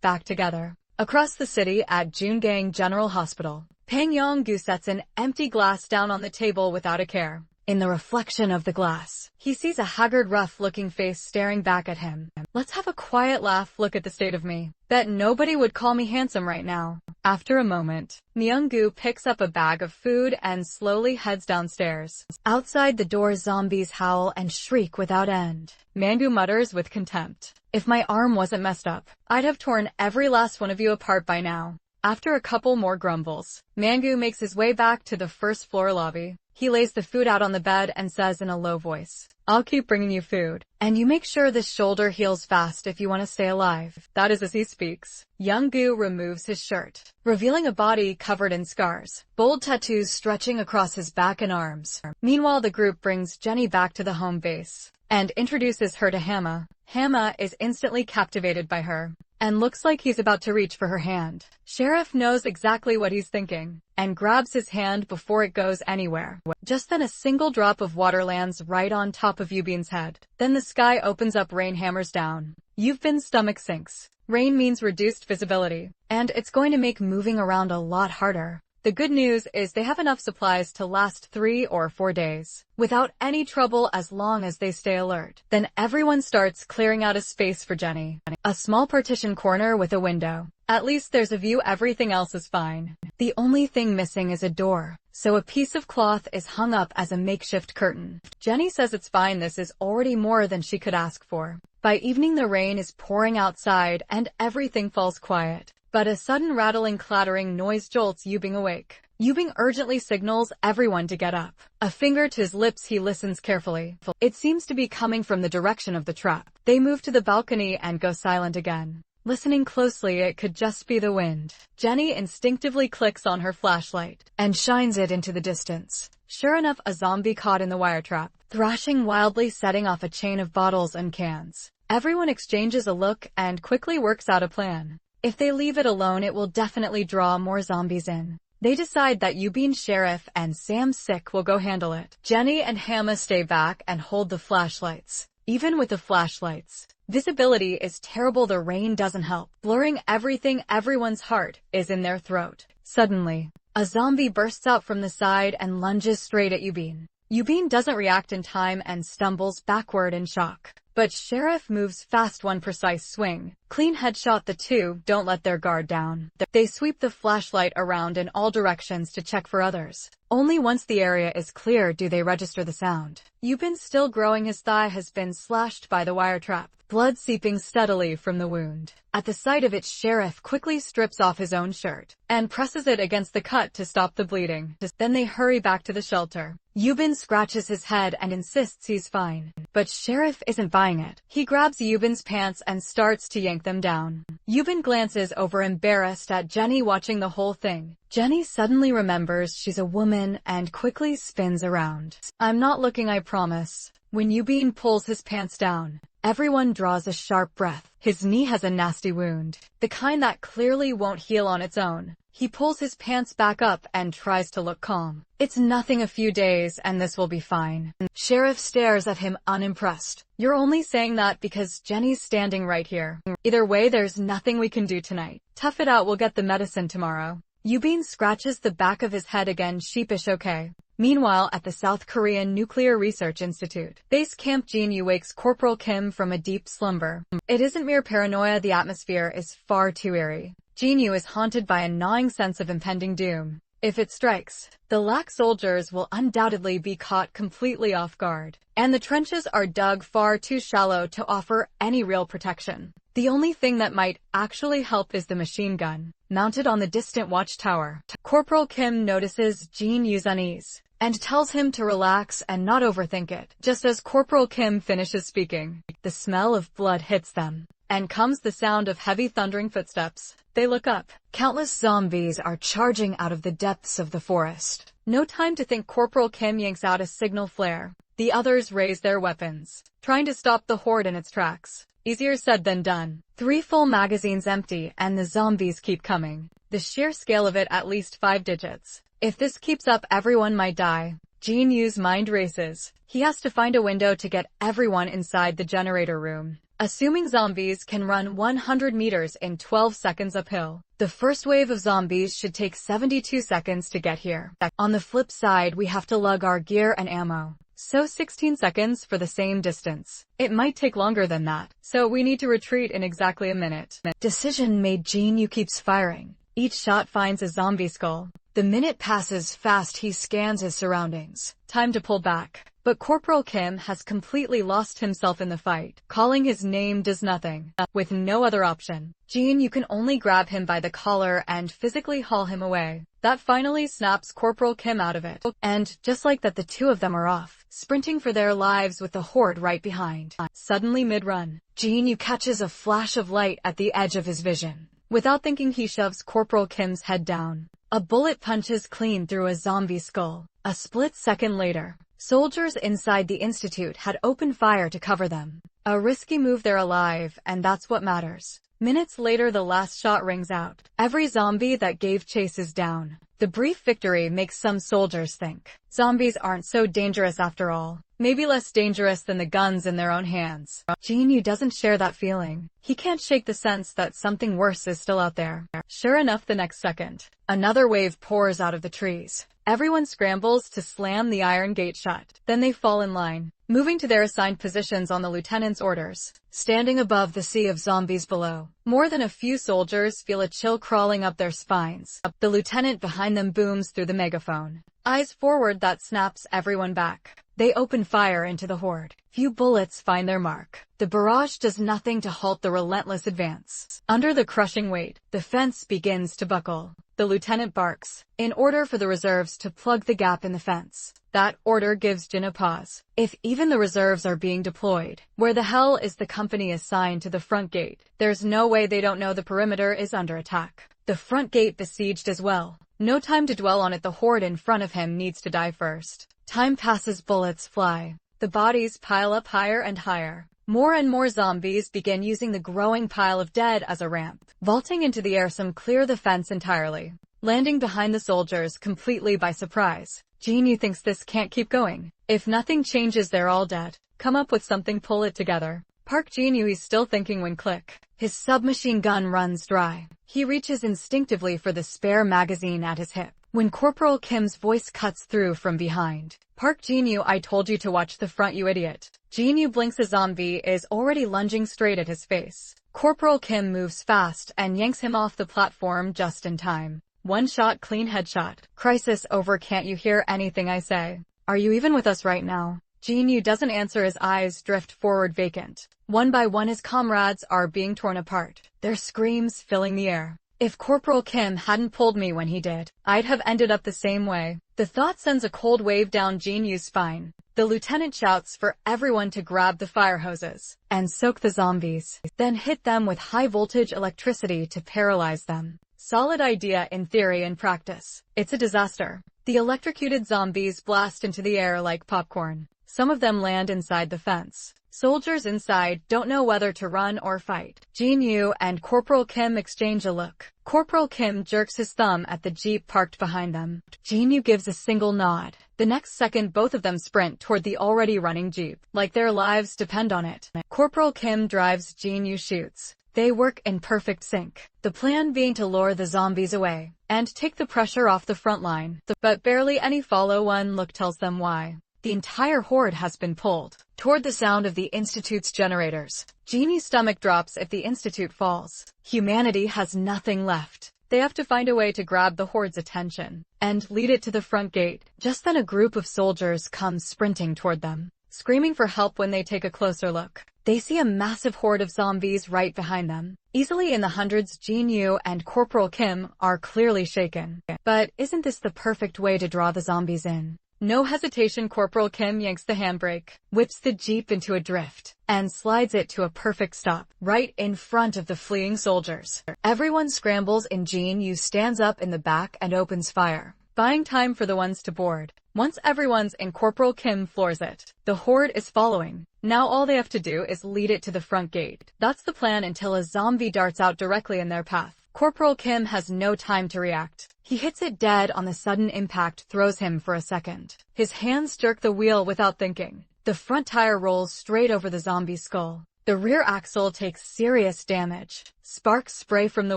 back together. Across the city at Jungang General Hospital, Pang Yong-gu sets an empty glass down on the table without a care. In the reflection of the glass, he sees a haggard, rough-looking face staring back at him. "Let's have a quiet laugh. Look at the state of me. Bet nobody would call me handsome right now." After a moment, Myung-gu picks up a bag of food and slowly heads downstairs. Outside the door, zombies howl and shriek without end. Mangu mutters with contempt, "If my arm wasn't messed up, I'd have torn every last one of you apart by now." After a couple more grumbles, Mangu makes his way back to the first floor lobby. He lays the food out on the bed and says in a low voice, "I'll keep bringing you food. And you make sure this shoulder heals fast if you want to stay alive." That is as he speaks. Young-gu removes his shirt, revealing a body covered in scars, bold tattoos stretching across his back and arms. Meanwhile, the group brings Jenny back to the home base and introduces her to Hama. Hama is instantly captivated by her and looks like he's about to reach for her hand. Sheriff knows exactly what he's thinking and grabs his hand before it goes anywhere. Just then a single drop of water lands right on top of Yubin's head. Then the sky opens up, rain hammers down. Yubin's stomach sinks. Rain means reduced visibility, and it's going to make moving around a lot harder. The good news is they have enough supplies to last 3 or 4 days, without any trouble as long as they stay alert. Then everyone starts clearing out a space for Jenny. A small partition corner with a window. At least there's a view, everything else is fine. The only thing missing is a door, so a piece of cloth is hung up as a makeshift curtain. Jenny says it's fine, this is already more than she could ask for. By evening the rain is pouring outside and everything falls quiet. But a sudden rattling, clattering noise jolts Yubin awake. Yubin urgently signals everyone to get up. A finger to his lips, he listens carefully. It seems to be coming from the direction of the trap. They move to the balcony and go silent again. Listening closely, it could just be the wind. Jenny instinctively clicks on her flashlight and shines it into the distance. Sure enough, a zombie caught in the wire trap, thrashing wildly, setting off a chain of bottles and cans. Everyone exchanges a look and quickly works out a plan. If they leave it alone, it will definitely draw more zombies in. They decide that Yubin, Sheriff, and Sam Sick will go handle it. Jenny and Hama stay back and hold the flashlights. Even with the flashlights, visibility is terrible. The rain doesn't help, blurring everything. Everyone's heart is in their throat. Suddenly, a zombie bursts out from the side and lunges straight at Yubin. Yubin doesn't react in time and stumbles backward in shock. But Sheriff moves fast, one precise swing. Clean headshot. The two don't let their guard down. They sweep the flashlight around in all directions to check for others. Only once the area is clear do they register the sound. Yubin, still growing, his thigh has been slashed by the wire trap, blood seeping steadily from the wound. At the sight of it, Sheriff quickly strips off his own shirt and presses it against the cut to stop the bleeding. Then they hurry back to the shelter. Yubin scratches his head and insists he's fine. But Sheriff isn't buying it. He grabs Yubin's pants and starts to yank them down. Yubin glances over embarrassed at Jenny watching the whole thing. Jenny suddenly remembers she's a woman and quickly spins around. "I'm not looking, I promise." When Yubin pulls his pants down, everyone draws a sharp breath. His knee has a nasty wound, the kind that clearly won't heal on its own. He pulls his pants back up and tries to look calm. "It's nothing, a few days and this will be fine." Sheriff stares at him unimpressed. "You're only saying that because Jenny's standing right here. Either way, there's nothing we can do tonight. Tough it out, we'll get the medicine tomorrow." Yubin scratches the back of his head again, sheepish. "Okay." Meanwhile, at the South Korean Nuclear Research Institute base camp, Jin-Yu wakes Corporal Kim from a deep slumber. It isn't mere paranoia, the atmosphere is far too eerie. Jin-Yu is haunted by a gnawing sense of impending doom. If it strikes, the LAC soldiers will undoubtedly be caught completely off guard, and the trenches are dug far too shallow to offer any real protection. The only thing that might actually help is the machine gun, mounted on the distant watchtower. Corporal Kim notices Jin-Yu's unease and tells him to relax and not overthink it. Just as Corporal Kim finishes speaking, the smell of blood hits them, and comes the sound of heavy thundering footsteps. They look up. Countless zombies are charging out of the depths of the forest. No time to think, Corporal Kim yanks out a signal flare. The others raise their weapons, trying to stop the horde in its tracks. Easier said than done. 3 full magazines empty and the zombies keep coming. The sheer scale of it, at least 5 digits. If this keeps up, everyone might die. Jin-Yu's mind races. He has to find a window to get everyone inside the generator room. Assuming zombies can run 100 meters in 12 seconds uphill, the first wave of zombies should take 72 seconds to get here. On the flip side, we have to lug our gear and ammo. So 16 seconds for the same distance. It might take longer than that, so we need to retreat in exactly a minute. Decision made. Jin-Yu keeps firing. Each shot finds a zombie skull. The minute passes fast. He scans his surroundings. Time to pull back. But Corporal Kim has completely lost himself in the fight. Calling his name does nothing. With no other option, you can only grab him by the collar and physically haul him away. That finally snaps Corporal Kim out of it. And just like that, the two of them are off, sprinting for their lives with the horde right behind. Suddenly mid-run, Yu catches a flash of light at the edge of his vision. Without thinking, he shoves Corporal Kim's head down. A bullet punches clean through a zombie skull. A split second later, soldiers inside the Institute had opened fire to cover them. A risky move. They're alive, and that's what matters. Minutes later, the last shot rings out. Every zombie that gave chase is down. The brief victory makes some soldiers think zombies aren't so dangerous after all. Maybe less dangerous than the guns in their own hands. Yu doesn't share that feeling. He can't shake the sense that something worse is still out there. Sure enough, the next second, another wave pours out of the trees. Everyone scrambles to slam the iron gate shut. Then they fall in line, moving to their assigned positions on the lieutenant's orders. Standing above the sea of zombies below, more than a few soldiers feel a chill crawling up their spines. The lieutenant behind them booms through the megaphone. Eyes forward. That snaps everyone back. They open fire into the horde. Few bullets find their mark. The barrage does nothing to halt the relentless advance. Under the crushing weight, the fence begins to buckle. The lieutenant barks, in order for the reserves to plug the gap in the fence. That order gives Jin a pause. If even the reserves are being deployed, where the hell is the company assigned to the front gate? There's no way they don't know the perimeter is under attack. The front gate besieged as well. No time to dwell on it. The horde in front of him needs to die first. Time passes. Bullets fly. The bodies pile up higher and higher. More and more zombies begin using the growing pile of dead as a ramp. Vaulting into the air, some clear the fence entirely, landing behind the soldiers completely by surprise. Yu thinks this can't keep going. If nothing changes, they're all dead. Come up with something, pull it together. Park Jin-yu. He's still thinking when click, his submachine gun runs dry. He reaches instinctively for the spare magazine at his hip, when Corporal Kim's voice cuts through from behind. Park Jin-yu, I told you to watch the front, you idiot. Jin-yu blinks. A zombie is already lunging straight at his face. Corporal Kim moves fast and yanks him off the platform just in time. One shot, clean headshot. Crisis over. Can't you hear anything I say? Are you even with us right now? Jin-yu doesn't answer. His eyes drift forward, vacant. One by one, his comrades are being torn apart, their screams filling the air. If Corporal Kim hadn't pulled me when he did, I'd have ended up the same way. The thought sends a cold wave down Jin-yu's spine. The lieutenant shouts for everyone to grab the fire hoses and soak the zombies, then hit them with high-voltage electricity to paralyze them. Solid idea in theory. and practice, it's a disaster. The electrocuted zombies blast into the air like popcorn. Some of them land inside the fence. Soldiers inside don't know whether to run or fight. Jin-yu and Corporal Kim exchange a look. Corporal Kim jerks his thumb at the jeep parked behind them. Jin-yu gives a single nod. The next second, both of them sprint toward the already running jeep, like their lives depend on it. Corporal Kim drives, Jin-yu shoots. They work in perfect sync, the plan being to lure the zombies away and take the pressure off the front line. But barely any follow. One look tells them why. The entire horde has been pulled toward the sound of the Institute's generators. Jinyu's stomach drops. If the Institute falls, humanity has nothing left. They have to find a way to grab the horde's attention and lead it to the front gate. Just then a group of soldiers comes sprinting toward them, screaming for help. When they take a closer look, they see a massive horde of zombies right behind them, easily in the hundreds. Jin-yu and Corporal Kim are clearly shaken. But isn't this the perfect way to draw the zombies in? No hesitation, Corporal Kim yanks the handbrake, whips the jeep into a drift, and slides it to a perfect stop, right in front of the fleeing soldiers. Everyone scrambles and Jin-yu stands up in the back and opens fire, buying time for the ones to board. Once everyone's in, Corporal Kim floors it. The horde is following. Now all they have to do is lead it to the front gate. That's the plan until a zombie darts out directly in their path. Corporal Kim has no time to react. He hits it dead on. The sudden impact throws him for a second. His hands jerk the wheel without thinking. The front tire rolls straight over the zombie's skull. The rear axle takes serious damage. Sparks spray from the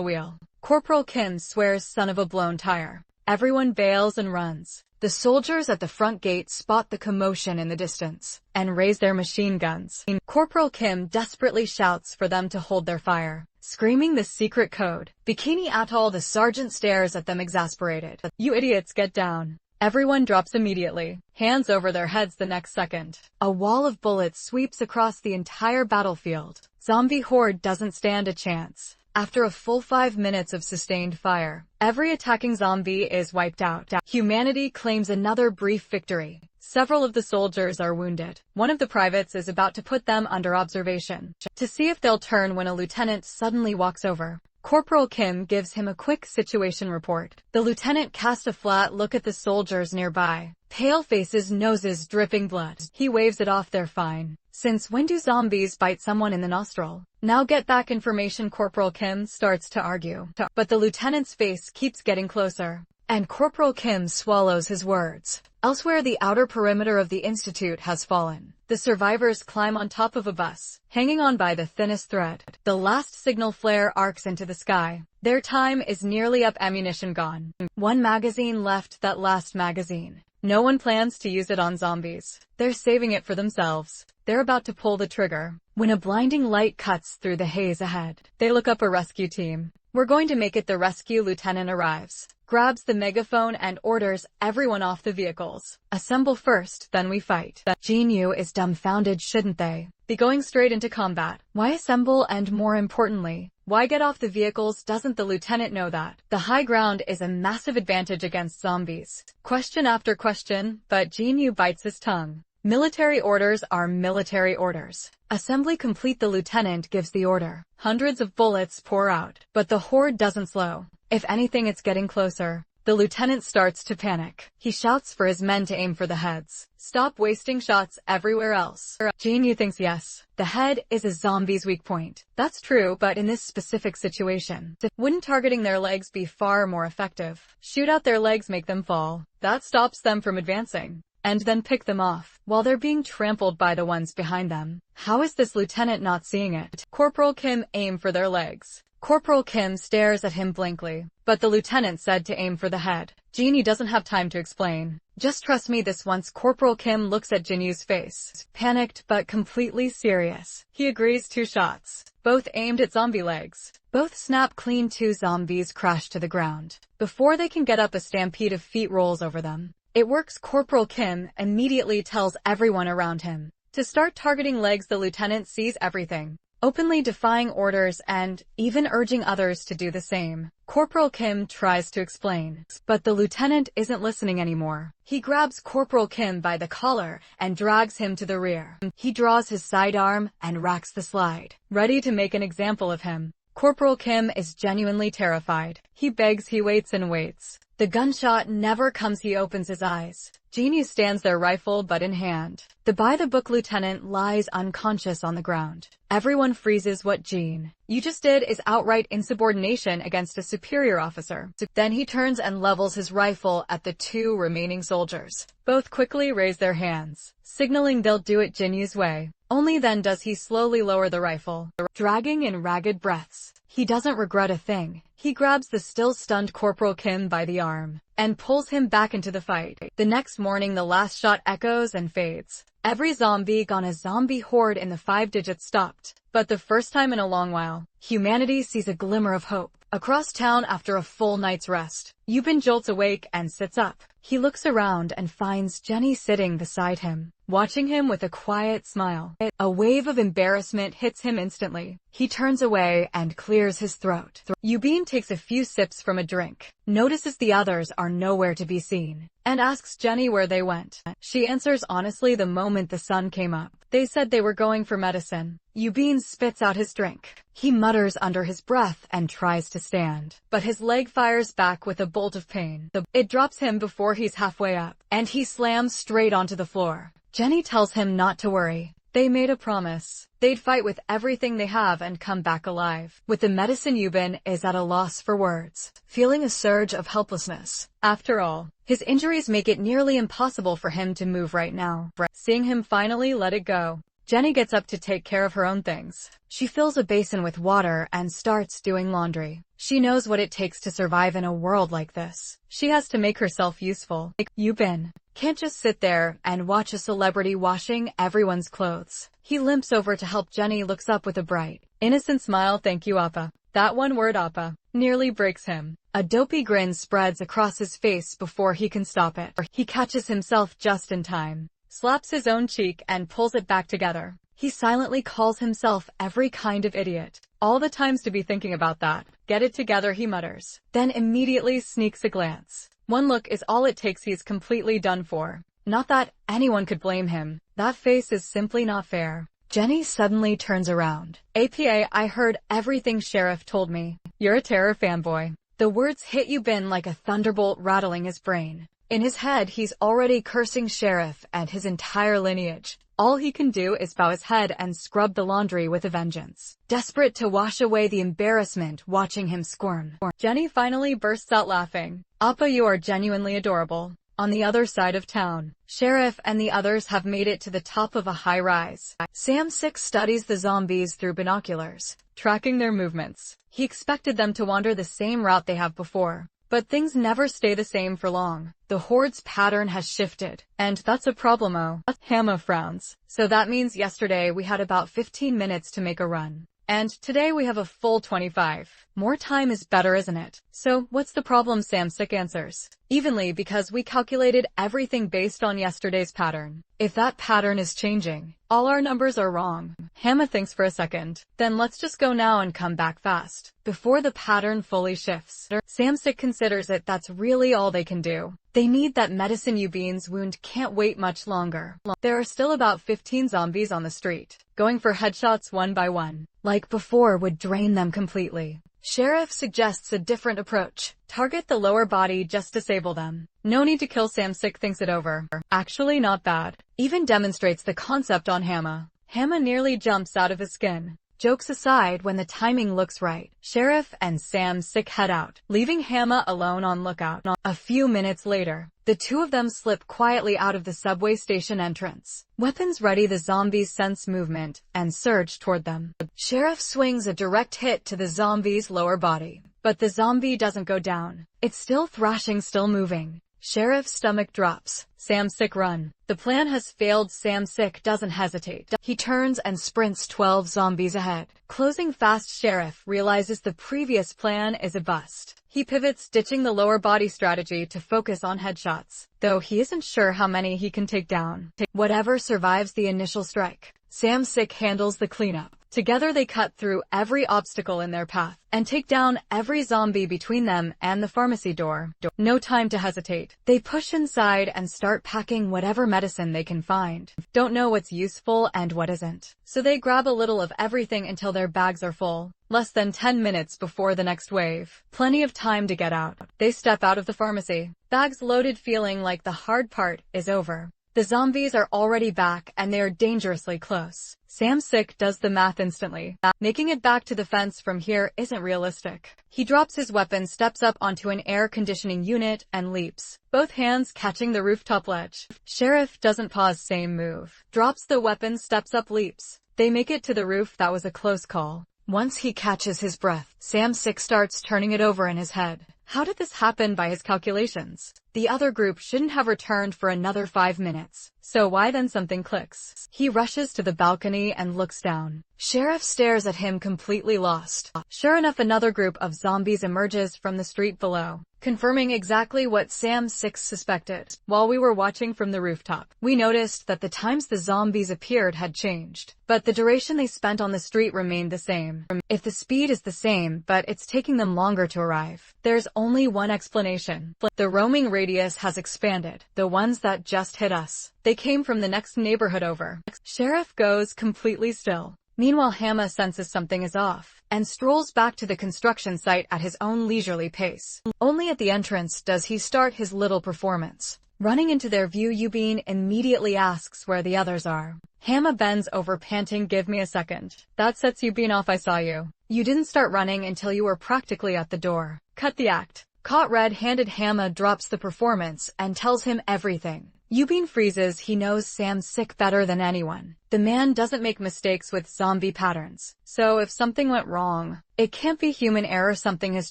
wheel. Corporal Kim swears, son of a blown tire. Everyone bails and runs. The The soldiers at the front gate spot the commotion in the distance and raise their machine guns. Corporal Kim desperately shouts for them to hold their fire, screaming the secret code. Bikini Atoll, the sergeant stares at them exasperated. "You idiots, get down." Everyone drops immediately, hands over their heads the next second. A wall of bullets sweeps across the entire battlefield. Zombie horde doesn't stand a chance. After a full 5 minutes of sustained fire, every attacking zombie is wiped out. Humanity claims another brief victory. Several of the soldiers are wounded. One of the privates is about to put them under observation to see if they'll turn when a lieutenant suddenly walks over. Corporal Kim gives him a quick situation report. The lieutenant casts a flat look at the soldiers nearby. Pale faces, noses dripping blood. He waves it off. "They're fine. Since when do zombies bite someone in the nostril?" "Now get back information." Corporal Kim starts to argue, but the lieutenant's face keeps getting closer, and Corporal Kim swallows his words. Elsewhere, the outer perimeter of the institute has fallen. The survivors climb on top of a bus, hanging on by the thinnest thread. The last signal flare arcs into the sky. Their time is nearly up, ammunition gone. One magazine left, that last magazine. No one plans to use it on zombies. They're saving it for themselves. They're about to pull the trigger when a blinding light cuts through the haze ahead. They look up. A rescue team. "We're going to make it." The rescue lieutenant arrives, grabs the megaphone and orders everyone off the vehicles. "Assemble first, then we fight." Jinyu is dumbfounded. Shouldn't they be going straight into combat? Why assemble, and more importantly, why get off the vehicles? Doesn't the lieutenant know that the high ground is a massive advantage against zombies? Question after question, but Jinyu bites his tongue. Military orders are military orders. Assembly complete. The lieutenant gives the order. Hundreds of bullets pour out, but the horde doesn't slow. If anything, it's getting closer. The lieutenant starts to panic. He shouts for his men to aim for the heads. "Stop wasting shots everywhere else." Jinyu thinks, yes, the head is a zombie's weak point. That's true, but in this specific situation, wouldn't targeting their legs be far more effective? Shoot out their legs, make them fall. That stops them from advancing, and then pick them off while they're being trampled by the ones behind them. How is this lieutenant not seeing it? Corporal Kim, aim for their legs. Corporal Kim stares at him blankly, but the lieutenant said to aim for the head. Jinyu doesn't have time to explain. "Just trust me this once." Corporal Kim looks at Jinyu's face, panicked but completely serious. He agrees. 2 shots, both aimed at zombie legs. Both snap clean. 2 zombies crash to the ground. Before they can get up, a stampede of feet rolls over them. It works. Corporal Kim immediately tells everyone around him to start targeting legs. The lieutenant sees everything, openly defying orders and even urging others to do the same. Corporal Kim tries to explain, but the lieutenant isn't listening anymore. He grabs Corporal Kim by the collar and drags him to the rear. He draws his sidearm and racks the slide, ready to make an example of him. Corporal Kim is genuinely terrified. He begs, he waits and waits. The gunshot never comes. He opens his eyes. Jinyu stands there, rifle butt in hand. The by-the-book lieutenant lies unconscious on the ground. Everyone freezes. What Jin you just did is outright insubordination against a superior officer. Then he turns and levels his rifle at the 2 remaining soldiers. Both quickly raise their hands, signaling they'll do it Jinyu's way. Only then does he slowly lower the rifle, dragging in ragged breaths. He doesn't regret a thing. He grabs the still stunned Corporal Kim by the arm and pulls him back into the fight. The next morning, the last shot echoes and fades. Every zombie gone. A zombie horde in the 5 digits stopped. But the first time in a long while, humanity sees a glimmer of hope. Across town, after a full night's rest, Yubin jolts awake and sits up. He looks around and finds Jenny sitting beside him, watching him with a quiet smile. A wave of embarrassment hits him instantly. He turns away and clears his throat. Yubin takes a few sips from a drink, notices the others are nowhere to be seen, and asks Jenny where they went. She answers honestly, the moment the sun came up. They said they were going for medicine. Yubin spits out his drink. He mutters under his breath and tries to stand, but his leg fires back with a bolt of pain. It drops him before he's halfway up, and he slams straight onto the floor. Jenny tells him not to worry. They made a promise. They'd fight with everything they have and come back alive. With the medicine, Yubin is at a loss for words, feeling a surge of helplessness. After all, his injuries make it nearly impossible for him to move right now. Seeing him finally let it go, Jenny gets up to take care of her own things. She fills a basin with water and starts doing laundry. She knows what it takes to survive in a world like this. She has to make herself useful. Yubin can't just sit there and watch a celebrity washing everyone's clothes. He limps over to help. Jenny looks up with a bright, innocent smile. Thank you, Appa. That one word, Appa, nearly breaks him. A dopey grin spreads across his face before he can stop it. He catches himself just in time, slaps his own cheek and pulls it back together. He silently calls himself every kind of idiot. All the times to be thinking about that. Get it together, he mutters, then immediately sneaks a glance. One look is all it takes. He's completely done for. Not that anyone could blame him. That face is simply not fair. Jenny suddenly turns around. APA, I heard everything Sheriff told me. You're a terror fanboy. The words hit Yubin like a thunderbolt, rattling his brain. In his head, he's already cursing Sheriff and his entire lineage. All he can do is bow his head and scrub the laundry with a vengeance, desperate to wash away the embarrassment watching him squirm. Jenny finally bursts out laughing. Appa, you are genuinely adorable. On the other side of town, Sheriff and the others have made it to the top of a high rise. Sam Sick studies the zombies through binoculars, tracking their movements. He expected them to wander the same route they have before. But things never stay the same for long. The horde's pattern has shifted, and that's a problemo. Hamma frowns. So that means yesterday we had about 15 minutes to make a run. And today we have a full 25. More time is better, isn't it? So, what's the problem? Sam Sick answers. Evenly, because we calculated everything based on yesterday's pattern. If that pattern is changing, all our numbers are wrong. Hamma thinks for a second. Then let's just go now and come back fast, before the pattern fully shifts. Sam Sick considers it that's really all they can do. They need that medicine. Yubin's wound can't wait much longer. There are still about 15 zombies on the street. Going for headshots one by one, like before, would drain them completely. Sheriff suggests a different approach. Target the lower body, just disable them. No need to kill. Sam Sick thinks it over. Actually not bad. Even demonstrates the concept on Hamma. Hamma nearly jumps out of his skin. Jokes aside, when the timing looks right, Sheriff and Sam Sick head out, leaving Hamma alone on lookout. A few minutes later, the two of them slip quietly out of the subway station entrance. Weapons ready, the zombies sense movement and surge toward them. Sheriff swings a direct hit to the zombie's lower body, but the zombie doesn't go down. It's still thrashing, still moving. Sheriff's stomach drops. Sam Sick, run. The plan has failed. Sam Sick doesn't hesitate. He turns and sprints 12 zombies ahead. Closing fast, Sheriff realizes the previous plan is a bust. He pivots, ditching the lower body strategy to focus on headshots, though he isn't sure how many he can take down. Whatever survives the initial strike, Sam Sick handles the cleanup. Together they cut through every obstacle in their path and take down every zombie between them and the pharmacy door. No time to hesitate. They push inside and start packing whatever medicine they can find. Don't know what's useful and what isn't, so they grab a little of everything until their bags are full. Less than 10 minutes before the next wave. Plenty of time to get out. They step out of the pharmacy, bags loaded, feeling like the hard part is over. The zombies are already back and they are dangerously close. Sam Sick does the math instantly. Making it back to the fence from here isn't realistic. He drops his weapon, steps up onto an air conditioning unit, and leaps, both hands catching the rooftop ledge. Sheriff doesn't pause, same move. Drops the weapon, steps up, leaps. They make it to the roof. That was a close call. Once he catches his breath, Sam Sick starts turning it over in his head. How did this happen by his calculations? The other group shouldn't have returned for another 5 minutes. So why then? Something clicks. He rushes to the balcony and looks down. Sheriff stares at him, completely lost. Sure enough, another group of zombies emerges from the street below, confirming exactly what Sam Sick suspected. While we were watching from the rooftop, we noticed that the times the zombies appeared had changed, but the duration they spent on the street remained the same. If the speed is the same, but it's taking them longer to arrive, there's only one explanation. The roaming radius has expanded. The ones that just hit us, they came from the next neighborhood over. Sheriff goes completely still. Meanwhile, Hamma senses something is off and strolls back to the construction site at his own leisurely pace. Only at the entrance does he start his little performance. Running into their view, Yubin immediately asks where the others are. Hamma bends over, panting, "Give me a second." That sets Yubin off. "I saw you. You didn't start running until you were practically at the door." Cut the act. Caught red-handed, Hamma drops the performance and tells him everything. Yubin freezes. He knows Sam's sick better than anyone. The man doesn't make mistakes with zombie patterns. So if something went wrong, it can't be human error. Something has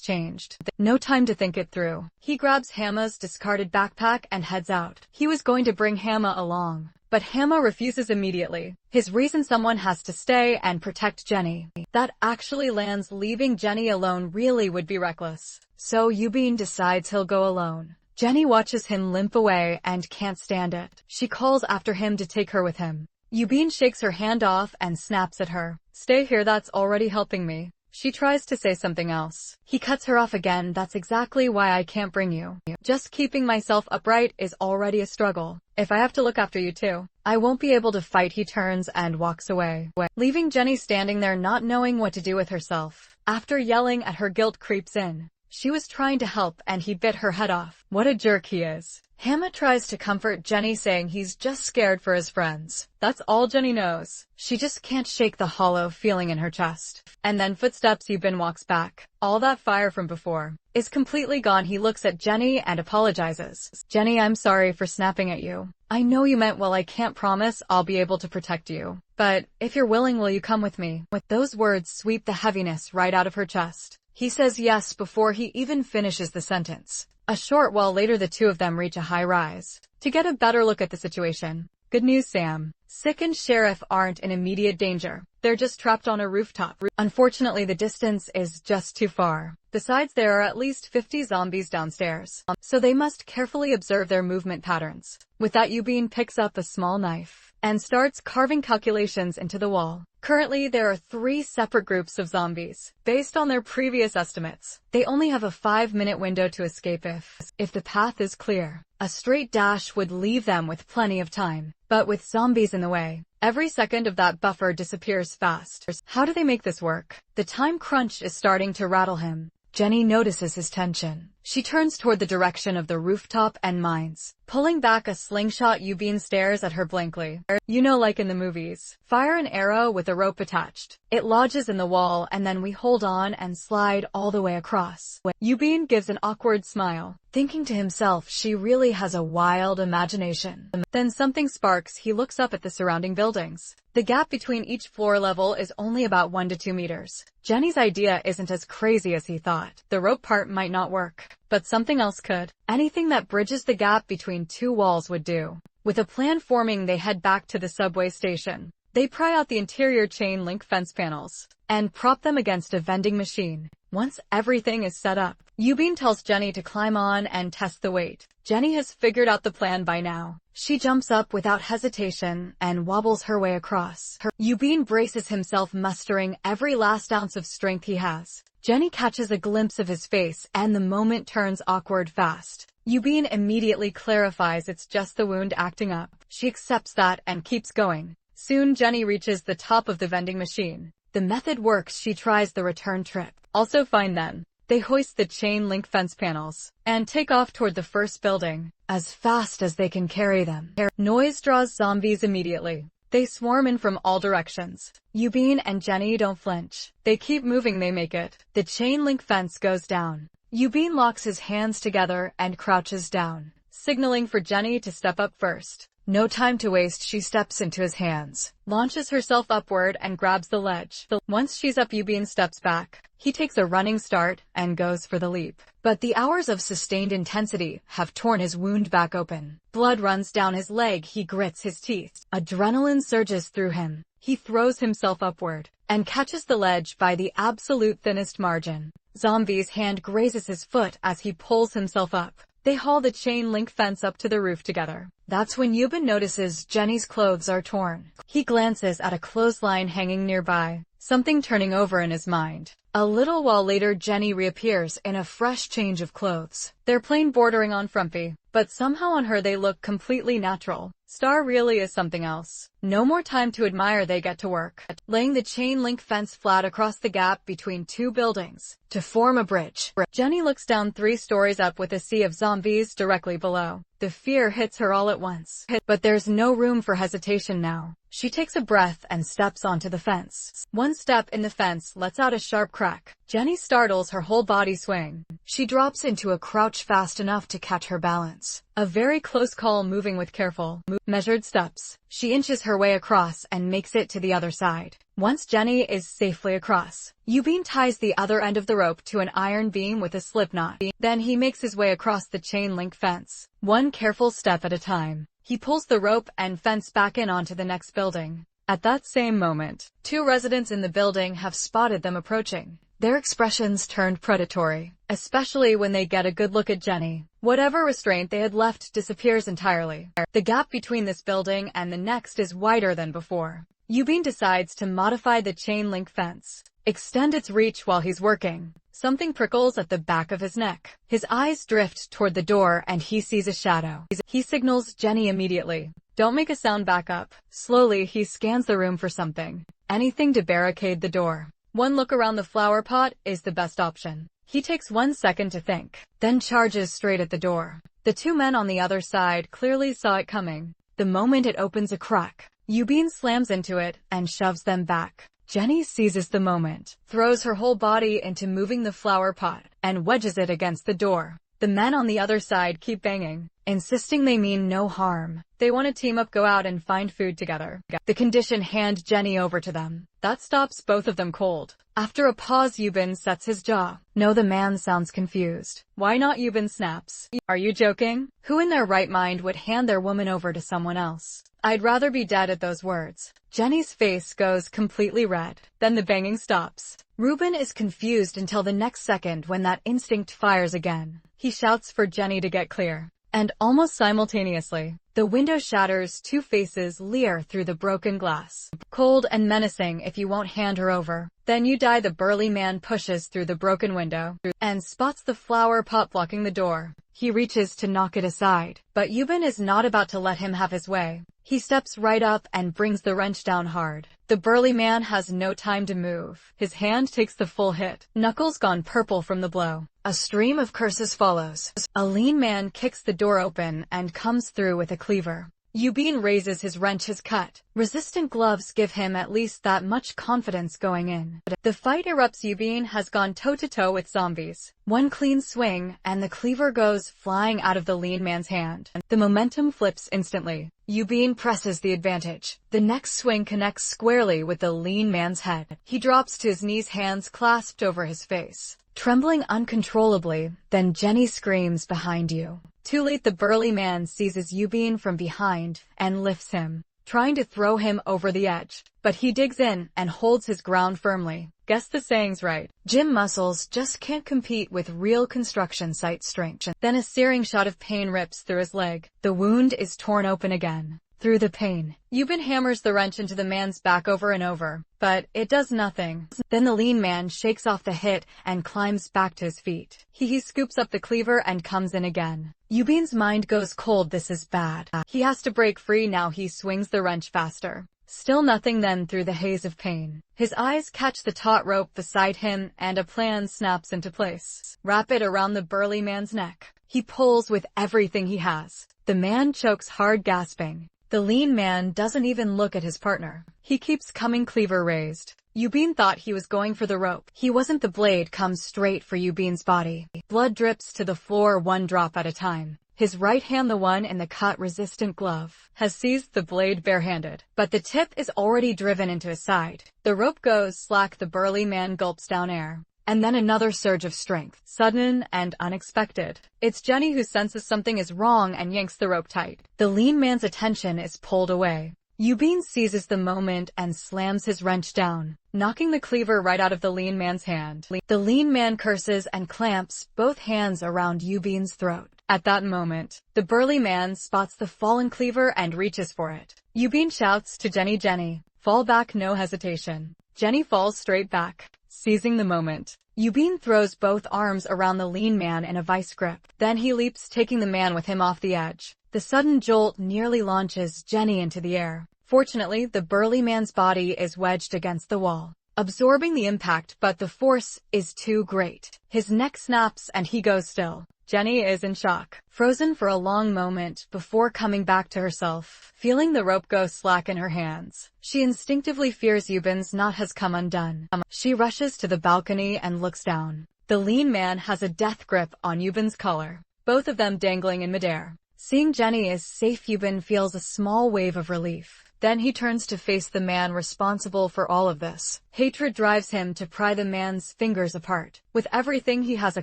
changed. No time to think it through. He grabs Hama's discarded backpack and heads out. He was going to bring Hama along, but Hama refuses immediately. His reason: someone has to stay and protect Jenny. That actually lands. Leaving Jenny alone really would be reckless. So Yubin decides he'll go alone. Jenny watches him limp away and can't stand it. She calls after him to take her with him. Yubin shakes her hand off and snaps at her. Stay here, that's already helping me. She tries to say something else. He cuts her off again. That's exactly why I can't bring you. Just keeping myself upright is already a struggle. If I have to look after you too, I won't be able to fight. He turns and walks away, leaving Jenny standing there not knowing what to do with herself. After yelling at her, guilt creeps in. She was trying to help and he bit her head off. What a jerk he is. Hama tries to comfort Jenny, saying he's just scared for his friends. That's all Jenny knows. She just can't shake the hollow feeling in her chest. And then footsteps. Yubin walks back. All that fire from before is completely gone. He looks at Jenny and apologizes. Jenny, I'm sorry for snapping at you. I know you meant well. I can't promise I'll be able to protect you, but if you're willing, will you come with me? With those words sweep the heaviness right out of her chest. He says yes before he even finishes the sentence. A short while later, the two of them reach a high rise to get a better look at the situation. Good news, Sam. Sick and Sheriff aren't in immediate danger. They're just trapped on a rooftop. Unfortunately, the distance is just too far. Besides, there are at least 50 zombies downstairs, so they must carefully observe their movement patterns. With that, Yubin picks up a small knife and starts carving calculations into the wall. Currently, there are 3 separate groups of zombies. Based on their previous estimates, they only have a 5-minute window to escape if the path is clear. A straight dash would leave them with plenty of time. But with zombies in the way, every second of that buffer disappears fast. How do they make this work? The time crunch is starting to rattle him. Jenny notices his tension. She turns toward the direction of the rooftop and mines. Pulling back a slingshot, Yubin stares at her blankly. You know, like in the movies. Fire an arrow with a rope attached. It lodges in the wall and then we hold on and slide all the way across. Yubin gives an awkward smile, thinking to himself she really has a wild imagination. Then something sparks. He looks up at the surrounding buildings. The gap between each floor level is only about 1 to 2 meters. Jenny's idea isn't as crazy as he thought. The rope part might not work, but something else could. Anything that bridges the gap between 2 walls would do. With a plan forming, they head back to the subway station. They pry out the interior chain link fence panels and prop them against a vending machine. Once everything is set up, Yubin tells Jenny to climb on and test the weight. Jenny has figured out the plan by now. She jumps up without hesitation and wobbles her way across. Yubin braces himself, mustering every last ounce of strength he has. Jenny catches a glimpse of his face and the moment turns awkward fast. Yubin immediately clarifies it's just the wound acting up. She accepts that and keeps going. Soon Jenny reaches the top of the vending machine. The method works. She tries the return trip. Also fine then. They hoist the chain link fence panels and take off toward the first building as fast as they can carry them. Noise draws zombies immediately. They swarm in from all directions. Yubin and Jenny don't flinch. They keep moving. They make it. The chain link fence goes down. Yubin locks his hands together and crouches down, signaling for Jenny to step up first. No time to waste. She steps into his hands, launches herself upward and grabs the ledge. Once she's up, Yubin steps back. He takes a running start and goes for the leap. But the hours of sustained intensity have torn his wound back open. Blood runs down his leg. He grits his teeth. Adrenaline surges through him. He throws himself upward and catches the ledge by the absolute thinnest margin. Zombie's hand grazes his foot as he pulls himself up. They haul the chain link fence up to the roof together. That's when Yubin notices Jenny's clothes are torn. He glances at a clothesline hanging nearby, something turning over in his mind. A little while later, Jenny reappears in a fresh change of clothes. They're plain, bordering on frumpy, but somehow on her they look completely natural. Star really is something else. No more time to admire. They get to work, laying the chain link fence flat across the gap between 2 buildings to form a bridge. Jenny looks down 3 stories up with a sea of zombies directly below. The fear hits her all at once. But there's no room for hesitation now. She takes a breath and steps onto the fence. One step in the fence lets out a sharp crack. crack. Jenny startles, her whole body swing. She drops into a crouch fast enough to catch her balance. A very close call, moving with careful, measured steps. She inches her way across and makes it to the other side. Once Jenny is safely across, Yubin ties the other end of the rope to an iron beam with a slip knot. Then he makes his way across the chain link fence. One careful step at a time. He pulls the rope and fence back in onto the next building. At that same moment, two residents in the building have spotted them approaching. Their expressions turned predatory, especially when they get a good look at Jenny. Whatever restraint they had left disappears entirely. The gap between this building and the next is wider than before. Yubin decides to modify the chain link fence, extend its reach while he's working. Something prickles at the back of his neck. His eyes drift toward the door and he sees a shadow. He signals Jenny immediately. Don't make a sound, back up. Slowly, he scans the room for something. Anything to barricade the door. One look around the flower pot is the best option. He takes 1 second to think, then charges straight at the door. The two men on the other side clearly saw it coming. The moment it opens a crack, Yubin slams into it and shoves them back. Jenny seizes the moment, throws her whole body into moving the flower pot, and wedges it against the door. The men on the other side keep banging, insisting they mean no harm. They want to team up, go out and find food together. The condition, hand Jenny over to them. That stops both of them cold. After a pause, Yubin sets his jaw. No, the man sounds confused. Why not? Yubin snaps. Are you joking? Who in their right mind would hand their woman over to someone else? I'd rather be dead. At those words, Jenny's face goes completely red. Then the banging stops. Ruben is confused until the next second when that instinct fires again. He shouts for Jenny to get clear. And almost simultaneously, the window shatters. Two faces leer through the broken glass. Cold and menacing. If you won't hand her over, then you die. The burly man pushes through the broken window and spots the flower pot blocking the door. He reaches to knock it aside, but Yubin is not about to let him have his way. He steps right up and brings the wrench down hard. The burly man has no time to move. His hand takes the full hit, knuckles gone purple from the blow. A stream of curses follows. A lean man kicks the door open and comes through with a cleaver. Yubin raises his wrench. His cut, resistant gloves give him at least that much confidence going in. The fight erupts. Yubin has gone toe-to-toe with zombies. One clean swing, and the cleaver goes flying out of the lean man's hand. The momentum flips instantly. Yubin presses the advantage. The next swing connects squarely with the lean man's head. He drops to his knees, hands clasped over his face, trembling uncontrollably. Then Jenny screams, behind you. Too late, the burly man seizes Yubin from behind and lifts him, trying to throw him over the edge. But he digs in and holds his ground firmly. Guess the saying's right. Gym muscles just can't compete with real construction site strength. Then a searing shot of pain rips through his leg. The wound is torn open again. Through the pain, Yubin hammers the wrench into the man's back over and over, but it does nothing. Then the lean man shakes off the hit and climbs back to his feet. He scoops up the cleaver and comes in again. Yubin's mind goes cold. This is bad. He has to break free now. He swings the wrench faster. Still nothing. Then through the haze of pain, his eyes catch the taut rope beside him and a plan snaps into place. Wrap it around the burly man's neck. He pulls with everything he has. The man chokes hard, gasping. The lean man doesn't even look at his partner. He keeps coming, cleaver raised. Yubin thought he was going for the rope. He wasn't. The blade comes straight for Yubin's body. Blood drips to the floor, one drop at a time. His right hand, the one in the cut-resistant glove, has seized the blade barehanded, but the tip is already driven into his side. The rope goes slack. The burly man gulps down air. And then another surge of strength, sudden and unexpected. It's Jenny who senses something is wrong and yanks the rope tight. The lean man's attention is pulled away. Yubin seizes the moment and slams his wrench down, knocking the cleaver right out of the lean man's hand. The lean man curses and clamps both hands around Yubin's throat. At that moment, the burly man spots the fallen cleaver and reaches for it. Yubin shouts to Jenny, Jenny, fall back. No hesitation. Jenny falls straight back. Seizing the moment, Yubin throws both arms around the lean man in a vice grip. Then he leaps, taking the man with him off the edge. The sudden jolt nearly launches Jenny into the air. Fortunately, the burly man's body is wedged against the wall, absorbing the impact, but the force is too great. His neck snaps and he goes still. Jenny is in shock, frozen for a long moment before coming back to herself. Feeling the rope go slack in her hands, she instinctively fears Yubin's knot has come undone. She rushes to the balcony and looks down. The lean man has a death grip on Yubin's collar, both of them dangling in midair. Seeing Jenny is safe, Yubin feels a small wave of relief. Then he turns to face the man responsible for all of this. Hatred drives him to pry the man's fingers apart. With everything he has, a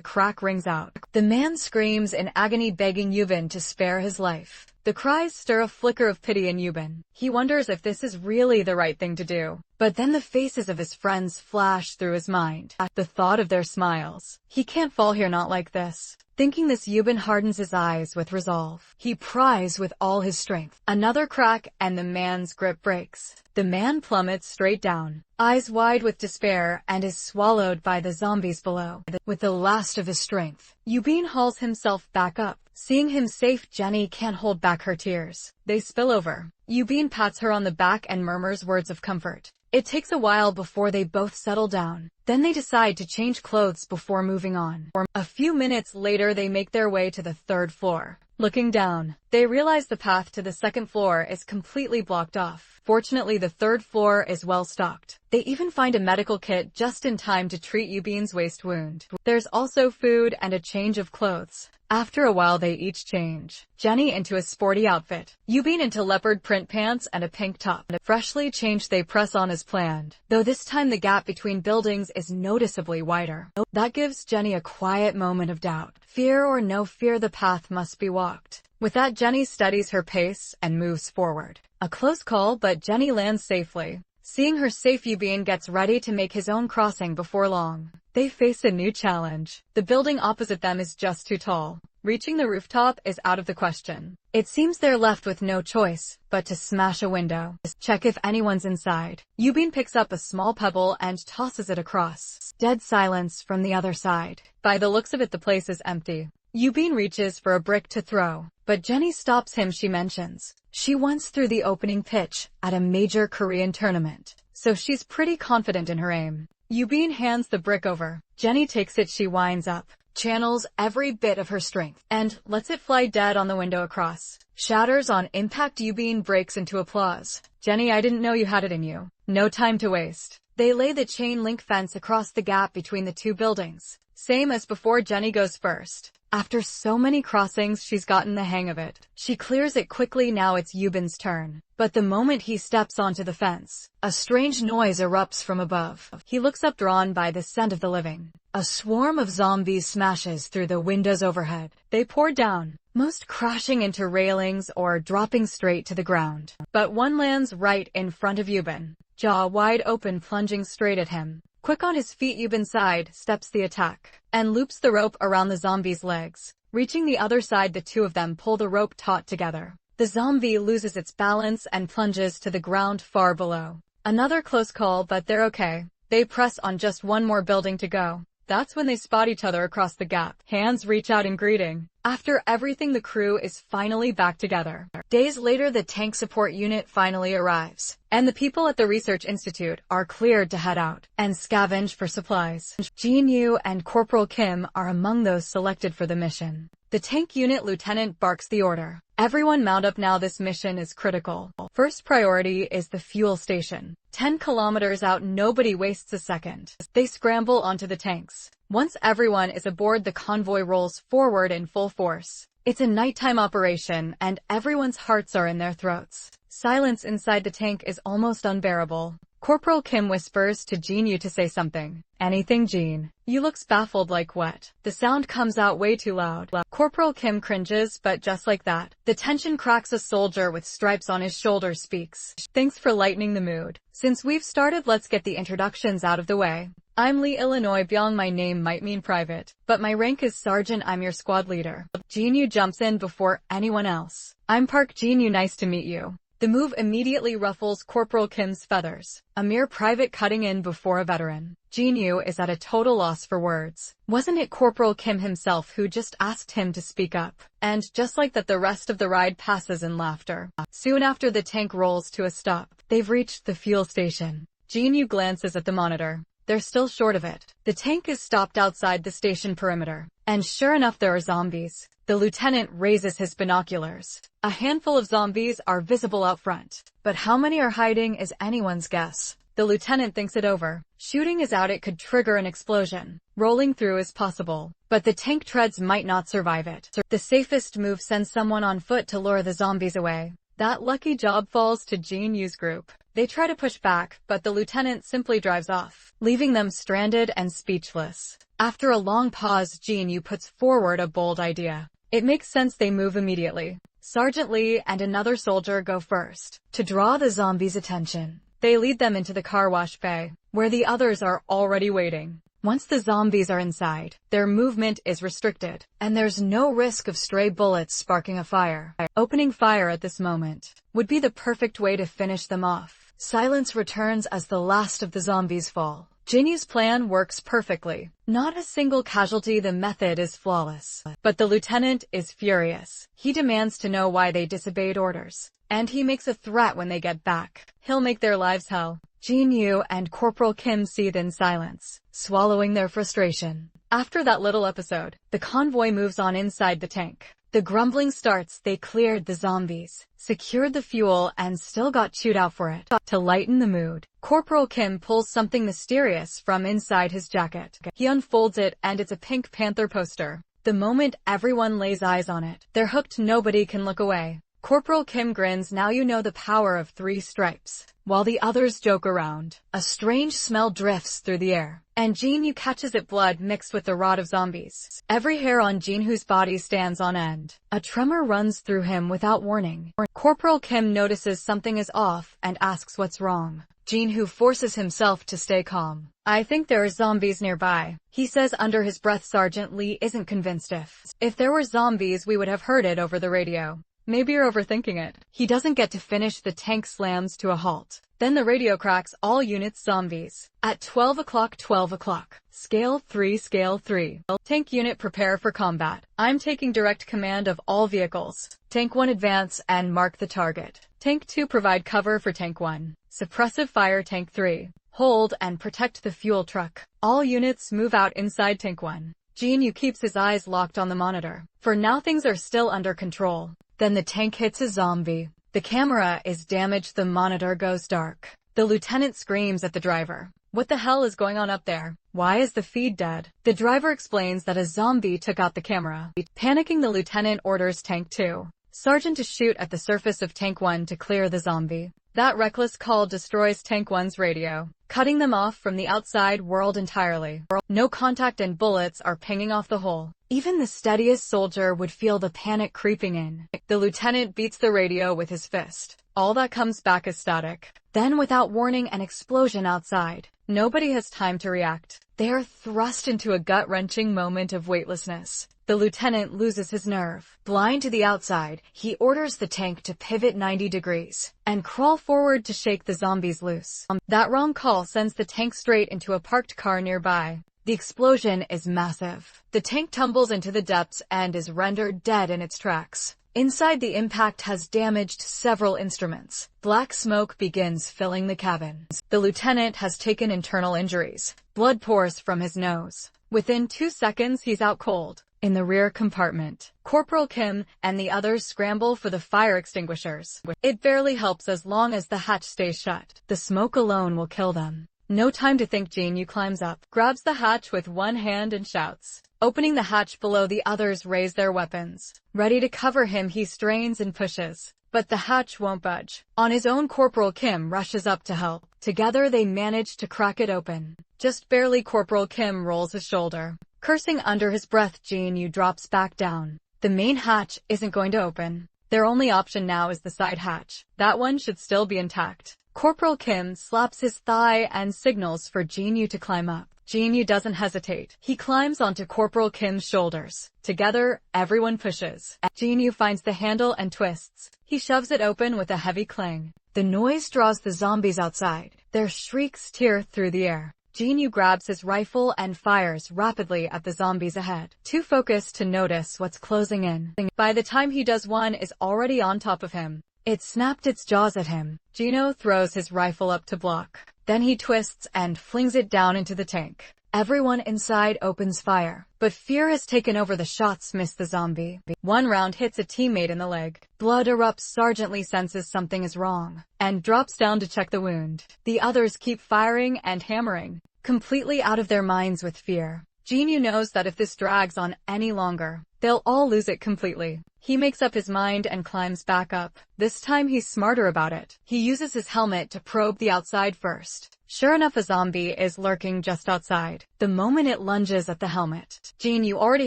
crack rings out. The man screams in agony, begging Yubin to spare his life. The cries stir a flicker of pity in Yubin. He wonders if this is really the right thing to do. But then the faces of his friends flash through his mind. At the thought of their smiles, he can't fall here, not like this. Thinking this, Yubin hardens his eyes with resolve. He pries with all his strength. Another crack, and the man's grip breaks. The man plummets straight down, eyes wide with despair, and is swallowed by the zombies below. With the last of his strength, Yubin hauls himself back up. Seeing him safe, Jenny can't hold back her tears. They spill over. Yubin pats her on the back and murmurs words of comfort. It takes a while before they both settle down. Then they decide to change clothes before moving on. A few minutes later, they make their way to the 3rd floor. Looking down, they realize the path to the 2nd floor is completely blocked off. Fortunately, the 3rd floor is well stocked. They even find a medical kit just in time to treat Yubin's waist wound. There's also food and a change of clothes. After a while, they each change. Jenny into a sporty outfit, Yubin into leopard print pants and a pink top. Freshly changed, they press on as planned, though this time the gap between buildings is noticeably wider. That gives Jenny a quiet moment of doubt. Fear or no fear, the path must be walked. With that, Jenny steadies her pace and moves forward. A close call, but Jenny lands safely. Seeing her safe, Yubin gets ready to make his own crossing before long. They face a new challenge. The building opposite them is just too tall. Reaching the rooftop is out of the question. It seems they're left with no choice but to smash a window. Check if anyone's inside. Yubin picks up a small pebble and tosses it across. Dead silence from the other side. By the looks of it, the place is empty. Yubin reaches for a brick to throw, but Jenny stops him. She mentions she once threw the opening pitch at a major Korean tournament, so she's pretty confident in her aim. Yubin hands the brick over. Jenny takes it. She winds up, channels every bit of her strength, and lets it fly dead on the window across. Shatters on impact. Yubin breaks into applause. Jenny, I didn't know you had it in you. No time to waste. They lay the chain link fence across the gap between the two buildings. Same as before, Jenny goes first. After so many crossings, she's gotten the hang of it. She clears it quickly. Now it's Yubin's turn. But the moment he steps onto the fence, a strange noise erupts from above. He looks up, drawn by the scent of the living. A swarm of zombies smashes through the windows overhead. They pour down, most crashing into railings or dropping straight to the ground. But one lands right in front of Yubin, jaw wide open, plunging straight at him. Quick on his feet, Yubin sidesteps the attack and loops the rope around the zombie's legs. Reaching the other side, the two of them pull the rope taut together. The zombie loses its balance and plunges to the ground far below. Another close call, but they're okay. They press on, just one more building to go. That's when they spot each other across the gap. Hands reach out in greeting. After everything, the crew is finally back together. Days later, the tank support unit finally arrives, and the people at the research institute are cleared to head out and scavenge for supplies. Jin-Yu and Corporal Kim are among those selected for the mission. The tank unit lieutenant barks the order. Everyone mount up now, this mission is critical. First priority is the fuel station. 10 kilometers out, nobody wastes a second. They scramble onto the tanks. Once everyone is aboard, the convoy rolls forward in full force. It's a nighttime operation, and everyone's hearts are in their throats. Silence inside the tank is almost unbearable. Corporal Kim whispers to Jin-Yu to say something. Anything, Jin? Yu looks baffled, like what? The sound comes out way too loud. Corporal Kim cringes, but just like that, the tension cracks. A soldier with stripes on his shoulders speaks. Thanks for lightening the mood. Since we've started, let's get the introductions out of the way. I'm Lee Illinois Byung. My name might mean private, but my rank is sergeant. I'm your squad leader. Jin-Yu jumps in before anyone else. I'm Park Jin-Yu, nice to meet you. The move immediately ruffles Corporal Kim's feathers. A mere private cutting in before a veteran. Jin-Yu is at a total loss for words. Wasn't it Corporal Kim himself who just asked him to speak up? And just like that, the rest of the ride passes in laughter. Soon after, the tank rolls to a stop. They've reached the fuel station. Jin-Yu glances at the monitor. They're still short of it. The tank is stopped outside the station perimeter. And sure enough, there are zombies. The lieutenant raises his binoculars. A handful of zombies are visible out front, but how many are hiding is anyone's guess. The lieutenant thinks it over. Shooting is out, it could trigger an explosion. Rolling through is possible, but the tank treads might not survive it. The safest move, sends someone on foot to lure the zombies away. That lucky job falls to Jin Yu's group. They try to push back, but the lieutenant simply drives off, leaving them stranded and speechless. After a long pause, Jin Yu puts forward a bold idea. It makes sense, they move immediately. Sergeant Lee and another soldier go first. To draw the zombies' attention, they lead them into the car wash bay, where the others are already waiting. Once the zombies are inside, their movement is restricted, and there's no risk of stray bullets sparking a fire. Opening fire at this moment would be the perfect way to finish them off. Silence returns as the last of the zombies fall. Jin Yu's plan works perfectly. Not a single casualty, the method is flawless. But the lieutenant is furious. He demands to know why they disobeyed orders, and he makes a threat when they get back. He'll make their lives hell. Jin Yu and Corporal Kim seethe in silence, swallowing their frustration. After that little episode, the convoy moves on inside the tank. The grumbling starts. They cleared the zombies, secured the fuel, and still got chewed out for it. To lighten the mood, Corporal Kim pulls something mysterious from inside his jacket. He unfolds it, and it's a Pink Panther poster. The moment everyone lays eyes on it, they're hooked. Nobody can look away. Corporal Kim grins. Now you know the power of 3 stripes. While the others joke around, a strange smell drifts through the air, and Jin Yu catches it, blood mixed with the rot of zombies. Every hair on Jin Yu's body stands on end. A tremor runs through him without warning. Corporal Kim notices something is off and asks what's wrong. Jin Yu forces himself to stay calm. I think there are zombies nearby, he says under his breath. Sergeant Lee isn't convinced. If there were zombies, we would have heard it over the radio. Maybe you're overthinking it. He doesn't get to finish. The tank slams to a halt. Then the radio cracks. All units, zombies. At 12 o'clock, 12 o'clock. Scale 3, scale 3. Tank unit, prepare for combat. I'm taking direct command of all vehicles. Tank 1, advance and mark the target. Tank 2, provide cover for Tank 1. Suppressive fire. Tank 3, hold and protect the fuel truck. All units move out inside Tank 1. Jin Yu keeps his eyes locked on the monitor. For now, things are still under control. Then the tank hits a zombie. The camera is damaged. The monitor goes dark. The lieutenant screams at the driver. What the hell is going on up there? Why is the feed dead? The driver explains that a zombie took out the camera. Panicking, the lieutenant orders Tank 2, Sergeant, to shoot at the surface of Tank 1 to clear the zombie. That reckless call destroys Tank 1's radio, cutting them off from the outside world entirely. No contact and bullets are pinging off the hull. Even the steadiest soldier would feel the panic creeping in. The lieutenant beats the radio with his fist. All that comes back is static. Then, without warning, an explosion outside. Nobody has time to react. They are thrust into a gut-wrenching moment of weightlessness. The lieutenant loses his nerve. Blind to the outside, he orders the tank to pivot 90 degrees and crawl forward to shake the zombies loose. That wrong call sends the tank straight into a parked car nearby. The explosion is massive. The tank tumbles into the depths and is rendered dead in its tracks. Inside, the impact has damaged several instruments. Black smoke begins filling the cabin. The lieutenant has taken internal injuries. Blood pours from his nose. Within 2 seconds, he's out cold. In the rear compartment, Corporal Kim and the others scramble for the fire extinguishers. It barely helps as long as the hatch stays shut. The smoke alone will kill them. No time to think. Jin Yu climbs up, grabs the hatch with one hand and shouts. Opening the hatch below, the others raise their weapons. Ready to cover him, he strains and pushes, but the hatch won't budge. On his own, Corporal Kim rushes up to help. Together they manage to crack it open. Just barely. Corporal Kim rolls his shoulder. Cursing under his breath, Jin Yu drops back down. The main hatch isn't going to open. Their only option now is the side hatch. That one should still be intact. Corporal Kim slaps his thigh and signals for Jin Yu to climb up. Jin Yu doesn't hesitate. He climbs onto Corporal Kim's shoulders. Together, everyone pushes. Jin Yu finds the handle and twists. He shoves it open with a heavy clang. The noise draws the zombies outside. Their shrieks tear through the air. Jin Yu grabs his rifle and fires rapidly at the zombies ahead, too focused to notice what's closing in. By the time he does, one is already on top of him. It snapped its jaws at him. Gino throws his rifle up to block. Then he twists and flings it down into the tank. Everyone inside opens fire, but fear has taken over. The shots miss the zombie. One round hits a teammate in the leg. Blood erupts. Sergeant Lee senses something is wrong and drops down to check the wound. The others keep firing and hammering, completely out of their minds with fear. Jinyu knows that if this drags on any longer, they'll all lose it completely. He makes up his mind and climbs back up. This time he's smarter about it. He uses his helmet to probe the outside first. Sure enough, a zombie is lurking just outside. The moment it lunges at the helmet, Jinyu already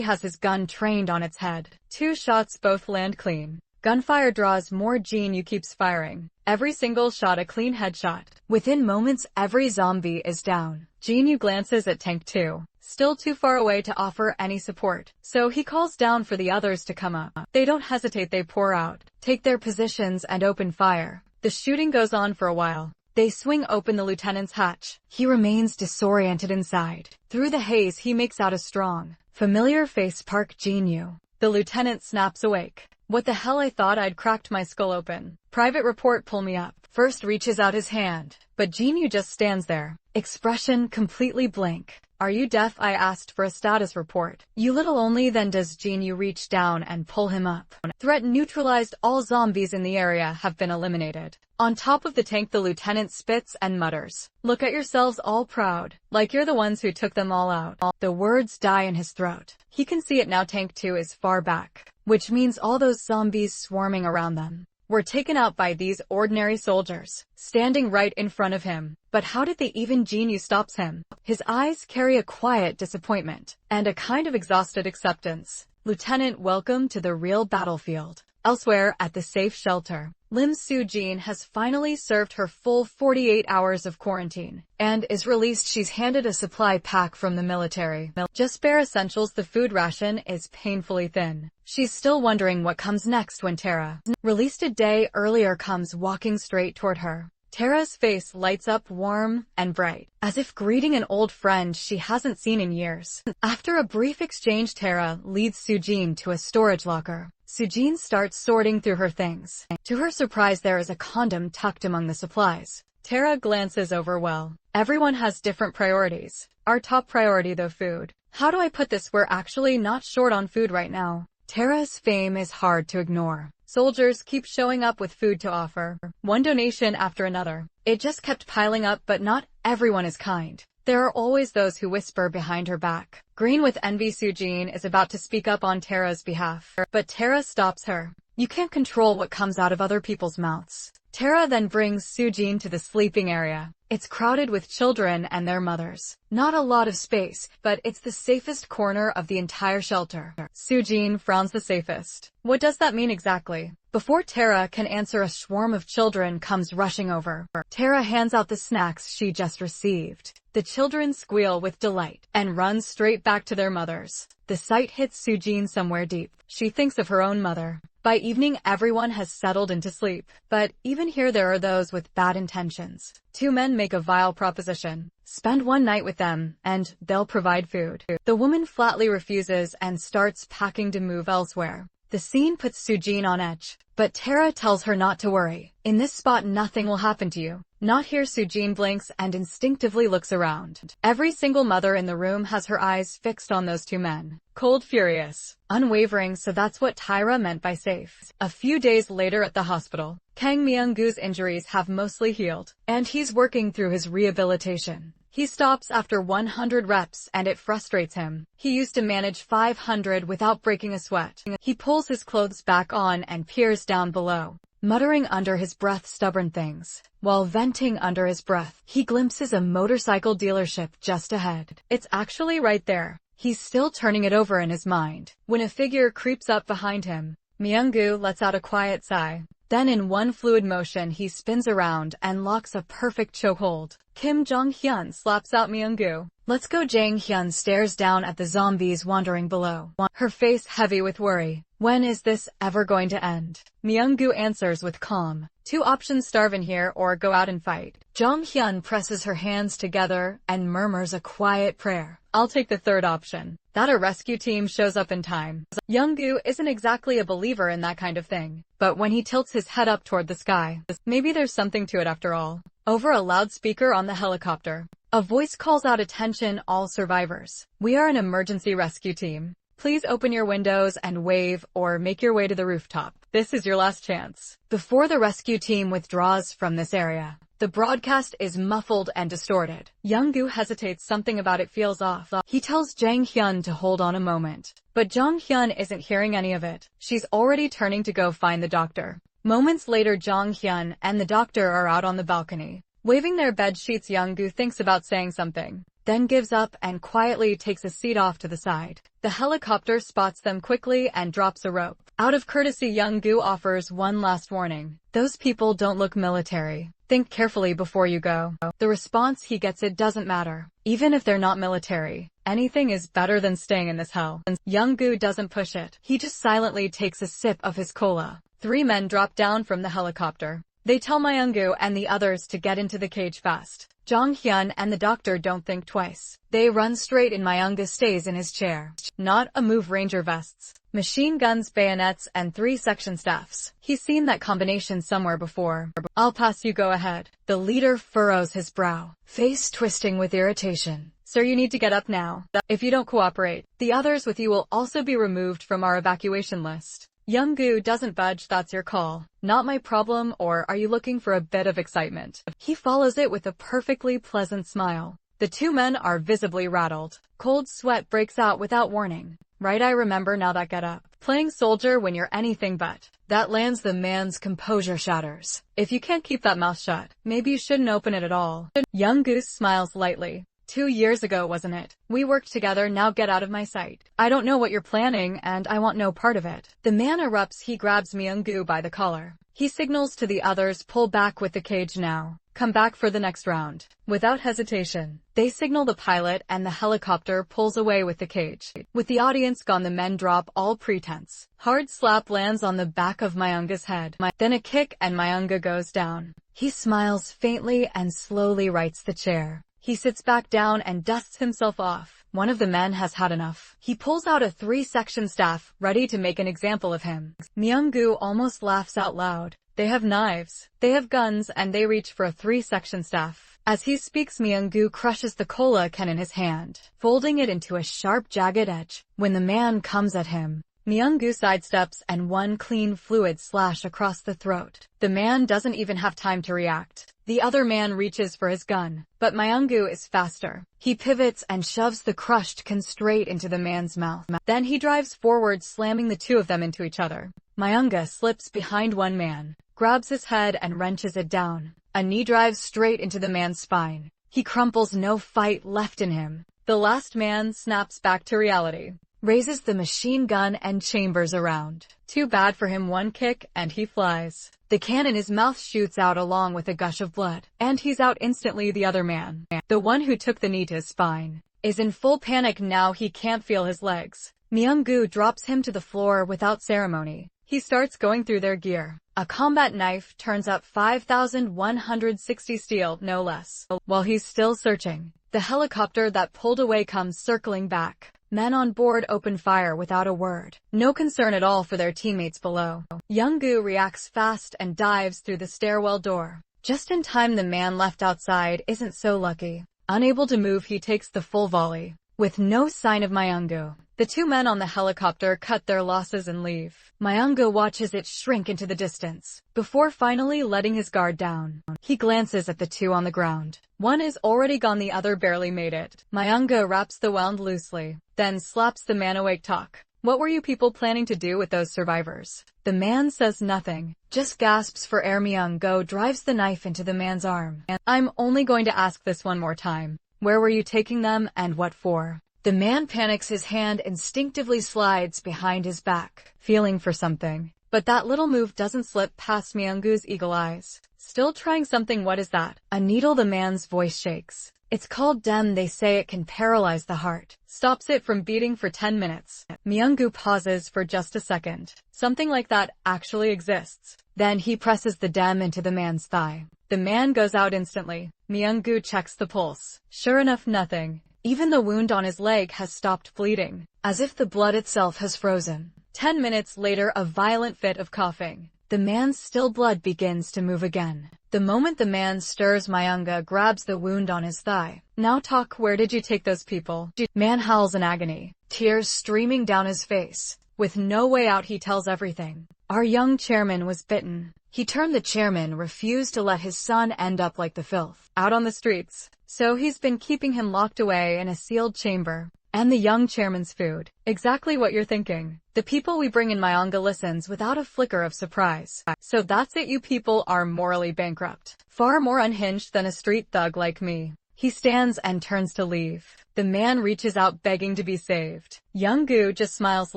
has his gun trained on its head. 2 shots both land clean. Gunfire draws more. Jinyu keeps firing. Every single shot a clean headshot. Within moments, every zombie is down. Jinyu glances at Tank 2. Still too far away to offer any support, so he calls down for the others to come up. They don't hesitate. They pour out, take their positions and open fire. The shooting goes on for a while. They swing open the lieutenant's hatch. He remains disoriented inside. Through the haze he makes out a strong, familiar face. Park Jinyu. The lieutenant snaps awake. What the hell, I thought I'd cracked my skull open. Private report, pull me up. First reaches out his hand, but Jinyu just stands there, expression completely blank. Are you deaf? I asked for a status report. You little. Only then does Jinyu reach down and pull him up. Threat neutralized. All zombies in the area have been eliminated. On top of the tank, the lieutenant spits and mutters, look at yourselves, all proud, like you're the ones who took them all out. The words die in his throat. He can see it now. Tank 2 is far back, which means all those zombies swarming around them were taken out by these ordinary soldiers, standing right in front of him. But how did they even? Jinyu stops him. His eyes carry a quiet disappointment and a kind of exhausted acceptance. Lieutenant, welcome to the real battlefield. Elsewhere, at the safe shelter, Lim Soo-jin has finally served her full 48 hours of quarantine and is released. She's handed a supply pack from the military. Just bare essentials. The food ration is painfully thin. She's still wondering what comes next when Tara, released a day earlier, comes walking straight toward her. Tara's face lights up warm and bright, as if greeting an old friend she hasn't seen in years. After a brief exchange, Tara leads Soo-jin to a storage locker. Soo-jin starts sorting through her things. To her surprise, there is a condom tucked among the supplies. Tara glances over. Well, everyone has different priorities. Our top priority, though, food. How do I put this? We're actually not short on food right now. Tara's fame is hard to ignore. Soldiers keep showing up with food to offer. One donation after another. It just kept piling up, but not everyone is kind. There are always those who whisper behind her back. Green with envy, Soo-jin is about to speak up on Tara's behalf, but Tara stops her. You can't control what comes out of other people's mouths. Tara then brings Soo-jin to the sleeping area. It's crowded with children and their mothers. Not a lot of space, but it's the safest corner of the entire shelter. Soo-jin frowns. The safest. What does that mean exactly? Before Tara can answer, a swarm of children comes rushing over. Tara hands out the snacks she just received. The children squeal with delight and run straight back to their mothers. The sight hits Soo-jin somewhere deep. She thinks of her own mother. By evening, everyone has settled into sleep. But even here, there are those with bad intentions. 2 men make a vile proposition. Spend one night with them, and they'll provide food. The woman flatly refuses and starts packing to move elsewhere. The scene puts Soo-jin on edge, but Tara tells her not to worry. In this spot, nothing will happen to you. Not here. Soo-jin blinks and instinctively looks around. Every single mother in the room has her eyes fixed on those 2 men. Cold, furious, unwavering. So that's what Tyra meant by safe. A few days later at the hospital, Kang Myung-goo's injuries have mostly healed, and he's working through his rehabilitation. He stops after 100 reps and it frustrates him. He used to manage 500 without breaking a sweat. He pulls his clothes back on and peers down below, muttering under his breath stubborn things. While venting under his breath, he glimpses a motorcycle dealership just ahead. It's actually right there. He's still turning it over in his mind when a figure creeps up behind him. Myung-goo lets out a quiet sigh. Then in one fluid motion he spins around and locks a perfect chokehold. Kim Jong-hyun slaps out Myung-goo. Let's go. Jang-hyun stares down at the zombies wandering below, her face heavy with worry. When is this ever going to end? Myung-goo answers with calm. 2 options: starve in here or go out and fight. Jong-hyun presses her hands together and murmurs a quiet prayer. I'll take the third option. That a rescue team shows up in time. Myung-goo isn't exactly a believer in that kind of thing, but when he tilts his head up toward the sky, maybe there's something to it after all. Over a loudspeaker on the helicopter, A voice calls out, "Attention, all survivors. We are an emergency rescue team. Please open your windows and wave or make your way to the rooftop. This is your last chance." Before the rescue team withdraws from this area, the broadcast is muffled and distorted. Young-gu hesitates. Something about it feels off. He tells Jang Hyun to hold on a moment. But Jang Hyun isn't hearing any of it. She's already turning to go find the doctor. Moments later, Jang Hyun and the doctor are out on the balcony, waving their bed sheets. Young-gu thinks about saying something, then gives up and quietly takes a seat off to the side. The helicopter spots them quickly and drops a rope. Out of courtesy, Young-gu offers one last warning. "Those people don't look military. Think carefully before you go." The response he gets: "It doesn't matter. Even if they're not military, anything is better than staying in this hell." Young-gu doesn't push it. He just silently takes a sip of his cola. 3 men drop down from the helicopter. They tell Myung-gu and the others to get into the cage fast. Jang Hyun and the doctor don't think twice. They run straight in. Myung-gu stays in his chair. Not a move. Ranger vests, machine guns, bayonets, and 3 section staffs. He's seen that combination somewhere before. "I'll pass, you go ahead." The leader furrows his brow, face twisting with irritation. "Sir, you need to get up now. If you don't cooperate, the others with you will also be removed from our evacuation list." Young-gu doesn't budge. "That's your call. Not my problem. Or are you looking for a bit of excitement?" He follows it with a perfectly pleasant smile. The 2 men are visibly rattled. Cold sweat breaks out without warning. "Right, I remember now. That get up. Playing soldier when you're anything but." That lands. The man's composure shatters. "If you can't keep that mouth shut, maybe you shouldn't open it at all." Young-gu smiles lightly. 2 years ago, wasn't it? We worked together. Now get out of my sight. I don't know what you're planning, and I want no part of it." The man erupts. He grabs Myung-gu by the collar. He signals to the others, "Pull back with the cage now. Come back for the next round." Without hesitation, they signal the pilot and the helicopter pulls away with the cage. With the audience gone, the men drop all pretense. Hard slap lands on the back of Myung-gu's head. Then a kick and Myung-gu goes down. He smiles faintly and slowly rights the chair. He sits back down and dusts himself off. One of the men has had enough. He pulls out a 3-section staff, ready to make an example of him. Myung-gu almost laughs out loud. They have knives, they have guns, and they reach for a 3-section staff. As he speaks, Myung-gu crushes the cola can in his hand, folding it into a sharp, jagged edge. When the man comes at him, Myung-gu sidesteps and one clean fluid slash across the throat. The man doesn't even have time to react. The other man reaches for his gun, but Myung-gu is faster. He pivots and shoves the crushed can straight into the man's mouth. Then he drives forward, slamming the 2 of them into each other. Myung-gu slips behind one man, grabs his head and wrenches it down. A knee drives straight into the man's spine. He crumples, no fight left in him. The last man snaps back to reality, raises the machine gun and chambers around. Too bad for him. 1 kick and he flies. The can in his mouth shoots out along with a gush of blood, and he's out instantly. The other man, the one who took the knee to his spine, is in full panic now. He can't feel his legs. Myung-gu drops him to the floor without ceremony. He starts going through their gear. A combat knife turns up 5,160 steel, no less. While he's still searching, the helicopter that pulled away comes circling back. Men on board open fire without a word. No concern at all for their teammates below. Young-gu reacts fast and dives through the stairwell door. Just in time. The man left outside isn't so lucky. Unable to move, he takes the full volley. With no sign of Myung-gu, the 2 men on the helicopter cut their losses and leave. Myung-gu watches it shrink into the distance, before finally letting his guard down. He glances at the 2 on the ground. One is already gone, the other barely made it. Myung-gu wraps the wound loosely, then slaps the man awake. "Talk. What were you people planning to do with those survivors?" The man says nothing, just gasps for air. Myung-gu drives the knife into the man's arm. "I'm only going to ask this one more time. Where were you taking them and what for?" The man panics. His hand instinctively slides behind his back, feeling for something. But that little move doesn't slip past Myung-gu's eagle eyes. "Still trying something? What is that?" "A needle." The man's voice shakes. "It's called DEM. They say it can paralyze the heart. Stops it from beating for 10 minutes. Myung-gu pauses for just a second. "Something like that actually exists." Then he presses the DEM into the man's thigh. The man goes out instantly. Myung-gu checks the pulse. Sure enough, nothing. Even the wound on his leg has stopped bleeding, as if the blood itself has frozen. 10 minutes later, a violent fit of coughing. The man's still blood begins to move again. The moment the man stirs, Myung-gu grabs the wound on his thigh. Now talk, where did you take those people? Man howls in agony, tears streaming down his face. With no way out, he tells everything. Our young chairman was bitten. He turned the chairman refused to let his son end up like the filth out on the streets. So he's been keeping him locked away in a sealed chamber. And the young chairman's food. Exactly what you're thinking. The people we bring in Mayanga listens without a flicker of surprise. So that's it, you people are morally bankrupt. Far more unhinged than a street thug like me. He stands and turns to leave. The man reaches out begging to be saved. Young Gu just smiles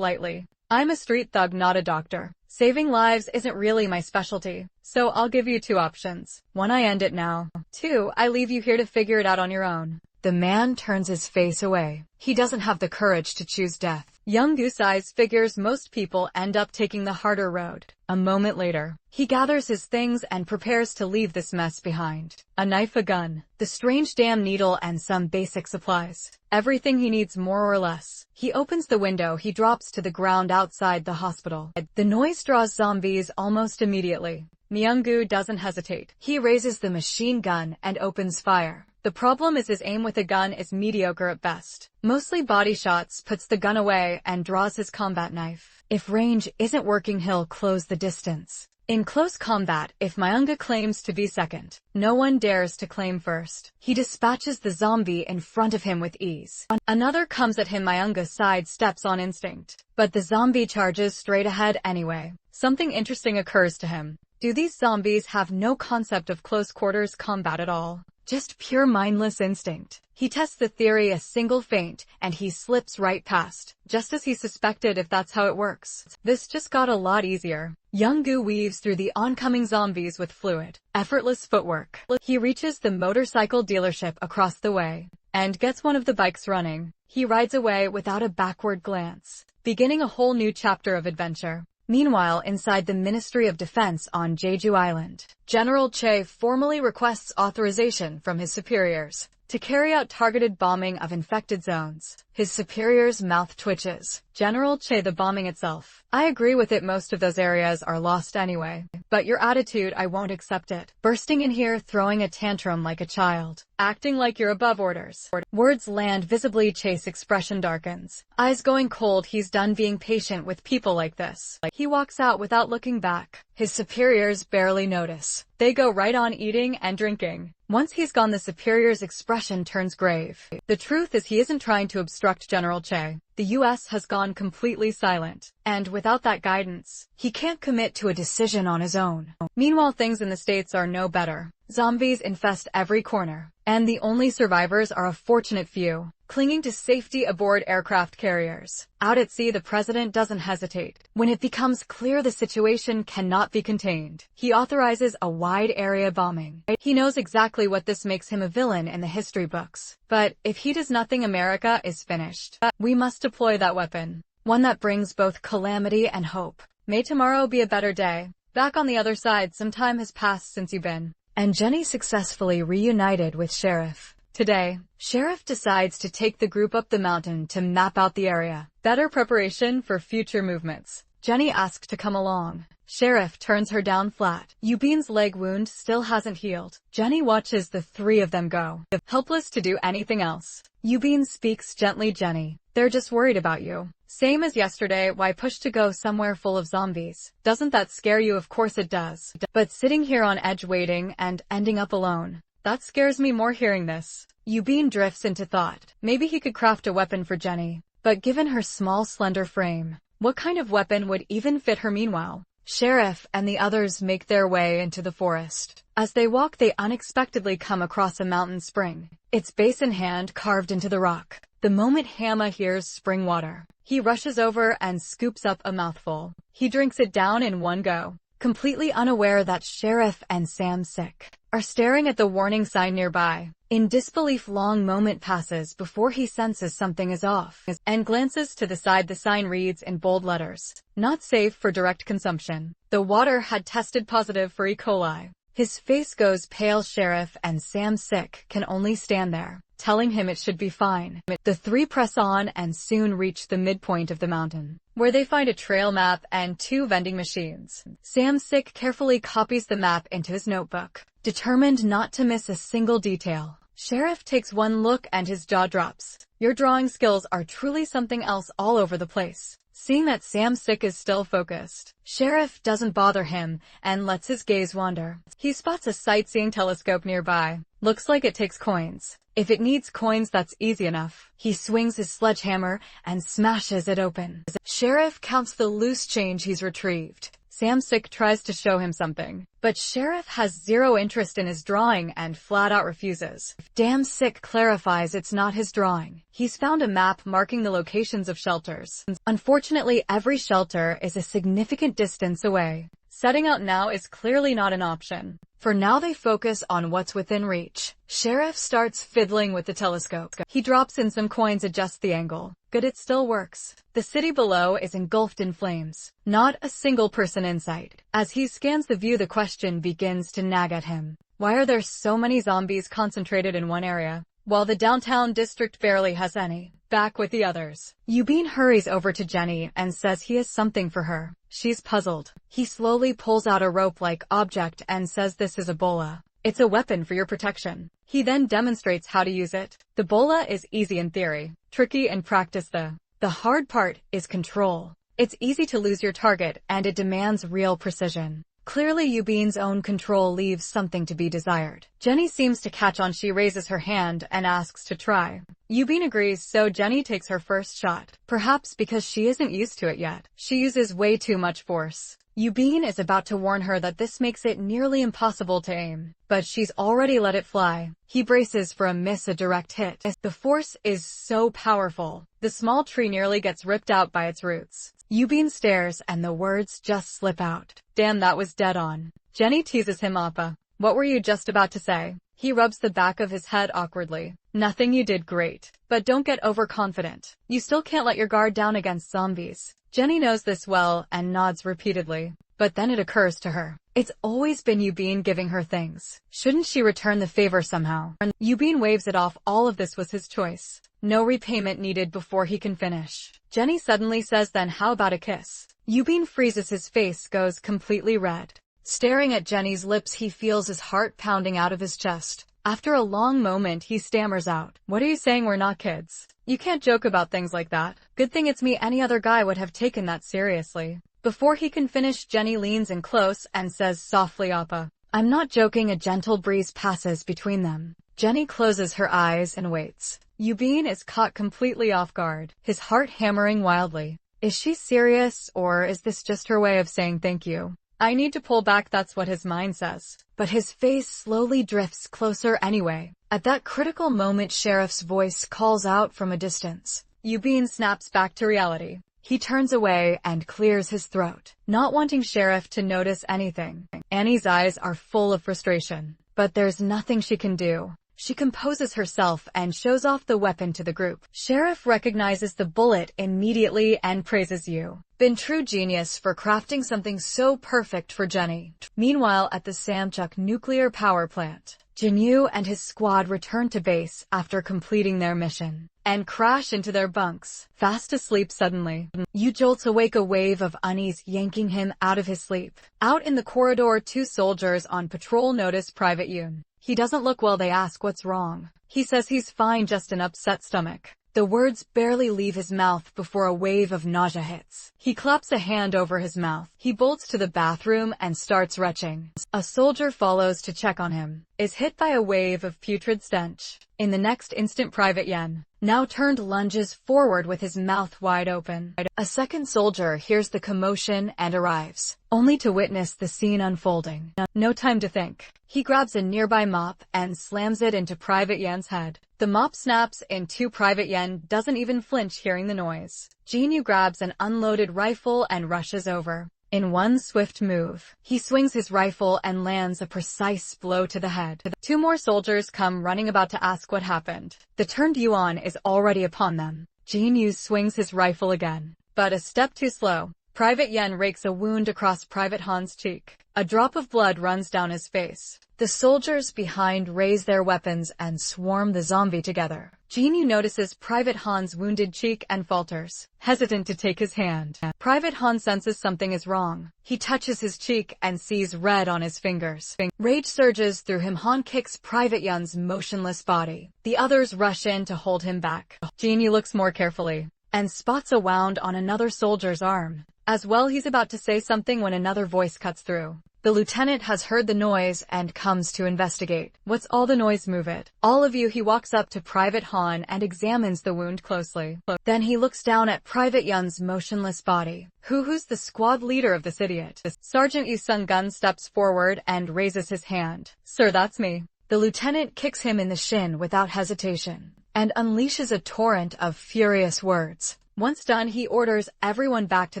lightly. I'm a street thug, not a doctor. Saving lives isn't really my specialty. So I'll give you 2 options. 1, I end it now. 2, I leave you here to figure it out on your own. The man turns his face away. He doesn't have the courage to choose death. Young Gu sighs, figures most people end up taking the harder road. A moment later, he gathers his things and prepares to leave this mess behind. A knife, a gun, the strange damn needle, and some basic supplies. Everything he needs, more or less. He opens the window. He drops to the ground outside the hospital. The noise draws zombies almost immediately. Young Gu doesn't hesitate. He raises the machine gun and opens fire. The problem is his aim with a gun is mediocre at best. Mostly body shots, puts the gun away and draws his combat knife. If range isn't working, he'll close the distance. In close combat, if Mayanga claims to be second, no one dares to claim first. He dispatches the zombie in front of him with ease. Another comes at him. Mayanga sidesteps on instinct, but the zombie charges straight ahead anyway. Something interesting occurs to him. Do these zombies have no concept of close quarters combat at all? Just pure mindless instinct. He tests the theory, a single feint, and he slips right past, just as he suspected. If that's how it works. This just got a lot easier. Young Gu weaves through the oncoming zombies with fluid, effortless footwork. He reaches the motorcycle dealership across the way, and gets one of the bikes running. He rides away without a backward glance, beginning a whole new chapter of adventure. Meanwhile, inside the Ministry of Defense on Jeju Island, General Che formally requests authorization from his superiors to carry out targeted bombing of infected zones. His superior's mouth twitches. General Che, the bombing itself, I agree with it. Most of those areas are lost anyway. But your attitude, I won't accept it. Bursting in here, throwing a tantrum like a child, acting like you're above orders. Words land visibly. Che's expression darkens, eyes going cold. He's done being patient with people like this. He walks out without looking back. His superiors barely notice. They go right on eating and drinking. Once he's gone, the superior's expression turns grave. The truth is, he isn't trying to obstruct General Che. The US has gone completely silent, and without that guidance, he can't commit to a decision on his own. Meanwhile, things in the States are no better. Zombies infest every corner, and the only survivors are a fortunate few, clinging to safety aboard aircraft carriers. Out at sea, the president doesn't hesitate. When it becomes clear the situation cannot be contained, he authorizes a wide area bombing. He knows exactly what this makes him, a villain in the history books. But if he does nothing, America is finished. We must deploy that weapon, one that brings both calamity and hope. May tomorrow be a better day. Back on the other side, some time has passed since you've been and Jenny successfully reunited with Sheriff. Today, Sheriff decides to take the group up the mountain to map out the area. Better preparation for future movements. Jenny asks to come along. Sheriff turns her down flat. Yubin's leg wound still hasn't healed. Jenny watches the 3 of them go, helpless to do anything else. Yubin speaks gently. Jenny, they're just worried about you. Same as yesterday. Why push to go somewhere full of zombies? Doesn't that scare you? Of course it does. But sitting here on edge waiting and ending up alone, that scares me more. Hearing this, Yubin drifts into thought. Maybe he could craft a weapon for Jenny. But given her small, slender frame, what kind of weapon would even fit her? Meanwhile, Sheriff and the others make their way into the forest. As they walk, they unexpectedly come across a mountain spring, its basin hand carved into the rock. The moment Hama hears spring water, he rushes over and scoops up a mouthful. He drinks it down in one go, completely unaware that Sheriff and Sam Sick are staring at the warning sign nearby. In disbelief, long moment passes before he senses something is off, and glances to the side. The sign reads in bold letters, "Not safe for direct consumption." The water had tested positive for E. coli. His face goes pale. Sheriff and Sam Sick can only stand there, telling him it should be fine. The 3 press on and soon reach the midpoint of the mountain, where they find a trail map and 2 vending machines. Sam Sick carefully copies the map into his notebook, determined not to miss a single detail. Sheriff takes one look and his jaw drops. Your drawing skills are truly something else all over the place. Seeing that Samsic is still focused, Sheriff doesn't bother him and lets his gaze wander. He spots a sightseeing telescope nearby. Looks like it takes coins. If it needs coins, that's easy enough. He swings his sledgehammer and smashes it open. Sheriff counts the loose change he's retrieved. Samsic tries to show him something, but Sheriff has zero interest in his drawing and flat out refuses. Samsic clarifies it's not his drawing. He's found a map marking the locations of shelters. Unfortunately, every shelter is a significant distance away. Setting out now is clearly not an option. For now they focus on what's within reach. Sheriff starts fiddling with the telescope. He drops in some coins, adjusts the angle. Good, it still works. The city below is engulfed in flames. Not a single person in sight. As he scans the view, the question begins to nag at him. Why are there so many zombies concentrated in one area, while the downtown district barely has any? Back with the others, Eugene hurries over to Jenny and says he has something for her. She's puzzled. He slowly pulls out a rope-like object and says this is a bola. It's a weapon for your protection. He then demonstrates how to use it. The bola is easy in theory, tricky in practice though. The hard part is control. It's easy to lose your target and it demands real precision. Clearly Eugene's own control leaves something to be desired. Jenny seems to catch on. She raises her hand and asks to try. Eugene agrees, so Jenny takes her first shot. Perhaps because she isn't used to it yet, she uses way too much force. Eugene is about to warn her that this makes it nearly impossible to aim, but she's already let it fly. He braces for a miss, a direct hit. The force is so powerful, the small tree nearly gets ripped out by its roots. Eugene stares and the words just slip out. Damn, that was dead on. Jenny teases him. Appa, what were you just about to say? He rubs the back of his head awkwardly. Nothing, you did great. But don't get overconfident. You still can't let your guard down against zombies. Jenny knows this well and nods repeatedly. But then it occurs to her. It's always been Eugene giving her things. Shouldn't she return the favor somehow? Eugene waves it off. All of this was his choice. No repayment needed before he can finish. Jenny suddenly says, then how about a kiss? Eugene freezes, his face goes completely red. Staring at Jenny's lips, he feels his heart pounding out of his chest. After a long moment, he stammers out, what are you saying? We're not kids. You can't joke about things like that. Good thing it's me. Any other guy would have taken that seriously. Before he can finish, Jenny leans in close and says softly, Appa, I'm not joking. A gentle breeze passes between them. Jenny closes her eyes and waits. Eugene is caught completely off guard, his heart hammering wildly. Is she serious, or is this just her way of saying thank you? I need to pull back, that's what his mind says. But his face slowly drifts closer anyway. At that critical moment, Sheriff's voice calls out from a distance. Eugene snaps back to reality. He turns away and clears his throat, not wanting Sheriff to notice anything. Annie's eyes are full of frustration, but there's nothing she can do. She composes herself and shows off the weapon to the group. Sheriff recognizes the bullet immediately and praises you. Been true genius for crafting something so perfect for Jenny. Meanwhile, at the Samchuk nuclear power plant, Jinyu and his squad return to base after completing their mission and crash into their bunks, fast asleep. Suddenly, Yu jolts awake, a wave of unease yanking him out of his sleep. Out in the corridor, two soldiers on patrol notice Private Yoon. He doesn't look well. They ask what's wrong. He says he's fine, just an upset stomach. The words barely leave his mouth before a wave of nausea hits. He claps a hand over his mouth. He bolts to the bathroom and starts retching. A soldier follows to check on him, is hit by a wave of putrid stench. In the next instant, Private Yen, now turned, lunges forward with his mouth wide open. A second soldier hears the commotion and arrives, only to witness the scene unfolding. No time to think. He grabs a nearby mop and slams it into Private Yen's head. The mop snaps in two. Private Yen doesn't even flinch hearing the noise. Jinyu grabs an unloaded rifle and rushes over. In one swift move, he swings his rifle and lands a precise blow to the head. Two more soldiers come running, about to ask what happened. The turned Yuan is already upon them. Jinyu swings his rifle again, but a step too slow. Private Yen rakes a wound across Private Han's cheek. A drop of blood runs down his face. The soldiers behind raise their weapons and swarm the zombie together. Jinyu notices Private Han's wounded cheek and falters, hesitant to take his hand. Private Han senses something is wrong. He touches his cheek and sees red on his fingers. Rage surges through him. Han kicks Private Yun's motionless body. The others rush in to hold him back. Jinyu looks more carefully and spots a wound on another soldier's arm. As well, he's about to say something when another voice cuts through. The lieutenant has heard the noise and comes to investigate. What's all the noise? Move it. All of you. He walks up to Private Han and examines the wound closely. Then he looks down at Private Yun's motionless body. Who's the squad leader of this idiot? Sergeant Yu Sung Gun steps forward and raises his hand. Sir, that's me. The lieutenant kicks him in the shin without hesitation and unleashes a torrent of furious words. Once done, he orders everyone back to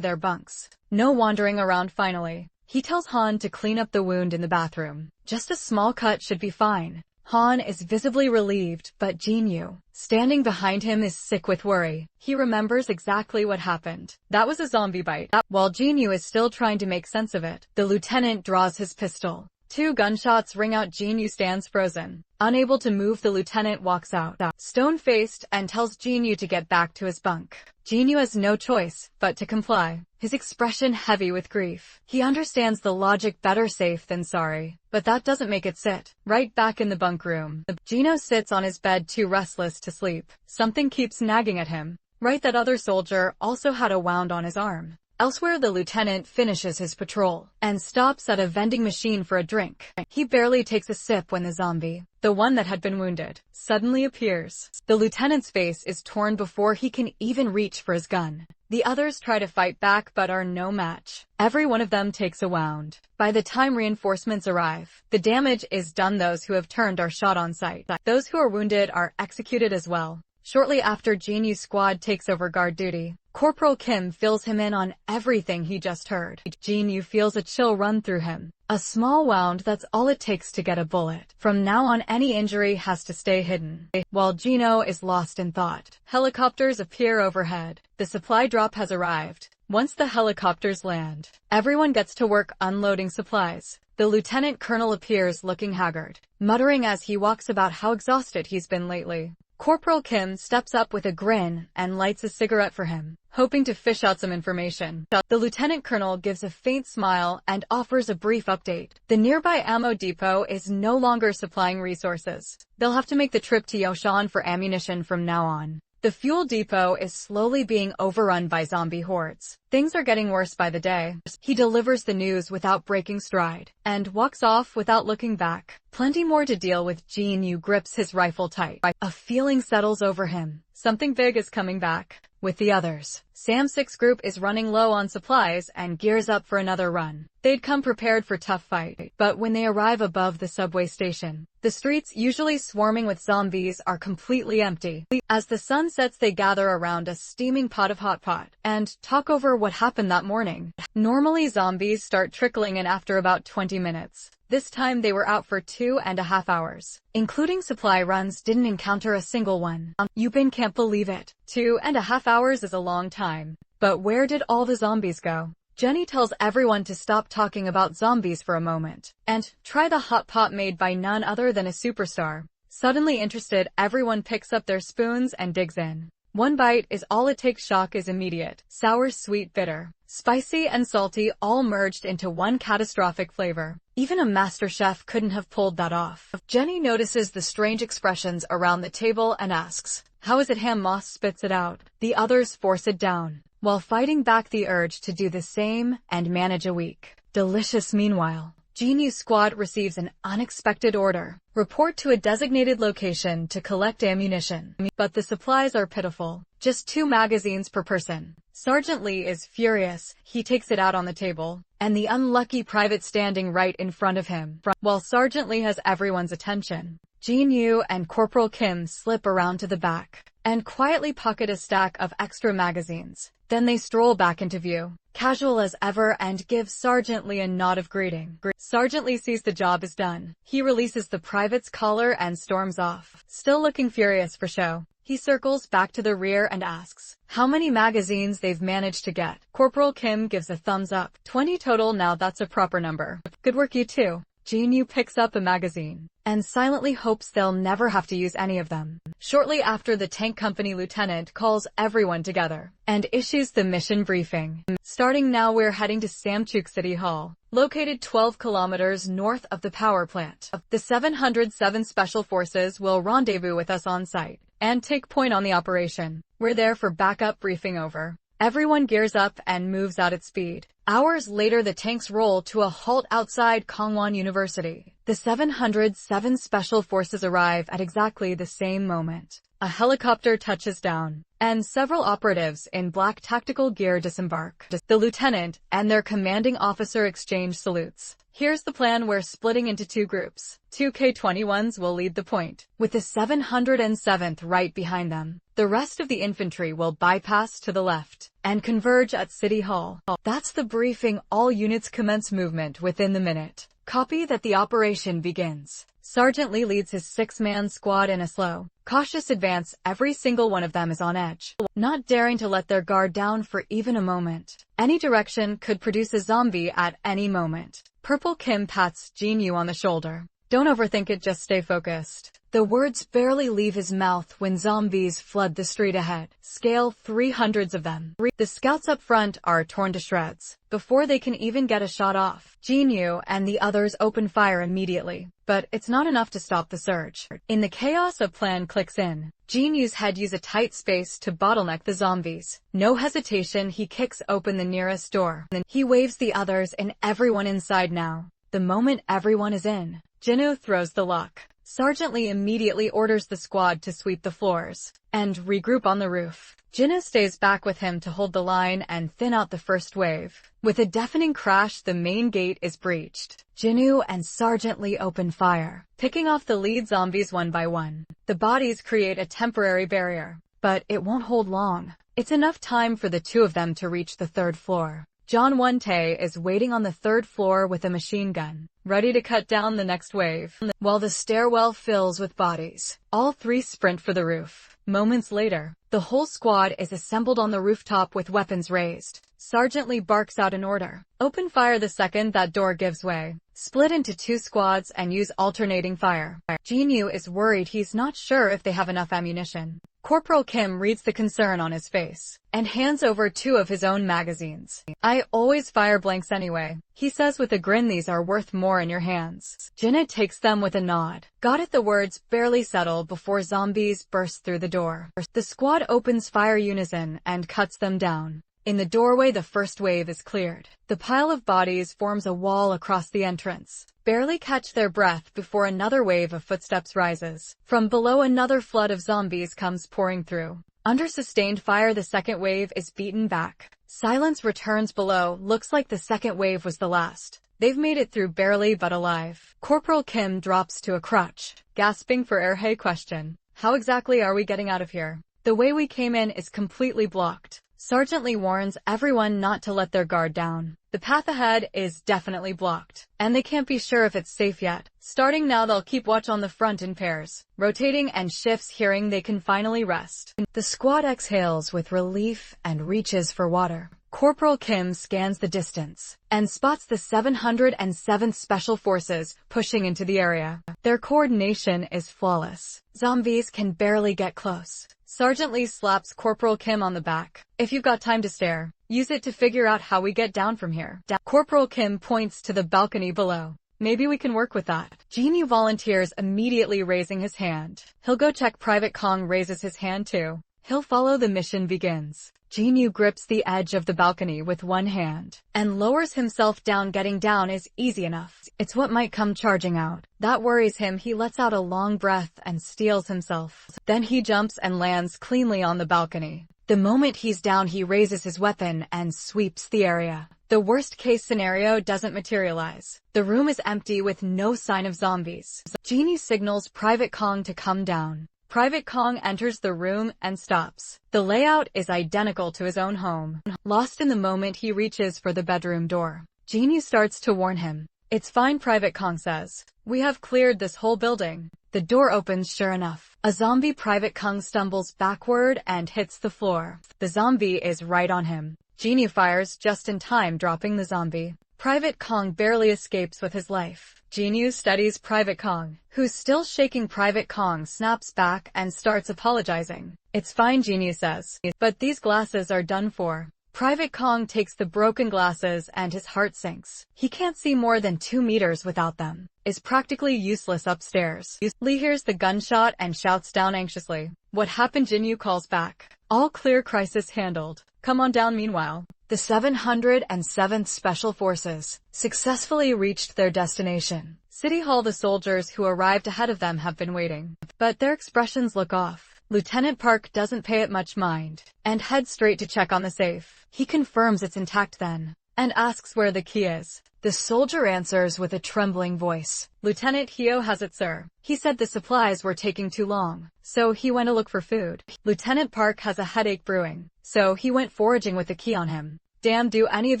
their bunks. No wandering around. Finally, he tells Han to clean up the wound in the bathroom. Just a small cut should be fine. Han is visibly relieved, but Jinyu, standing behind him, is sick with worry. He remembers exactly what happened. That was a zombie bite. While Jinyu is still trying to make sense of it, the lieutenant draws his pistol. 2 gunshots ring out. Jinyu stands frozen. Unable to move, the lieutenant walks out, stone-faced, and tells Jinyu to get back to his bunk. Jinyu has no choice but to comply, his expression heavy with grief. He understands the logic: better safe than sorry. But that doesn't make it sit right back in the bunk room. Gino sits on his bed, too restless to sleep. Something keeps nagging at him. Right, that other soldier also had a wound on his arm. Elsewhere, the lieutenant finishes his patrol and stops at a vending machine for a drink. He barely takes a sip when the zombie, the one that had been wounded, suddenly appears. The lieutenant's face is torn before he can even reach for his gun. The others try to fight back but are no match. Every one of them takes a wound. By the time reinforcements arrive, the damage is done. Those who have turned are shot on sight. Those who are wounded are executed as well. Shortly after, Jinyu's squad takes over guard duty. Corporal Kim fills him in on everything he just heard. Jinyu feels a chill run through him. A small wound, that's all it takes to get a bullet. From now on, any injury has to stay hidden. While Gino is lost in thought, helicopters appear overhead. The supply drop has arrived. Once the helicopters land, everyone gets to work unloading supplies. The lieutenant colonel appears looking haggard, muttering as he walks about how exhausted he's been lately. Corporal Kim steps up with a grin and lights a cigarette for him, hoping to fish out some information. The lieutenant colonel gives a faint smile and offers a brief update. The nearby ammo depot is no longer supplying resources. They'll have to make the trip to Yoshan for ammunition from now on. The fuel depot is slowly being overrun by zombie hordes. Things are getting worse by the day. He delivers the news without breaking stride and walks off without looking back. Plenty more to deal with. Jinyu grips his rifle tight. A feeling settles over him. Something big is coming back. With the others, Sam6 Group is running low on supplies and gears up for another run. They'd come prepared for tough fight, but when they arrive above the subway station, the streets, usually swarming with zombies, are completely empty. As the sun sets, they gather around a steaming pot of hot pot and talk over what happened that morning. Normally, zombies start trickling in after about 20 minutes. This time they were out for 2.5 hours. Including supply runs, didn't encounter a single one. Yubin can't believe it. 2.5 hours is a long time. But where did all the zombies go? Jenny tells everyone to stop talking about zombies for a moment and try the hot pot made by none other than a superstar. Suddenly interested, everyone picks up their spoons and digs in. One bite is all it takes. Shock is immediate. Sour, sweet, bitter, spicy, and salty, all merged into one catastrophic flavor. Even a master chef couldn't have pulled that off. Jenny notices the strange expressions around the table and asks, "How is it?" Ham Moss spits it out. The others force it down, while fighting back the urge to do the same and manage a week. Delicious. Meanwhile, Jinyu's squad receives an unexpected order. Report to a designated location to collect ammunition. But the supplies are pitiful. Just 2 magazines per person. Sergeant Lee is furious. He takes it out on the table, and the unlucky private standing right in front of him. While Sergeant Lee has everyone's attention, Jinyu and Corporal Kim slip around to the back and quietly pocket a stack of extra magazines. Then they stroll back into view, casual as ever, and give Sergeant Lee a nod of greeting. Sergeant Lee sees the job is done. He releases the private's collar and storms off, still looking furious for show. He circles back to the rear and asks how many magazines they've managed to get. Corporal Kim gives a thumbs up. 20 total. Now that's a proper number. Good work, you two. Jinyu picks up a magazine and silently hopes they'll never have to use any of them. Shortly after, the tank company lieutenant calls everyone together and issues the mission briefing. Starting now, we're heading to Samchuk City Hall, located 12 kilometers north of the power plant. The 707 Special Forces will rendezvous with us on site and take point on the operation. We're there for backup briefing over. Everyone gears up and moves out at speed. Hours later, the tanks roll to a halt outside Kangwon University. The 707 Special Forces arrive at exactly the same moment. A helicopter touches down, and several operatives in black tactical gear disembark. The lieutenant and their commanding officer exchange salutes. Here's the plan: we're splitting into two groups. Two K-21s will lead the point, with the 707th right behind them. The rest of the infantry will bypass to the left and converge at City Hall. That's the briefing. All units commence movement within the minute. Copy that. The operation begins. Sergeant Lee leads his 6-man squad in a slow, cautious advance. Every single one of them is on edge, not daring to let their guard down for even a moment. Any direction could produce a zombie at any moment. Purple Kim pats Jinyu on the shoulder. Don't overthink it, just stay focused. The words barely leave his mouth when zombies flood the street ahead. Scale 300s of them. The scouts up front are torn to shreds before they can even get a shot off. Jinyu and the others open fire immediately, but it's not enough to stop the surge. In the chaos, a plan clicks in. Jinyu's head uses a tight space to bottleneck the zombies. No hesitation, he kicks open the nearest door. He waves the others and everyone inside now. The moment everyone is in, Jinyu throws the lock. Sergeant Lee immediately orders the squad to sweep the floors and regroup on the roof. Jinyu stays back with him to hold the line and thin out the first wave. With a deafening crash, the main gate is breached. Jinyu and Sergeant Lee open fire, picking off the lead zombies one by one. The bodies create a temporary barrier, but it won't hold long. It's enough time for the two of them to reach the third floor. John Won-tae is waiting on the third floor with a machine gun, ready to cut down the next wave. While the stairwell fills with bodies, all three sprint for the roof. Moments later, the whole squad is assembled on the rooftop with weapons raised. Sergeant Lee barks out an order. Open fire the second that door gives way. Split into two squads and use alternating fire. Jinyu is worried. He's not sure if they have enough ammunition. Corporal Kim reads the concern on his face and hands over 2 of his own magazines. I always fire blanks anyway, he says with a grin. These are worth more in your hands. Jinyu takes them with a nod. Got it. The words barely settle before zombies burst through the door. The squad opens fire unison and cuts them down. In the doorway, the first wave is cleared. The pile of bodies forms a wall across the entrance. Barely catch their breath before another wave of footsteps rises. From below, another flood of zombies comes pouring through. Under sustained fire, the second wave is beaten back. Silence returns below. Looks like the second wave was the last. They've made it through barely but alive. Corporal Kim drops to a crutch, gasping for air. Hey, question. How exactly are we getting out of here? The way we came in is completely blocked. Sergeant Lee warns everyone not to let their guard down. The path ahead is definitely blocked, and they can't be sure if it's safe yet. Starting now, they'll keep watch on the front in pairs, rotating and shifts, hearing they can finally rest. The squad exhales with relief and reaches for water. Corporal Kim scans the distance and spots the 707th Special Forces pushing into the area. Their coordination is flawless. Zombies can barely get close. Sergeant Lee slaps Corporal Kim on the back. If you've got time to stare, use it to figure out how we get down from here. Corporal Kim points to the balcony below. Maybe we can work with that. Jinyu volunteers, immediately raising his hand. He'll go check. Private Kong raises his hand too. He'll follow. The mission begins. Jinyu grips the edge of the balcony with one hand and lowers himself down. Getting down is easy enough. It's what might come charging out that worries him. He lets out a long breath and steels himself. Then he jumps and lands cleanly on the balcony. The moment he's down, he raises his weapon and sweeps the area. The worst-case scenario doesn't materialize. The room is empty with no sign of zombies. Jinyu signals Private Kong to come down. Private Kong enters the room and stops. The layout is identical to his own home. Lost in the moment, he reaches for the bedroom door. Jinyu starts to warn him. It's fine, Private Kong says. We have cleared this whole building. The door opens. Sure enough, a zombie. Private Kong stumbles backward and hits the floor. The zombie is right on him. Jinyu fires just in time, dropping the zombie. Private Kong barely escapes with his life. Jinyu studies Private Kong, who's still shaking. Private Kong snaps back and starts apologizing. "It's fine," Jinyu says, "but these glasses are done for." Private Kong takes the broken glasses and his heart sinks. He can't see more than 2 meters without them. Is practically useless upstairs. Lee hears the gunshot and shouts down anxiously. "What happened?" Jinyu calls back. "All clear, crisis handled. Come on down." Meanwhile, the 707th Special Forces successfully reached their destination. City Hall. The soldiers who arrived ahead of them have been waiting, but their expressions look off. Lieutenant Park doesn't pay it much mind and heads straight to check on the safe. He confirms it's intact then and asks where the key is. The soldier answers with a trembling voice. "Lieutenant Hio has it, sir. He said the supplies were taking too long, so he went to look for food." Lieutenant Park has a headache brewing, so he went foraging with the key on him. "Damn, do any of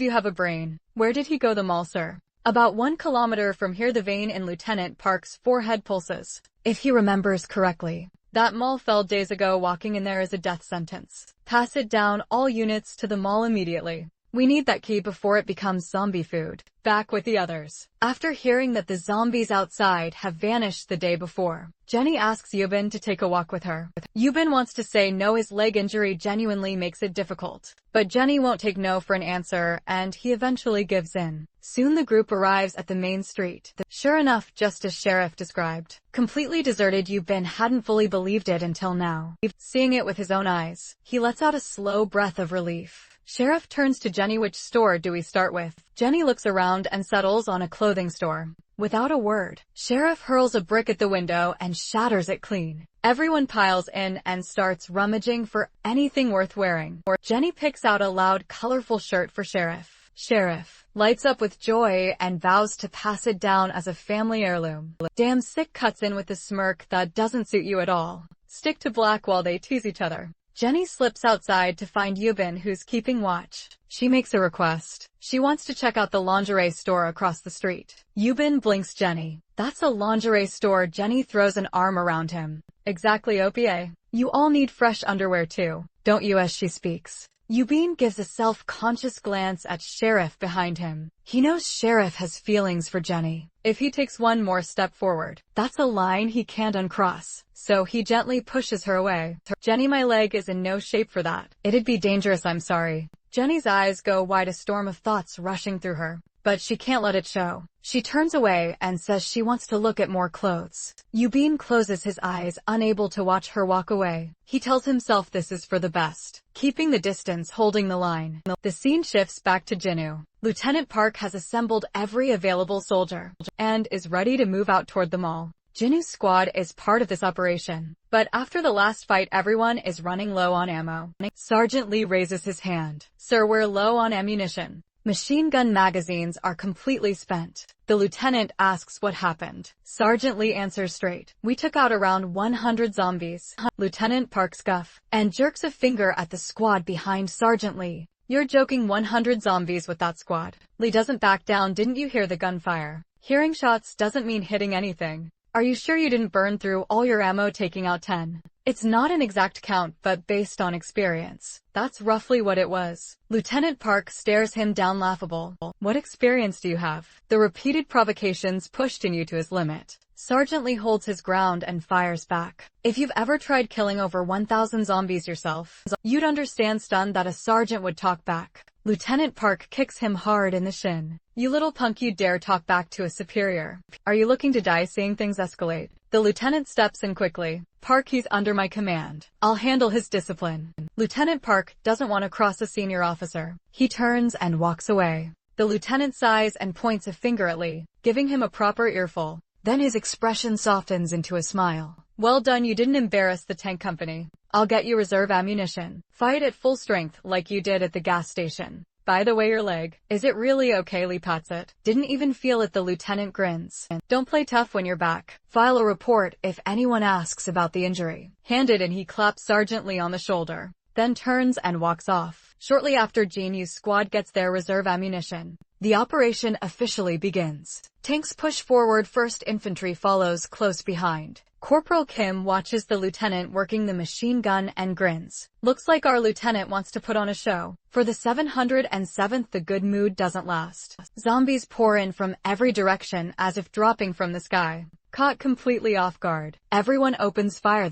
you have a brain? Where did he go?" "The mall, sir. About 1 kilometer from here." The vein in Lieutenant Park's forehead pulses. If he remembers correctly, that mall fell days ago. Walking in there is a death sentence. Pass it down, all units to the mall immediately. We need that key before it becomes zombie food. Back with the others. After hearing that the zombies outside have vanished the day before, Jenny asks Yubin to take a walk with her. Yubin wants to say no. His leg injury genuinely makes it difficult, but Jenny won't take no for an answer, and he eventually gives in. Soon the group arrives at the main street. Sure enough, just as Sheriff described. Completely deserted. Yubin hadn't fully believed it until now. Seeing it with his own eyes, he lets out a slow breath of relief. Sheriff turns to Jenny. "Which store do we start with?" Jenny looks around and settles on a clothing store. Without a word, Sheriff hurls a brick at the window and shatters it clean. Everyone piles in and starts rummaging for anything worth wearing. Jenny picks out a loud, colorful shirt for Sheriff. Sheriff lights up with joy and vows to pass it down as a family heirloom. Damn Sick cuts in with a smirk. "That doesn't suit you at all. Stick to black." While they tease each other, Jenny slips outside to find Yubin, who's keeping watch. She makes a request. She wants to check out the lingerie store across the street. Yubin blinks. "Jenny, that's a lingerie store." Jenny throws an arm around him. "Exactly, OPA. You all need fresh underwear too, don't you?" As she speaks, Yubin gives a self-conscious glance at Sheriff behind him. He knows Sheriff has feelings for Jenny. If he takes one more step forward, that's a line he can't uncross. So he gently pushes her away. "Jenny, my leg is in no shape for that. It'd be dangerous. I'm sorry." Jenny's eyes go wide, a storm of thoughts rushing through her, but she can't let it show. She turns away and says she wants to look at more clothes. Yubin closes his eyes, unable to watch her walk away. He tells himself this is for the best, keeping the distance, holding the line. The scene shifts back to Jinyu. Lieutenant Park has assembled every available soldier and is ready to move out toward the mall. Jinyu's squad is part of this operation, but after the last fight everyone is running low on ammo. Sergeant Lee raises his hand. "Sir, we're low on ammunition. Machine gun magazines are completely spent." The lieutenant asks what happened. Sergeant Lee answers straight. "We took out around 100 zombies." Lieutenant Park scuffs and jerks a finger at the squad behind Sergeant Lee. "You're joking, 100 zombies with that squad?" Lee doesn't back down. "Didn't you hear the gunfire? Hearing shots doesn't mean hitting anything. Are you sure you didn't burn through all your ammo taking out 10? It's not an exact count, but based on experience, that's roughly what it was." Lieutenant Park stares him down, laughable. "What experience do you have?" The repeated provocations pushed Jinyu to his limit. Sergeant Lee holds his ground and fires back. "If you've ever tried killing over 1,000 zombies yourself, you'd understand." Stunned that a sergeant would talk back, Lieutenant Park kicks him hard in the shin. "You little punk, you dare talk back to a superior? Are you looking to die seeing things escalate?" The lieutenant steps in quickly. "Park, he's under my command. I'll handle his discipline." Lieutenant Park doesn't want to cross a senior officer. He turns and walks away. The lieutenant sighs and points a finger at Lee, giving him a proper earful. Then his expression softens into a smile. "Well done, you didn't embarrass the tank company. I'll get you reserve ammunition. Fight at full strength like you did at the gas station. By the way, your leg, is it really okay?" Lee pats it. "Didn't even feel it." The lieutenant grins. "Don't play tough when you're back. File a report if anyone asks about the injury." Hand it, and he claps Sergeant Lee on the shoulder, then turns and walks off. Shortly after Jinyu's squad gets their reserve ammunition, the operation officially begins. Tanks push forward, 1st Infantry follows close behind. Corporal Kim watches the lieutenant working the machine gun and grins. Looks like our lieutenant wants to put on a show. For the 707th, the good mood doesn't last. Zombies pour in from every direction as if dropping from the sky. Caught completely off guard, everyone opens fire.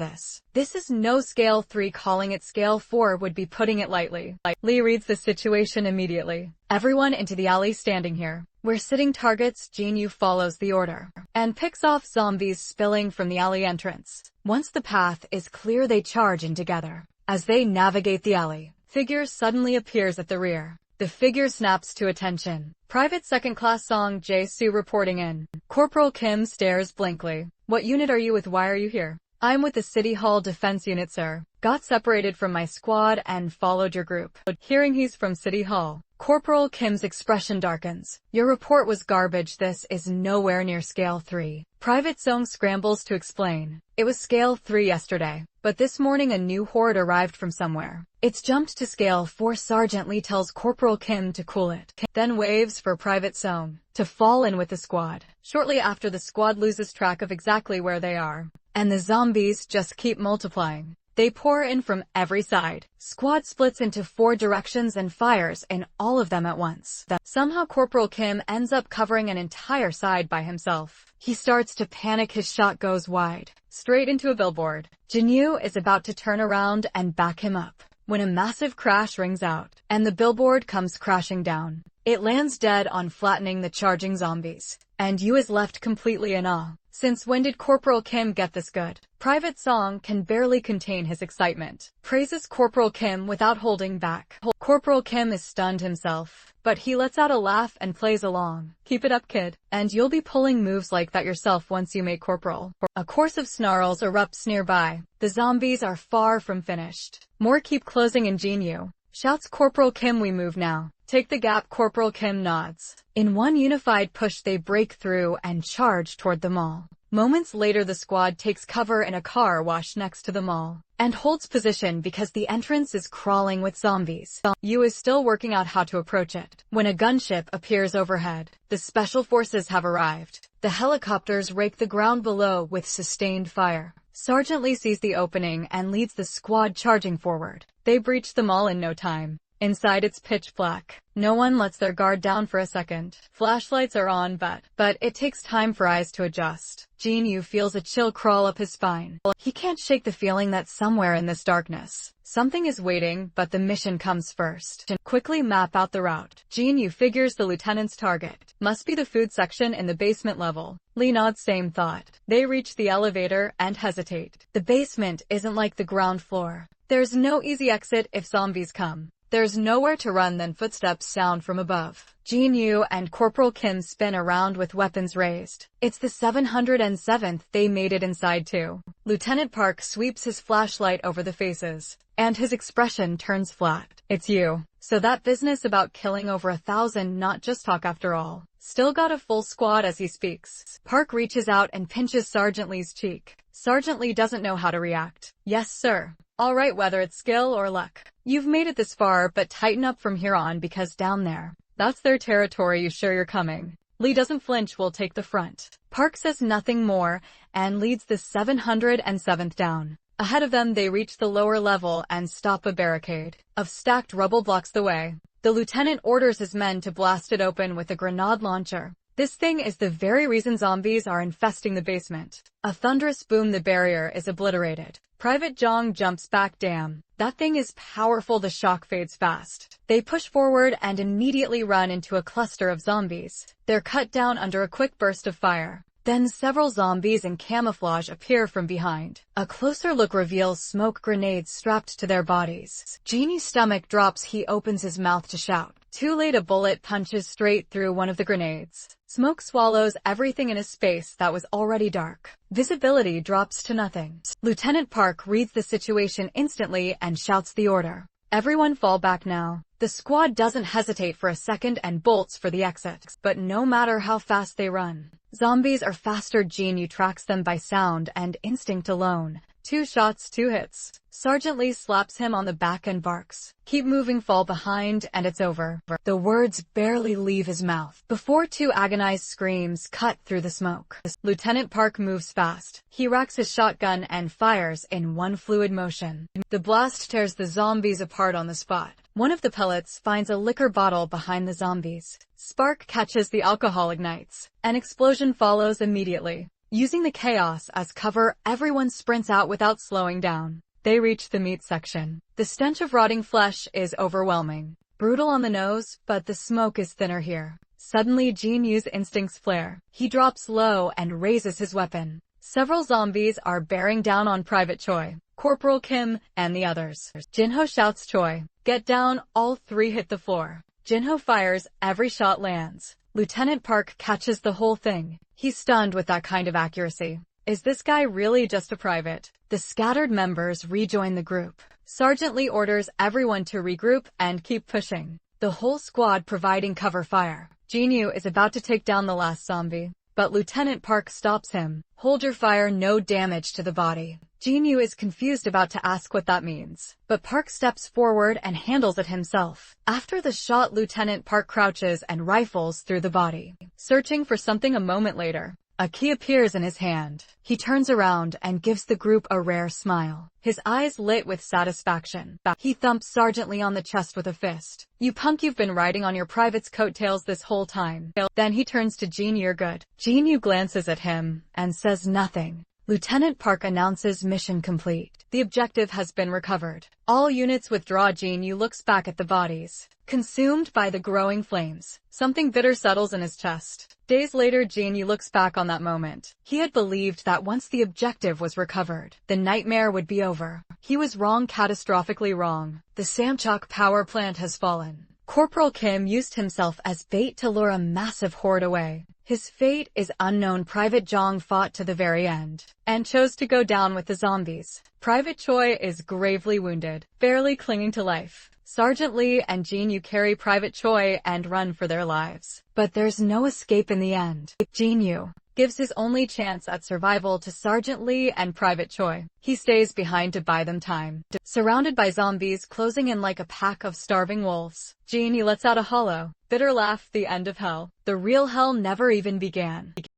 This is no scale 3. Calling it scale 4 would be putting it lightly. Lee reads the situation immediately. Everyone into the alley. Standing here, we're sitting targets. Jin-Yu follows the order and picks off zombies spilling from the alley entrance. Once the path is clear, they charge in together. As they navigate the alley, figure suddenly appears at the rear. The figure snaps to attention. Private Second Class Song Jae-soo reporting in. Corporal Kim stares blankly. What unit are you with? Why are you here? I'm with the City Hall Defense Unit, sir. Got separated from my squad and followed your group. Hearing he's from City Hall, Corporal Kim's expression darkens. Your report was garbage. This is nowhere near scale 3. Private Song scrambles to explain. It was scale 3 yesterday, but this morning a new horde arrived from somewhere. It's jumped to scale 4. Sergeant Lee tells Corporal Kim to cool it, then waves for Private Song to fall in with the squad. Shortly after, the squad loses track of exactly where they are, and the zombies just keep multiplying. They pour in from every side. Squad splits into 4 directions and fires in all of them at once. Somehow Corporal Kim ends up covering an entire side by himself. He starts to panic. His shot goes wide, straight into a billboard. Jin-Yu is about to turn around and back him up when a massive crash rings out, and the billboard comes crashing down. It lands dead on, flattening the charging zombies, and Yu is left completely in awe. Since when did Corporal Kim get this good? Private Song can barely contain his excitement. Praises Corporal Kim without holding back. Corporal Kim is stunned himself, but he lets out a laugh and plays along. Keep it up, kid, and you'll be pulling moves like that yourself once you make corporal. A chorus of snarls erupts nearby. The zombies are far from finished. More keep closing in. Jin-Yu shouts, Corporal Kim, we move now. Take the gap. Corporal Kim nods. In one unified push, they break through and charge toward the mall. Moments later, the squad takes cover in a car wash next to the mall and holds position because the entrance is crawling with zombies. Yu is still working out how to approach it when a gunship appears overhead. The special forces have arrived. The helicopters rake the ground below with sustained fire. Sergeant Lee sees the opening and leads the squad charging forward. They breach the mall in no time. Inside, it's pitch black. No one lets their guard down for a second. Flashlights are on, but it takes time for eyes to adjust. Jin-Yu feels a chill crawl up his spine. He can't shake the feeling that somewhere in this darkness, something is waiting, but the mission comes first. Quickly map out the route. Jin-Yu figures the lieutenant's target must be the food section in the basement level. Lee nods, same thought. They reach the elevator and hesitate. The basement isn't like the ground floor. There's no easy exit if zombies come. There's nowhere to run. Then footsteps sound from above. Jin-Yu and Corporal Kim spin around with weapons raised. It's the 707th. They made it inside too. Lieutenant Park sweeps his flashlight over the faces, and his expression turns flat. It's you. So that business about killing over 1,000, not just talk after all. Still got a full squad. As he speaks, Park reaches out and pinches Sergeant Lee's cheek. Sergeant Lee doesn't know how to react. Yes, sir. All right, whether it's skill or luck. You've made it this far, but tighten up from here on, because down there, that's their territory. You sure you're coming? Lee doesn't flinch. We'll take the front. Park says nothing more and leads the 707th down. Ahead of them, they reach the lower level and stop. A barricade of stacked rubble blocks the way. The lieutenant orders his men to blast it open with a grenade launcher. This thing is the very reason zombies are infesting the basement. A thunderous boom, the barrier is obliterated. Private Jong jumps back. Damn, that thing is powerful. The shock fades fast. They push forward and immediately run into a cluster of zombies. They're cut down under a quick burst of fire. Then several zombies in camouflage appear from behind. A closer look reveals smoke grenades strapped to their bodies. Genie's stomach drops. He opens his mouth to shout. Too late. A bullet punches straight through one of the grenades. Smoke swallows everything in a space that was already dark. Visibility drops to nothing. Lieutenant Park reads the situation instantly and shouts the order. Everyone fall back now. The squad doesn't hesitate for a second and bolts for the exit. But no matter how fast they run, zombies are faster. Jin-Yu tracks them by sound and instinct alone. 2 shots, 2 hits. Sergeant Lee slaps him on the back and barks. Keep moving, fall behind, and it's over. The words barely leave his mouth before 2 agonized screams cut through the smoke. Lieutenant Park moves fast. He racks his shotgun and fires in one fluid motion. The blast tears the zombies apart on the spot. One of the pellets finds a liquor bottle behind the zombies. Spark catches, the alcohol ignites. An explosion follows immediately. Using the chaos as cover, everyone sprints out without slowing down. They reach the meat section. The stench of rotting flesh is overwhelming. Brutal on the nose, but the smoke is thinner here. Suddenly, Jin-Yu's instincts flare. He drops low and raises his weapon. Several zombies are bearing down on Private Choi, Corporal Kim, and the others. Jinho shouts, "Choi, get down!" All 3 hit the floor. Jinho fires, every shot lands. Lieutenant Park catches the whole thing. He's stunned with that kind of accuracy. Is this guy really just a private? The scattered members rejoin the group. Sergeant Lee orders everyone to regroup and keep pushing. The whole squad providing cover fire. Jin-Yu is about to take down the last zombie, but Lieutenant Park stops him. Hold your fire, no damage to the body. Jin-Yu is confused, about to ask what that means, but Park steps forward and handles it himself. After the shot, Lieutenant Park crouches and rifles through the body, searching for something. A moment later, a key appears in his hand. He turns around and gives the group a rare smile, his eyes lit with satisfaction. He thumps Sergeant Lee on the chest with a fist. "You punk, you've been riding on your private's coattails this whole time." Then he turns to Jin, "You're good." Jin-Yu glances at him and says nothing. Lieutenant Park announces mission complete. The objective has been recovered. All units withdraw. Jin-Yu looks back at the bodies, consumed by the growing flames. Something bitter settles in his chest. Days later, Jin-Yu looks back on that moment. He had believed that once the objective was recovered, the nightmare would be over. He was wrong, catastrophically wrong. The Samchok power plant has fallen. Corporal Kim used himself as bait to lure a massive horde away. His fate is unknown. Private Jong fought to the very end and chose to go down with the zombies. Private Choi is gravely wounded, barely clinging to life. Sergeant Lee and Jin-Yu carry Private Choi and run for their lives. But there's no escape in the end. Jin-Yu gives his only chance at survival to Sergeant Lee and Private Choi. He stays behind to buy them time. Surrounded by zombies closing in like a pack of starving wolves, Jin-Yu lets out a hollow, bitter laugh. The end of hell. The real hell never even began.